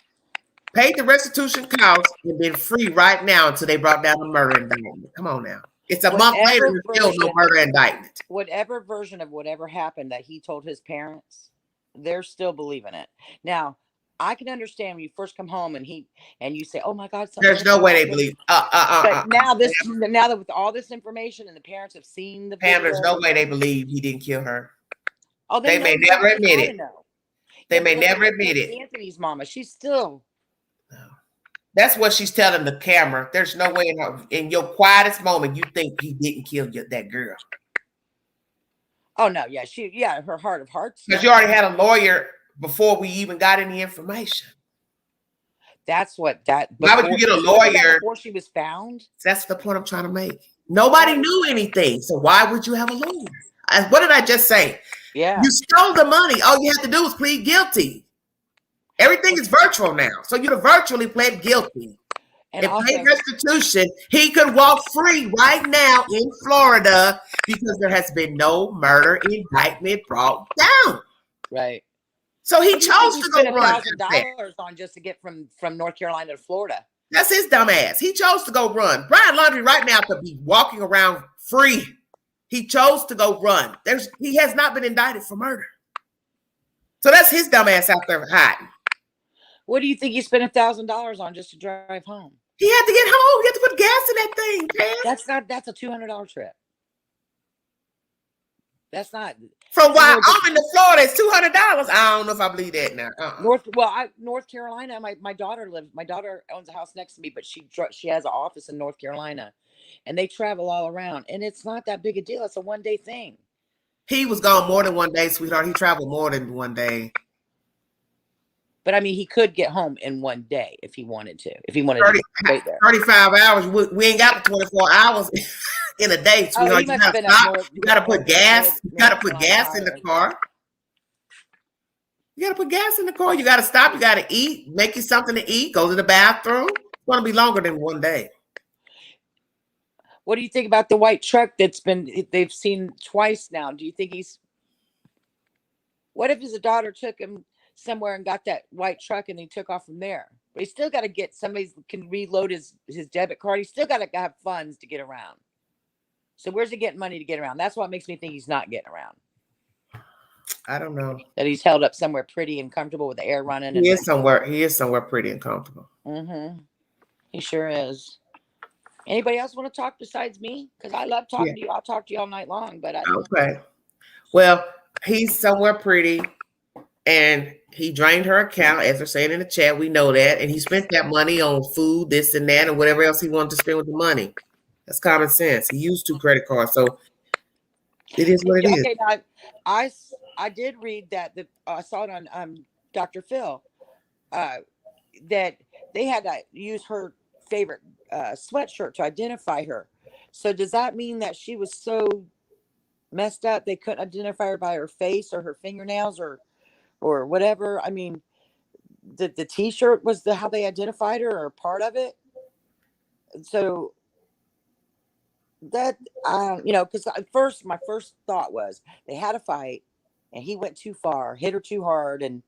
Speaker 1: paid the restitution cost, and been free right now until they brought down the murder indictment. Come on now. It's a month later, there's still no murder indictment.
Speaker 6: Whatever version of whatever happened that he told his parents, they're still believing it. Now, I can understand when you first come home and you say, "Oh my God!"
Speaker 1: There's no way they believe.
Speaker 6: But now that with all this information and the parents have seen the
Speaker 1: Pam, there's no way they believe he didn't kill her.
Speaker 6: Oh,
Speaker 1: they may never admit it. They may never admit it.
Speaker 6: Anthony's mama, she's still.
Speaker 1: That's what she's telling the camera. There's no way in your quietest moment you think he didn't kill that girl.
Speaker 6: Oh no, yeah, her heart of hearts.
Speaker 1: Because you already had a lawyer before we even got any information.
Speaker 6: That's what that.
Speaker 1: Why would you get a lawyer
Speaker 6: before she was found?
Speaker 1: That's the point I'm trying to make. Nobody knew anything, so why would you have a lawyer? What did I just say?
Speaker 6: Yeah,
Speaker 1: you stole the money. All you have to do is plead guilty. Everything is virtual now, so you'd have virtually pled guilty and paid restitution. He could walk free right now in Florida because there has been no murder indictment brought down.
Speaker 6: Right.
Speaker 1: So he chose to go run.
Speaker 6: $1,000 on just to get from North Carolina to Florida.
Speaker 1: That's his dumb ass. He chose to go run. Brian Laundrie right now could be walking around free. He chose to go run. He has not been indicted for murder. So that's his dumb ass out there hiding.
Speaker 6: What do you think he spent $1,000 on just to drive home?
Speaker 1: He had to get home. He had to put gas in that thing, man.
Speaker 6: That's a $200 trip. That's not
Speaker 1: from why I'm in the Florida. It's $200. I don't know if I believe that now.
Speaker 6: North Carolina. My daughter owns a house next to me, but she has an office in North Carolina, and they travel all around. And it's not that big a deal. It's a one-day thing.
Speaker 1: He was gone more than one day, sweetheart. He traveled more than one day.
Speaker 6: But I mean, he could get home in one day if he wanted to. If he wanted
Speaker 1: 30,
Speaker 6: to stay there.
Speaker 1: 35 hours. We ain't got the 24 hours in a day, sweetheart. You gotta put gas. You gotta put gas in the car. You gotta put gas in the car. You gotta stop. You gotta eat. Make you something to eat. Go to the bathroom. It's gonna be longer than one day.
Speaker 6: What do you think about the white truck they've seen twice now? Do you think what if his daughter took him somewhere and got that white truck and he took off from there? But he's still got to get somebody can reload his debit card. He's still got to have funds to get around. So where's he getting money to get around? That's what makes me think he's not getting around.
Speaker 1: I don't know.
Speaker 6: That he's held up somewhere pretty and comfortable with the air running.
Speaker 1: He is somewhere pretty and comfortable.
Speaker 6: Mm-hmm. He sure is. Anybody else want to talk besides me? Because I love talking to you. I'll talk to you all night long. But
Speaker 1: okay. Well, he's somewhere pretty, and he drained her account, as they're saying in the chat. We know that, and he spent that money on food, this and that, and whatever else he wanted to spend with the money. That's common sense. He used 2 credit cards, so it is what it is.
Speaker 6: Now, I did read that I saw it on Dr. Phil that they had to use her favorite sweatshirt to identify her. So does that mean that she was so messed up they couldn't identify her by her face or her fingernails or whatever? I mean, the t-shirt was how they identified her, or part of it? So that, because at first, my first thought was they had a fight and he went too far, hit her too hard, and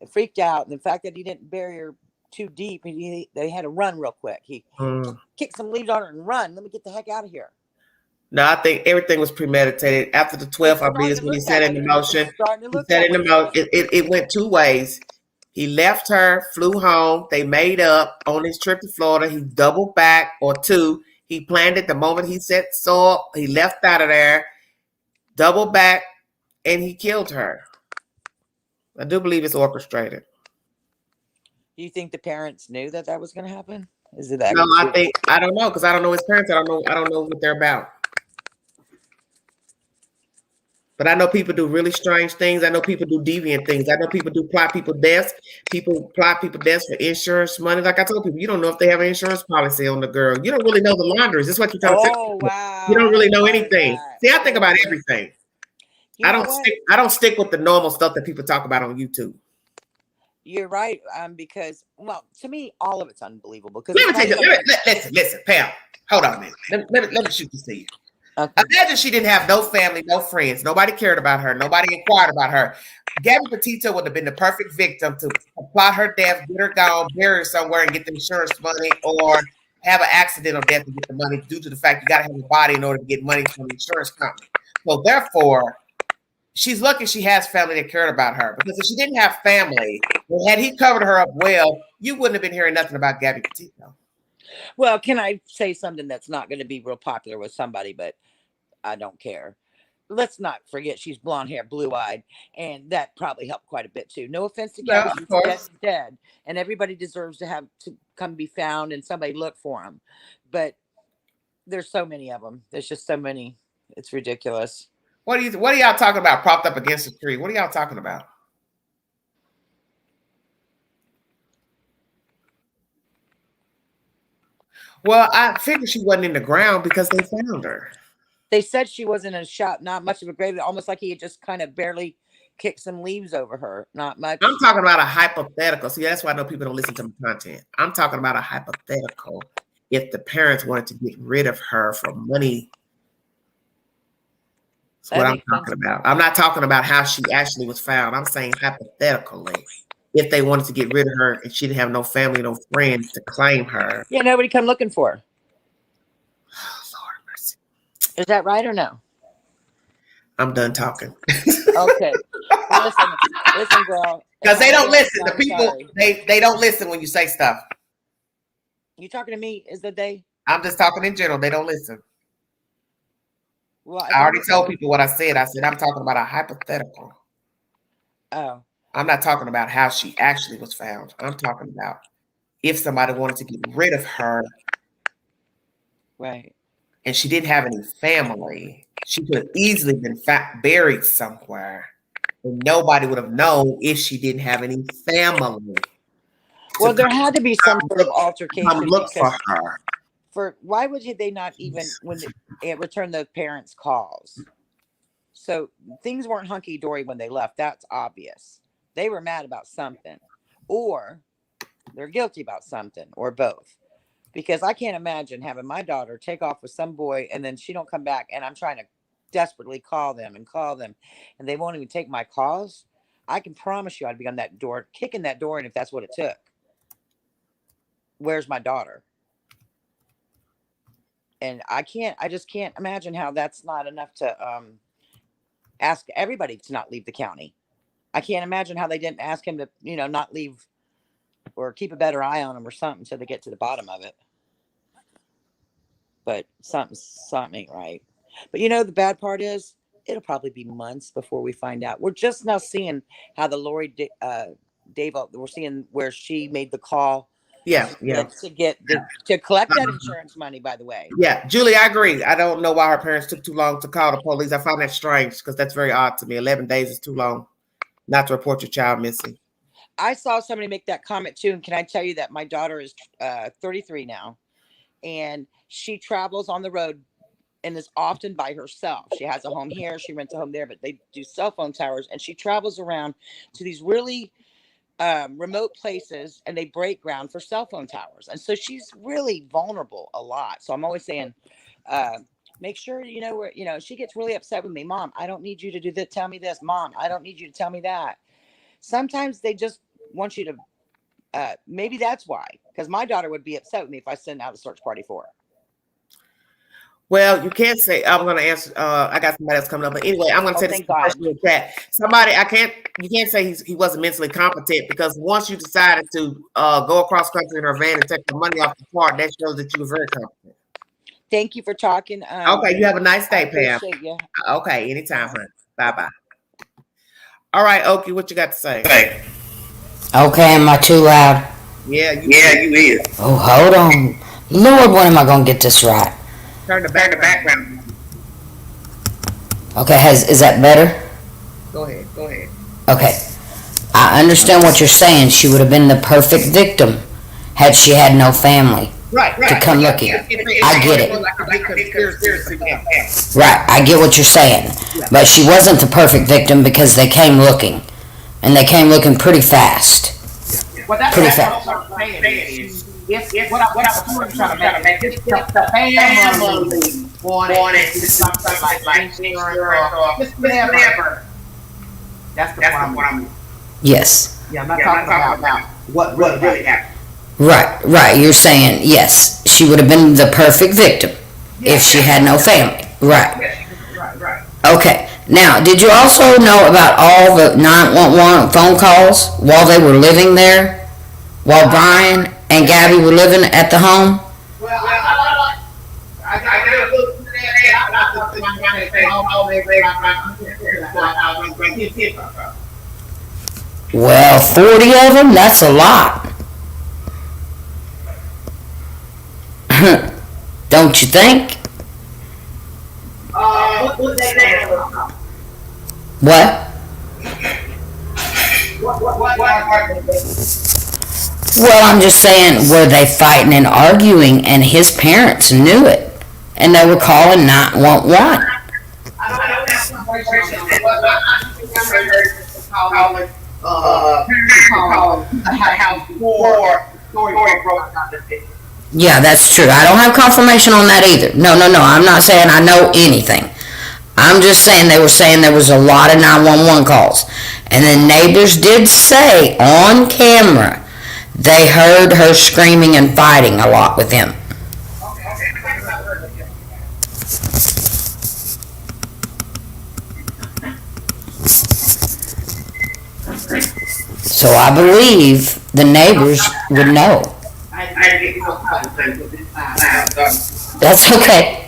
Speaker 6: freaked out. And the fact that he didn't bury her too deep, they had to run real quick. He kicked some leaves on her and run. Let me get the heck out of here.
Speaker 1: No, I think everything was premeditated. After the 12th, I believe is when he set in the motion. It went two ways. He left her, flew home. They made up on his trip to Florida. He doubled back, or two. He planned it the moment he set saw. He left out of there, doubled back, and he killed her. I do believe it's orchestrated.
Speaker 6: Do you think the parents knew that was going to happen? Is it that?
Speaker 1: No, I don't know, because I don't know his parents. I don't know what they're about. But I know people do really strange things. I know people do deviant things. I know people do plot people deaths. People plot people deaths for insurance money. Like I told people, you don't know if they have an insurance policy on the girl. You don't really know the Laundries. That's what you're trying to tell.
Speaker 6: Wow.
Speaker 1: You don't really know anything. See, I think about everything. I don't stick with the normal stuff that people talk about on YouTube.
Speaker 6: You're right. Because, well, to me, all of it's unbelievable. Because
Speaker 1: listen, Pam. Hold on a minute. Let me shoot this to you.
Speaker 6: Okay.
Speaker 1: Imagine she didn't have no family, no friends. Nobody cared about her. Nobody inquired about her. Gabby Petito would have been the perfect victim to plot her death, get her gone, bury her somewhere, and get the insurance money, or have an accidental death to get the money due to the fact you got to have a body in order to get money from the insurance company. So therefore, she's lucky she has family that cared about her. Because if she didn't have family, well, had he covered her up well, you wouldn't have been hearing nothing about Gabby Petito.
Speaker 6: Well, can I say something that's not going to be real popular with somebody, but I don't care. Let's not forget she's blonde hair, blue eyed, and that probably helped quite a bit too. No offense to Gabby, she's dead, and everybody deserves to come be found and somebody look for them. But there's so many of them. There's just so many. It's ridiculous.
Speaker 1: What are y'all talking about? Propped up against a tree? What are y'all talking about? Well, I figured she wasn't in the ground because they found her.
Speaker 6: They said she wasn't in a shot, not much of a grave, almost like he had just kind of barely kicked some leaves over her. Not much.
Speaker 1: I'm talking about a hypothetical. See, that's why I know people don't listen to my content. I'm talking about a hypothetical. If the parents wanted to get rid of her for money, that's what I'm talking about. I'm not talking about how she actually was found. I'm saying hypothetically, if they wanted to get rid of her and she didn't have no family, no friends to claim her.
Speaker 6: Yeah, nobody come looking for her.
Speaker 1: Oh, Lord mercy.
Speaker 6: Is that right or no?
Speaker 1: I'm done talking.
Speaker 6: Okay. Listen, girl.
Speaker 1: Because they don't listen. The people, they don't listen when you say stuff.
Speaker 6: You talking to me? Is that they?
Speaker 1: I'm just talking in general. They don't listen.
Speaker 6: Well,
Speaker 1: I already told people what I said. I said I'm talking about a hypothetical.
Speaker 6: Oh.
Speaker 1: I'm not talking about how she actually was found. I'm talking about if somebody wanted to get rid of her.
Speaker 6: Right.
Speaker 1: And she didn't have any family. She could have easily been buried somewhere. And nobody would have known if she didn't have any family.
Speaker 6: Well, there had to be some sort of altercation.
Speaker 1: Look for her.
Speaker 6: Why would they not even return the parents' calls? So things weren't hunky dory when they left. That's obvious. They were mad about something, or they're guilty about something, or both. Because I can't imagine having my daughter take off with some boy and then she don't come back, and I'm trying to desperately call them, and they won't even take my calls. I can promise you I'd be on that door, kicking that door in if that's what it took. Where's my daughter? And I just can't imagine how that's not enough to ask everybody to not leave the county. I can't imagine how they didn't ask him to, not leave or keep a better eye on him or something until they get to the bottom of it. But something ain't right. But the bad part is it'll probably be months before we find out. We're just now seeing how the Lori Davel, we're seeing where she made the call.
Speaker 1: Yeah.
Speaker 6: To collect that insurance money, by the way.
Speaker 1: Yeah, Julie, I agree. I don't know why her parents took too long to call the police. I find that strange because that's very odd to me. 11 days is too long not to report your child missing.
Speaker 6: I saw somebody make that comment too. And can I tell you that my daughter is 33 now, and she travels on the road and is often by herself. She has a home here. She rents a home there, but they do cell phone towers, and she travels around to these really remote places, and they break ground for cell phone towers. And so she's really vulnerable a lot. So I'm always saying, make sure you know where, she gets really upset with me. Mom, I don't need you to do that. Tell me this. Mom, I don't need you to tell me that. Sometimes they just want you to, maybe that's why, because my daughter would be upset with me if I send out a search party for her.
Speaker 1: Well, you can't say I'm going to answer. I got somebody else coming up, but anyway, I'm going to say this question in the chat. Somebody, you can't say he wasn't mentally competent, because once you decided to go across country in her van and take the money off the car, that shows that you were very competent.
Speaker 6: Thank you for talking.
Speaker 1: Okay, you have a nice day, Pam.
Speaker 6: You.
Speaker 1: Okay, anytime, hon. Bye bye. All right, Okie, what you got to say?
Speaker 7: Okay, am I too loud?
Speaker 1: Yeah, you is.
Speaker 7: Oh, hold on. Lord, when am I going to get this right?
Speaker 1: Turn the background.
Speaker 7: Okay, is that better?
Speaker 1: Go ahead.
Speaker 7: Okay. I understand what you're saying. She would have been the perfect victim had she had no family to come looking. I get it. Right, I get what you're saying. But she wasn't the perfect victim because they came looking. And they came looking pretty fast. Pretty fast.
Speaker 1: What I was trying to make is the family wanted to do something like insurance or just whatever. That's what I mean.
Speaker 7: Yes.
Speaker 1: Yeah, I'm not talking about what really happened.
Speaker 7: Right. You're saying, yes, she would have been the perfect victim if she had no family. Right. Okay. Now, did you also know about all the 911 phone calls while they were living there? While Brian and Gabby were living at the home? Well, 40 of them? That's a lot. Don't you think? What? Well, I'm just saying, were they fighting and arguing and his parents knew it and they were calling 911? Yeah, that's true. I don't have confirmation on that either. No. I'm not saying I know anything. I'm just saying they were saying there was a lot of 911 calls. And the neighbors did say on camera they heard her screaming and fighting a lot with him. So I believe the neighbors would know. That's okay.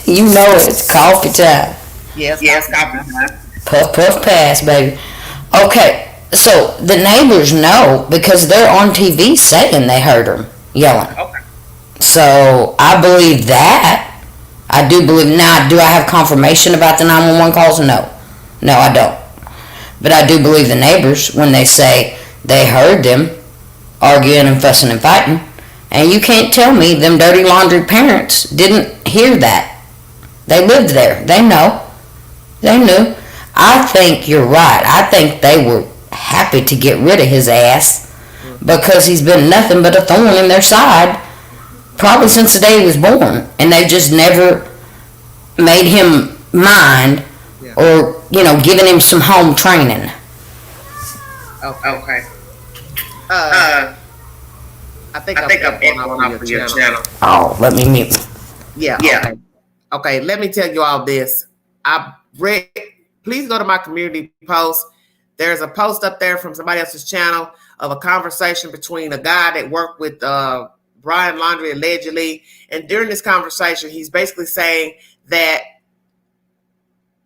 Speaker 7: You know it's coffee time.
Speaker 1: Yes, coffee time.
Speaker 7: Puff, puff, pass, baby. Okay, so the neighbors know because they're on TV saying they heard her yelling.
Speaker 1: Okay.
Speaker 7: So I believe that. I do believe. Now, do I have confirmation about the 911 calls? No, I don't. But I do believe the neighbors when they say they heard them arguing and fussing and fighting. And you can't tell me them dirty laundry parents didn't hear that. They lived there. They know. They knew. I think you're right. I think they were happy to get rid of his ass because he's been nothing but a thorn in their side probably since the day he was born. And they just never made him mind or, giving him some home training.
Speaker 1: Okay. I think I'm going off of your channel.
Speaker 7: Oh, let me mute.
Speaker 1: Yeah. Okay, let me tell you all this. Please go to my community post. There's a post up there from somebody else's channel of a conversation between a guy that worked with Brian Laundrie allegedly. And during this conversation, he's basically saying that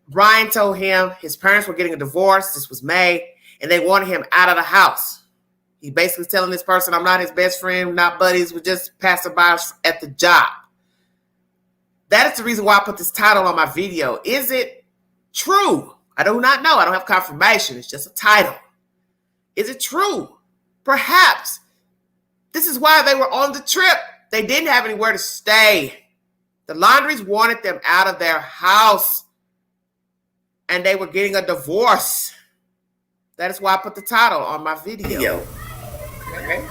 Speaker 1: Brian told him his parents were getting a divorce. This was May, and they wanted him out of the house. He basically telling this person, I'm not his best friend, we're not buddies, we're just passerbys at the job. That is the reason why I put this title on my video. Is it true? I do not know. I don't have confirmation. It's just a title. Is it true? Perhaps. This is why they were on the trip. They didn't have anywhere to stay. The Laundries wanted them out of their house, and they were getting a divorce. That is why I put the title on my video. Okay.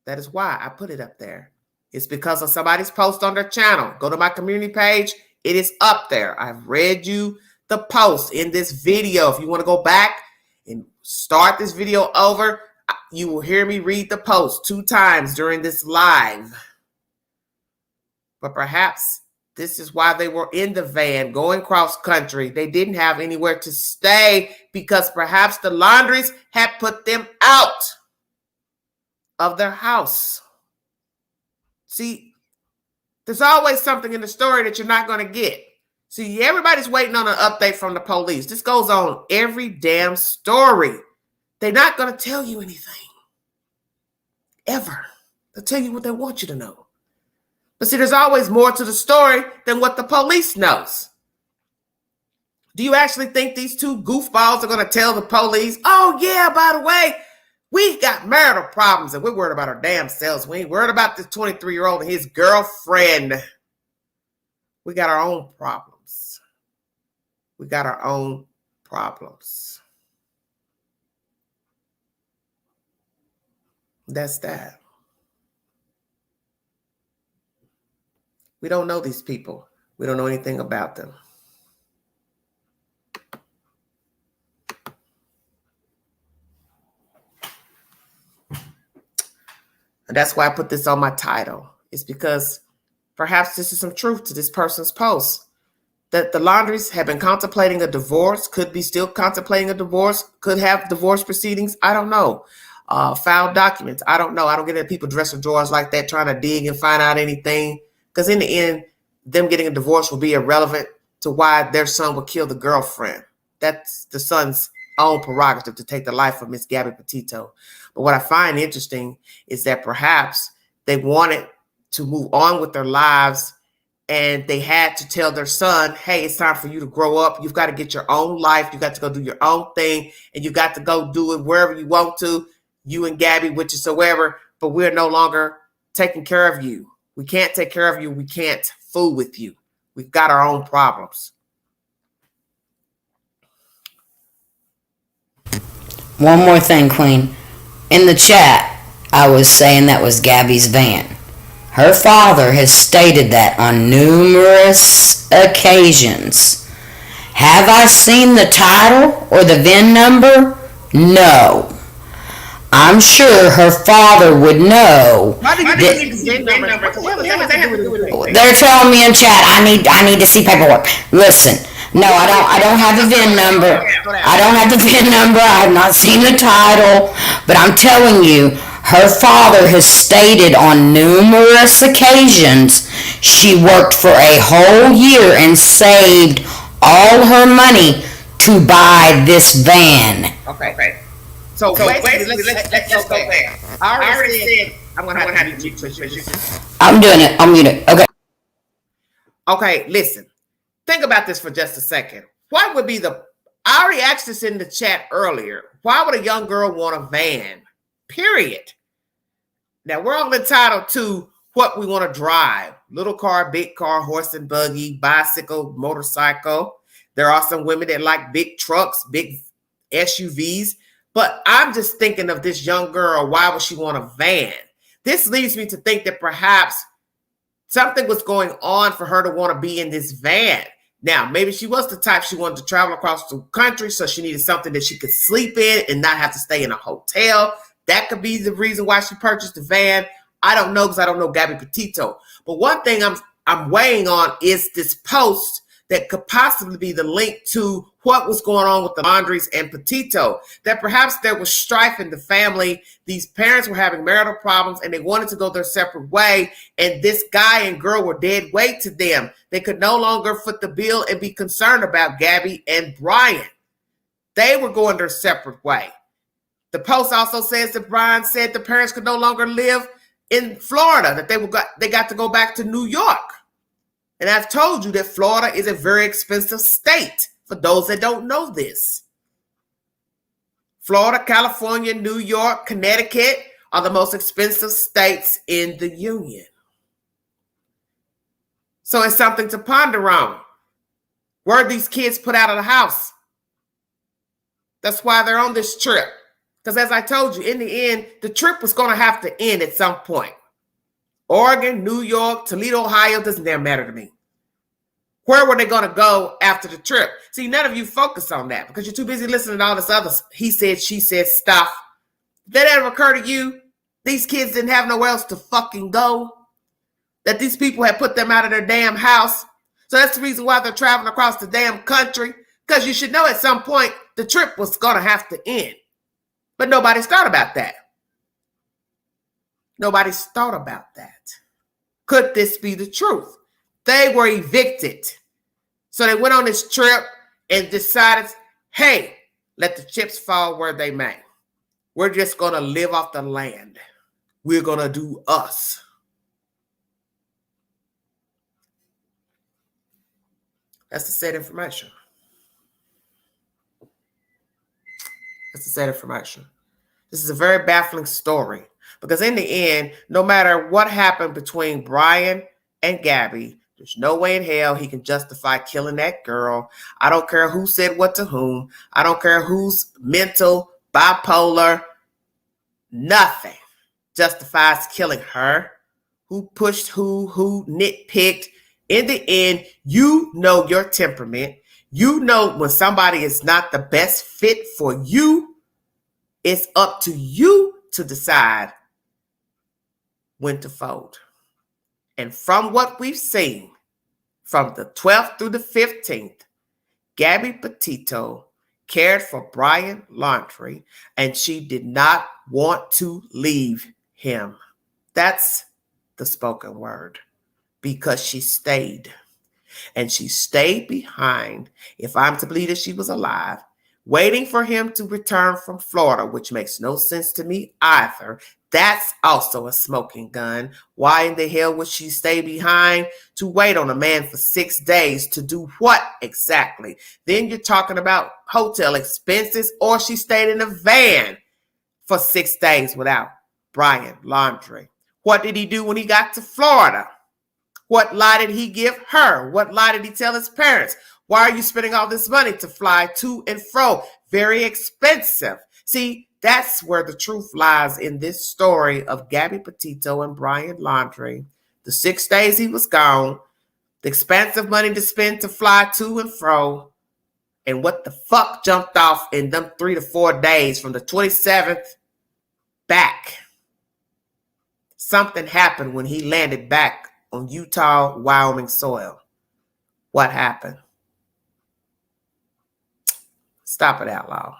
Speaker 1: That is why I put it up there. It's because of somebody's post on their channel. Go to my community page. It is up there. I've read you the post in this video. If you want to go back and start this video over, you will hear me read the post 2 times during this live. But perhaps this is why they were in the van going cross country. They didn't have anywhere to stay because perhaps the Laundries had put them out of their house. See, there's always something in the story that you're not going to get. See, everybody's waiting on an update from the police. This goes on every damn story. They're not going to tell you anything. Ever. They'll tell you what they want you to know. But see, there's always more to the story than what the police knows. Do you actually think these 2 goofballs are going to tell the police, oh yeah, by the way, we got marital problems and we're worried about our damn selves. We ain't worried about this 23-year-old and his girlfriend. We got our own problems. We got our own problems. That's that. We don't know these people. We don't know anything about them. And that's why I put this on my title. It's because perhaps this is some truth to this person's post. That the Laundries have been contemplating a divorce, could be still contemplating a divorce, could have divorce proceedings. I don't know. Filed documents. I don't know. I don't get into people's dresser drawers like that trying to dig and find out anything. Because in the end, them getting a divorce will be irrelevant to why their son would kill the girlfriend. That's the son's own prerogative to take the life of Miss Gabby Petito. But what I find interesting is that perhaps they wanted to move on with their lives and they had to tell their son, hey, it's time for you to grow up. You've got to get your own life. You got to go do your own thing and you got to go do it wherever you want to, you and Gabby, whichsoever, but we're no longer taking care of you. We can't take care of you. We can't fool with you. We've got our own problems.
Speaker 7: One more thing, Queen. In the chat, I was saying that was Gabby's van. Her father has stated that on numerous occasions. Have I seen the title or the VIN number? No. I'm sure her father would know. They're telling me in chat, I need to see paperwork. Listen, no, I don't have the VIN number. I don't have the VIN number. I have not seen the title. But I'm telling you, her father has stated on numerous occasions she worked for a whole year and saved all her money to buy this van.
Speaker 1: Okay. So basically, let's go there. I already said I'm going to have you do.
Speaker 7: I'm doing it. I'm muted. Okay.
Speaker 1: Okay, listen. Think about this for just a second. What would be I already asked this in the chat earlier. Why would a young girl want a van? Period. Now, we're all entitled to what we want to drive. Little car, big car, horse and buggy, bicycle, motorcycle. There are some women that like big trucks, big SUVs. But I'm just thinking of this young girl. Why would she want a van? This leads me to think that perhaps something was going on for her to want to be in this van. Now, maybe she was the type she wanted to travel across the country, so she needed something that she could sleep in and not have to stay in a hotel. That could be the reason why she purchased the van. I don't know because I don't know Gabby Petito. But one thing I'm weighing on is this post that could possibly be the link to what was going on with the Laundries and Petito, that perhaps there was strife in the family. These parents were having marital problems and they wanted to go their separate way. And this guy and girl were dead weight to them. They could no longer foot the bill and be concerned about Gabby and Brian. They were going their separate way. The post also says that Brian said the parents could no longer live in Florida, that they got to go back to New York. And I've told you that Florida is a very expensive state for those that don't know this. Florida, California, New York, Connecticut are the most expensive states in the union. So it's something to ponder on. Were these kids put out of the house? That's why they're on this trip. Because as I told you, in the end, the trip was going to have to end at some point. Oregon, New York, Toledo, Ohio, doesn't damn matter to me. Where were they going to go after the trip? See, none of you focus on that because you're too busy listening to all this other he said, she said stuff. Did that ever occur to you? These kids didn't have nowhere else to fucking go. That these people had put them out of their damn house. So that's the reason why they're traveling across the damn country. Because you should know at some point the trip was going to have to end. But nobody's thought about that. Nobody's thought about that. Could this be the truth? They were evicted. So they went on this trip and decided, hey, let the chips fall where they may. We're just going to live off the land. We're going to do us. That's the sad information. That's the sad information. This is a very baffling story because in the end, no matter what happened between Brian and Gabby, there's no way in hell he can justify killing that girl. I don't care who said what to whom. I don't care who's mental, bipolar, nothing justifies killing her. Who pushed who nitpicked. In the end, you know your temperament. You know when somebody is not the best fit for you. It's up to you to decide when to fold. And from what we've seen, from the 12th through the 15th, Gabby Petito cared for Brian Laundrie, and she did not want to leave him. That's the spoken word, because she stayed. And she stayed behind, if I'm to believe that she was alive, waiting for him to return from Florida, which makes no sense to me either. That's also a smoking gun. Why in the hell would she stay behind to wait on a man for 6 days to do what exactly? Then you're talking about hotel expenses, or she stayed in a van for 6 days without Brian Laundrie. What did he do when he got to Florida? What lie did he give her? What lie did he tell his parents? Why are you spending all this money to fly to and fro? Very expensive. See, that's where the truth lies in this story of Gabby Petito and Brian Laundrie. The 6 days he was gone, the expensive money to spend to fly to and fro, and what the fuck jumped off in them 3 to 4 days from the 27th back. Something happened when he landed back on Utah, Wyoming soil. What happened? Stop it, outlaw.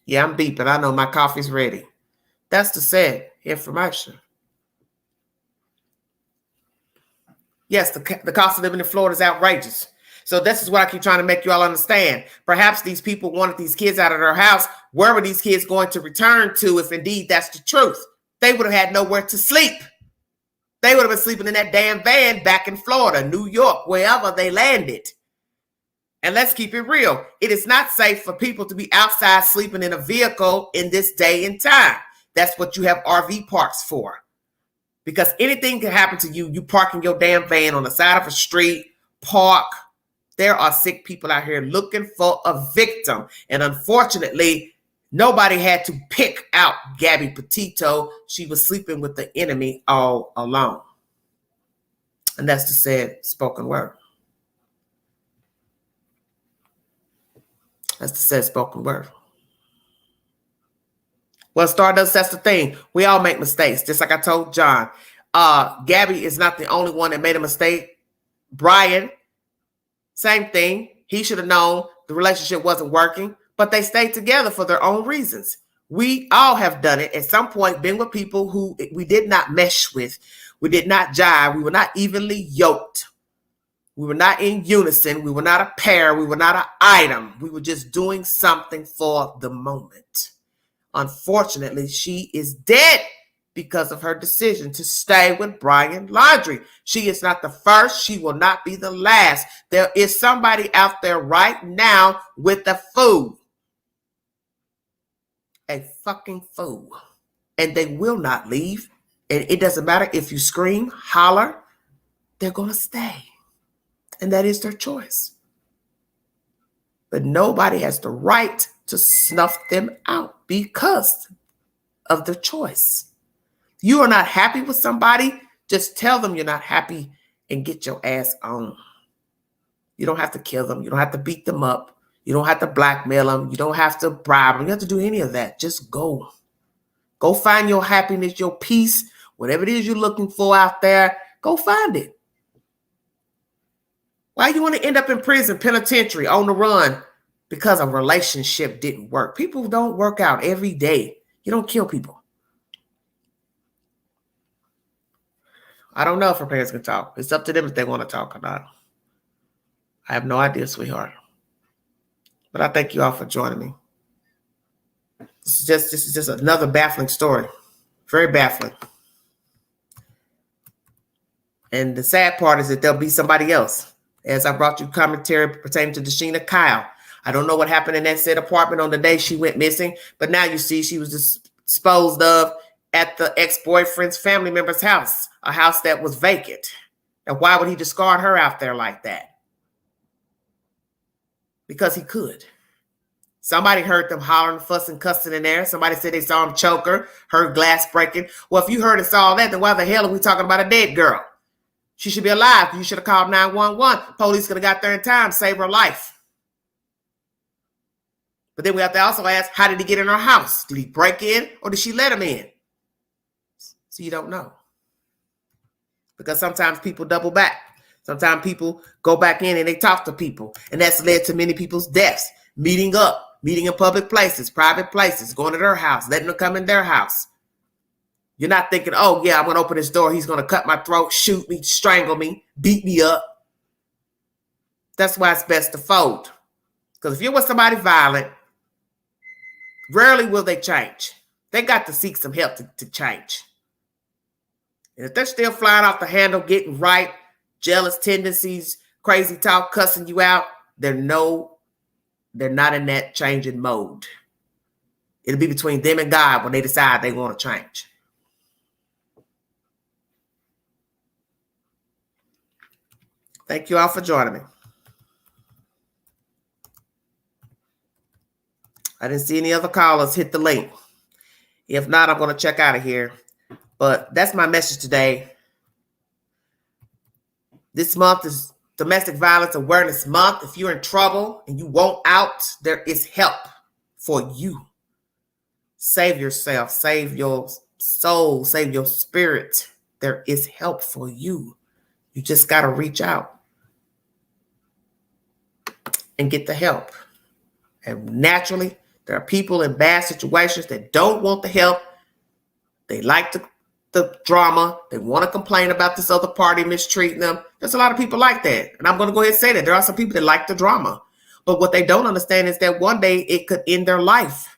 Speaker 1: Yeah, I'm beeping. I know my coffee's ready. That's the sad information. Yes, the cost of living in Florida is outrageous. So this is what I keep trying to make you all understand. Perhaps these people wanted these kids out of their house. Where were these kids going to return to if indeed that's the truth? They would have had nowhere to sleep. They would have been sleeping in that damn van back in Florida, New York, wherever they landed. And let's keep it real. It is not safe for people to be outside sleeping in a vehicle in this day and time. That's what you have RV parks for. Because anything can happen to you. You park in your damn van on the side of a street, park. There are sick people out here looking for a victim. And unfortunately, nobody had to pick out Gabby Petito. She was sleeping with the enemy all alone. And that's the sad spoken word. That's the sad spoken word. Well, Stardust, that's the thing. We all make mistakes. Just like I told John. Gabby is not the only one that made a mistake. Brian, same thing. He should have known the relationship wasn't working, but they stayed together for their own reasons. We all have done it at some point, been with people who we did not mesh with. We did not jive. We were not evenly yoked. We were not in unison. We were not a pair. We were not an item. We were just doing something for the moment. Unfortunately, she is dead because of her decision to stay with Brian Laundrie. She is not the first. She will not be the last. There is somebody out there right now with a fool. A fucking fool. And they will not leave. And it doesn't matter if you scream, holler, they're going to stay. And that is their choice. But nobody has the right to snuff them out because of the choice. You are not happy with somebody, just tell them you're not happy and get your ass on. You don't have to kill them. You don't have to beat them up. You don't have to blackmail them. You don't have to bribe them. You don't have to do any of that. Just go. Go find your happiness, your peace, whatever it is you're looking for out there. Go find it. Why you want to end up in prison, penitentiary, on the run? Because a relationship didn't work. People don't work out every day. You don't kill people. I don't know if her parents can talk. It's up to them if they want to talk or not. I have no idea, sweetheart. But I thank you all for joining me. This is just another baffling story. Very baffling. And the sad part is that there'll be somebody else. As I brought you commentary pertaining to Deshina Kyle. I don't know what happened in that said apartment on the day she went missing, but now you see she was disposed of at the ex-boyfriend's family member's house, a house that was vacant. Now, why would he discard her out there like that? Because he could. Somebody heard them hollering, fussing, cussing in there. Somebody said they saw him choke her, heard glass breaking. Well, if you heard and saw that, then why the hell are we talking about a dead girl? She should be alive. You should have called 911. Police could have got there in time, save her life. But then we have to also ask, how did he get in her house? Did he break in or did she let him in? So you don't know. Because sometimes people double back. Sometimes people go back in and they talk to people. And that's led to many people's deaths. Meeting in public places, private places, going to their house, letting them come in their house. You're not thinking, oh, yeah, I'm going to open this door. He's going to cut my throat, shoot me, strangle me, beat me up. That's why it's best to fold. Because if you're with somebody violent, rarely will they change. They got to seek some help to change. And if they're still flying off the handle, getting right, jealous tendencies, crazy talk, cussing you out, they're not in that changing mode. It'll be between them and God when they decide they want to change. Thank you all for joining me. I didn't see any other callers hit the link. If not, I'm going to check out of here. But that's my message today. This month is Domestic Violence Awareness Month. If you're in trouble and you want out, there is help for you. Save yourself, save your soul, save your spirit. There is help for you. You just got to reach out and get the help. And naturally, there are people in bad situations that don't want the help. They like the drama. They want to complain about this other party mistreating them. There's a lot of people like that. And I'm going to go ahead and say that. There are some people that like the drama. But what they don't understand is that one day it could end their life.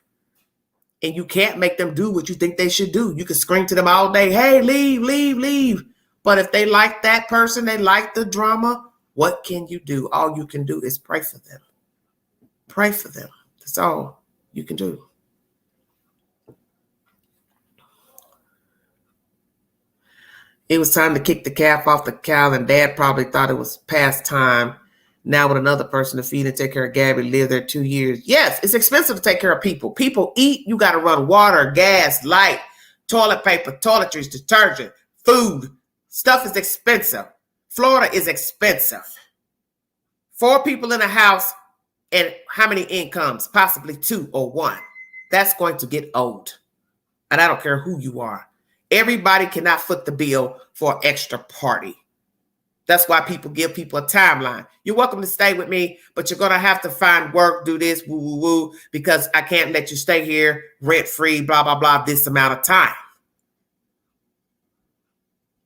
Speaker 1: And you can't make them do what you think they should do. You can scream to them all day, hey, leave, leave, leave. But if they like that person, they like the drama, what can you do? All you can do is pray for them. Pray for them. That's all you can do. It was time to kick the calf off the cow, and Dad probably thought it was past time. Now with another person to feed and take care of Gabby, live there 2 years. Yes, it's expensive to take care of people. People eat. You got to run water, gas, light, toilet paper, toiletries, detergent, food. Stuff is expensive. Florida is expensive. 4 people in a house and how many incomes? Possibly 2 or 1. That's going to get old. And I don't care who you are. Everybody cannot foot the bill for an extra party. That's why people give people a timeline. You're welcome to stay with me, but you're going to have to find work, do this, woo, woo, woo, because I can't let you stay here rent-free, blah, blah, blah, this amount of time.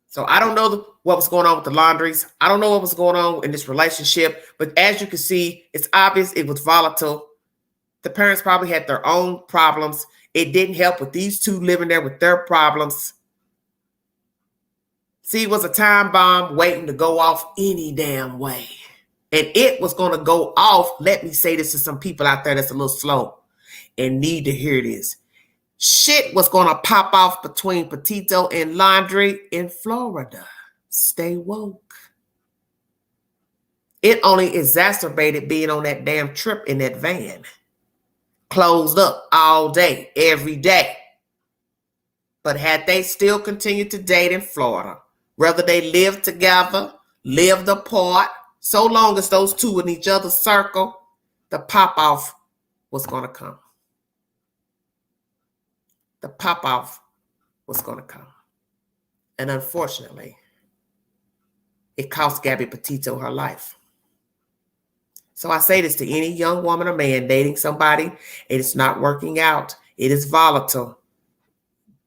Speaker 1: So I don't know what was going on with the Laundries. I don't know what was going on in this relationship, but as you can see, it's obvious it was volatile. The parents probably had their own problems. It didn't help with these 2 living there with their problems. See, it was a time bomb waiting to go off any damn way. And it was going to go off. Let me say this to some people out there that's a little slow and need to hear this. Shit was going to pop off between Petito and Laundry in Florida. Stay woke. It only exacerbated being on that damn trip in that van. Closed up all day, every day. But had they still continued to date in Florida, whether they lived together, lived apart, so long as those two in each other's circle, the pop-off was going to come. The pop-off was going to come. And unfortunately, it cost Gabby Petito her life. So I say this to any young woman or man dating somebody, it is not working out. It is volatile.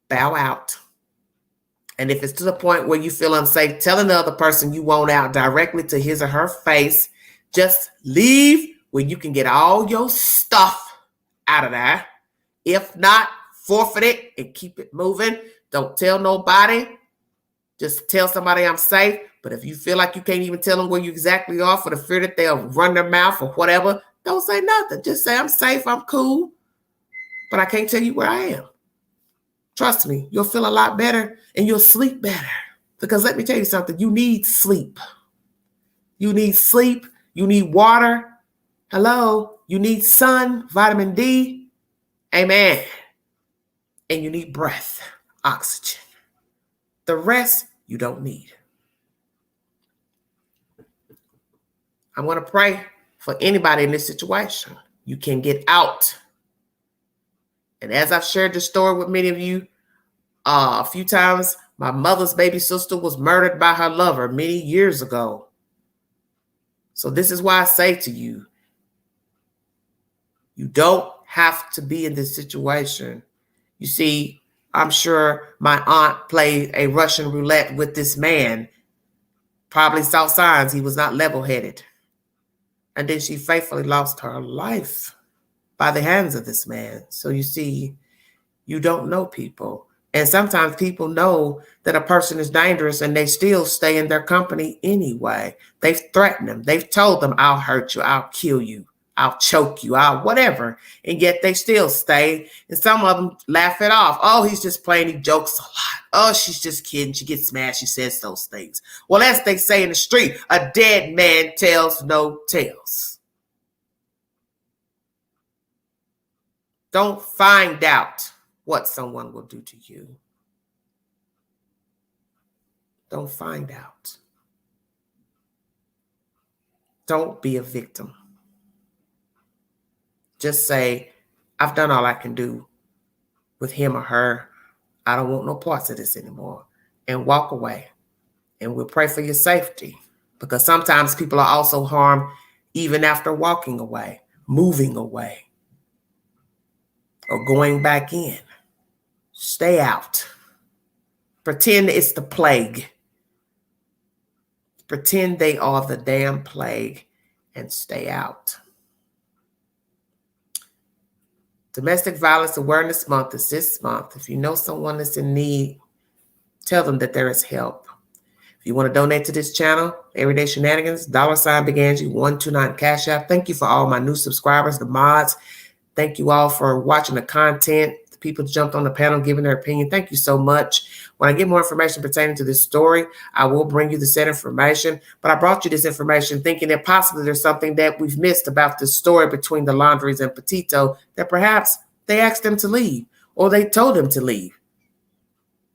Speaker 1: Bow out. And if it's to the point where you feel unsafe, telling the other person you want out directly to his or her face, just leave where you can get all your stuff out of there. If not, forfeit it and keep it moving. Don't tell nobody. Just tell somebody I'm safe. But if you feel like you can't even tell them where you exactly are for the fear that they'll run their mouth or whatever, don't say nothing. Just say, I'm safe, I'm cool, but I can't tell you where I am. Trust me, you'll feel a lot better and you'll sleep better. Because let me tell you something, you need sleep. You need sleep. You need water. Hello. You need sun, vitamin D. Amen. And you need breath, oxygen. The rest you don't need. I'm going to pray for anybody in this situation. You can get out. And as I've shared this story with many of you a few times, my mother's baby sister was murdered by her lover many years ago. So this is why I say to you, you don't have to be in this situation. You see, I'm sure my aunt played a Russian roulette with this man, probably saw signs he was not level-headed. And then she faithfully lost her life by the hands of this man. So you see, you don't know people. And sometimes people know that a person is dangerous and they still stay in their company anyway. They've threatened them. They've told them, I'll hurt you, I'll kill you, I'll choke you, I'll whatever. And yet they still stay. And some of them laugh it off. Oh, he's just playing, he jokes a lot. Oh, she's just kidding, she gets mad, she says those things. Well, as they say in the street, a dead man tells no tales. Don't find out what someone will do to you. Don't find out. Don't be a victim. Just say, I've done all I can do with him or her. I don't want no parts of this anymore. And walk away. And we'll pray for your safety. Because sometimes people are also harmed even after walking away, moving away, or going back in. Stay out. Pretend it's the plague. Pretend they are the damn plague and stay out. Domestic Violence Awareness Month is this month. If you know someone that's in need, tell them that there is help. If you want to donate to this channel, Everyday Shenanigans, $ Big Angie 129 Cash App. Thank you for all my new subscribers, the mods. Thank you all for watching the content. The people jumped on the panel giving their opinion. Thank you so much. When I get more information pertaining to this story, I will bring you the said information. But I brought you this information thinking that possibly there's something that we've missed about the story between the Laundries and Petito, that perhaps they asked them to leave or they told them to leave.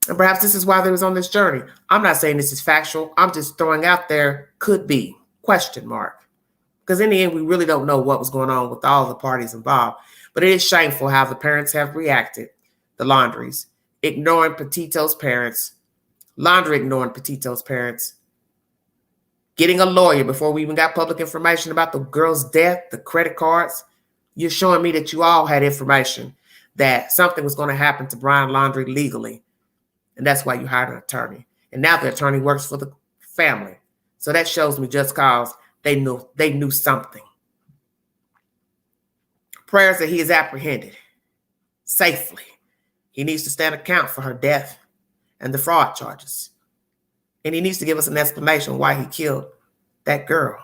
Speaker 1: And perhaps this is why they was on this journey. I'm not saying this is factual. I'm just throwing out there, could be, question mark. Because in the end, we really don't know what was going on with all the parties involved. But it is shameful how the parents have reacted, the Laundries, ignoring Petito's parents, Laundrie ignoring Petito's parents, getting a lawyer before we even got public information about the girl's death, the credit cards. You're showing me that you all had information that something was going to happen to Brian Laundrie legally. And that's why you hired an attorney. And now the attorney works for the family. So that shows me just cause they knew something. Prayers that he is apprehended safely. He needs to stand account for her death and the fraud charges. And he needs to give us an explanation why he killed that girl.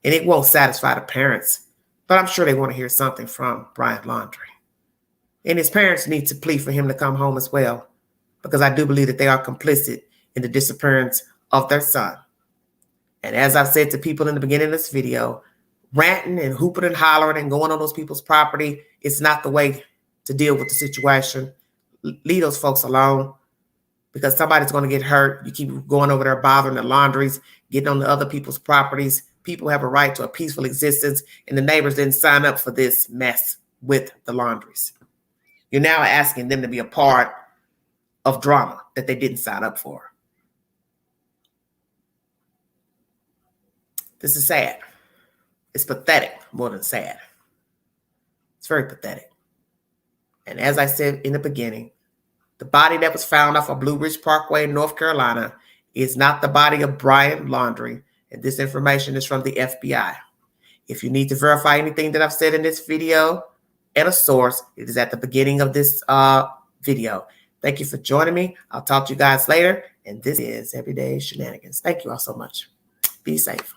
Speaker 1: And it won't satisfy the parents, but I'm sure they want to hear something from Brian Laundrie. And his parents need to plead for him to come home as well, because I do believe that they are complicit in the disappearance of their son. And as I've said to people in the beginning of this video, ranting and hooping and hollering and going on those people's property is not the way to deal with the situation. Leave those folks alone, because somebody's going to get hurt. You keep going over there bothering the laundries, getting on the other people's properties. People have a right to a peaceful existence, and the neighbors didn't sign up for this mess with the laundries. You're now asking them to be a part of drama that they didn't sign up for. This is sad. It's pathetic more than sad. It's very pathetic. And as I said in the beginning, the body that was found off of Blue Ridge Parkway in North Carolina is not the body of Brian Laundrie, and this information is from the FBI. If you need to verify anything that I've said in this video and a source, it is at the beginning of this video. Thank you for joining me. I'll talk to you guys later, and this is Everyday Shenanigans. Thank you all so much. Be safe.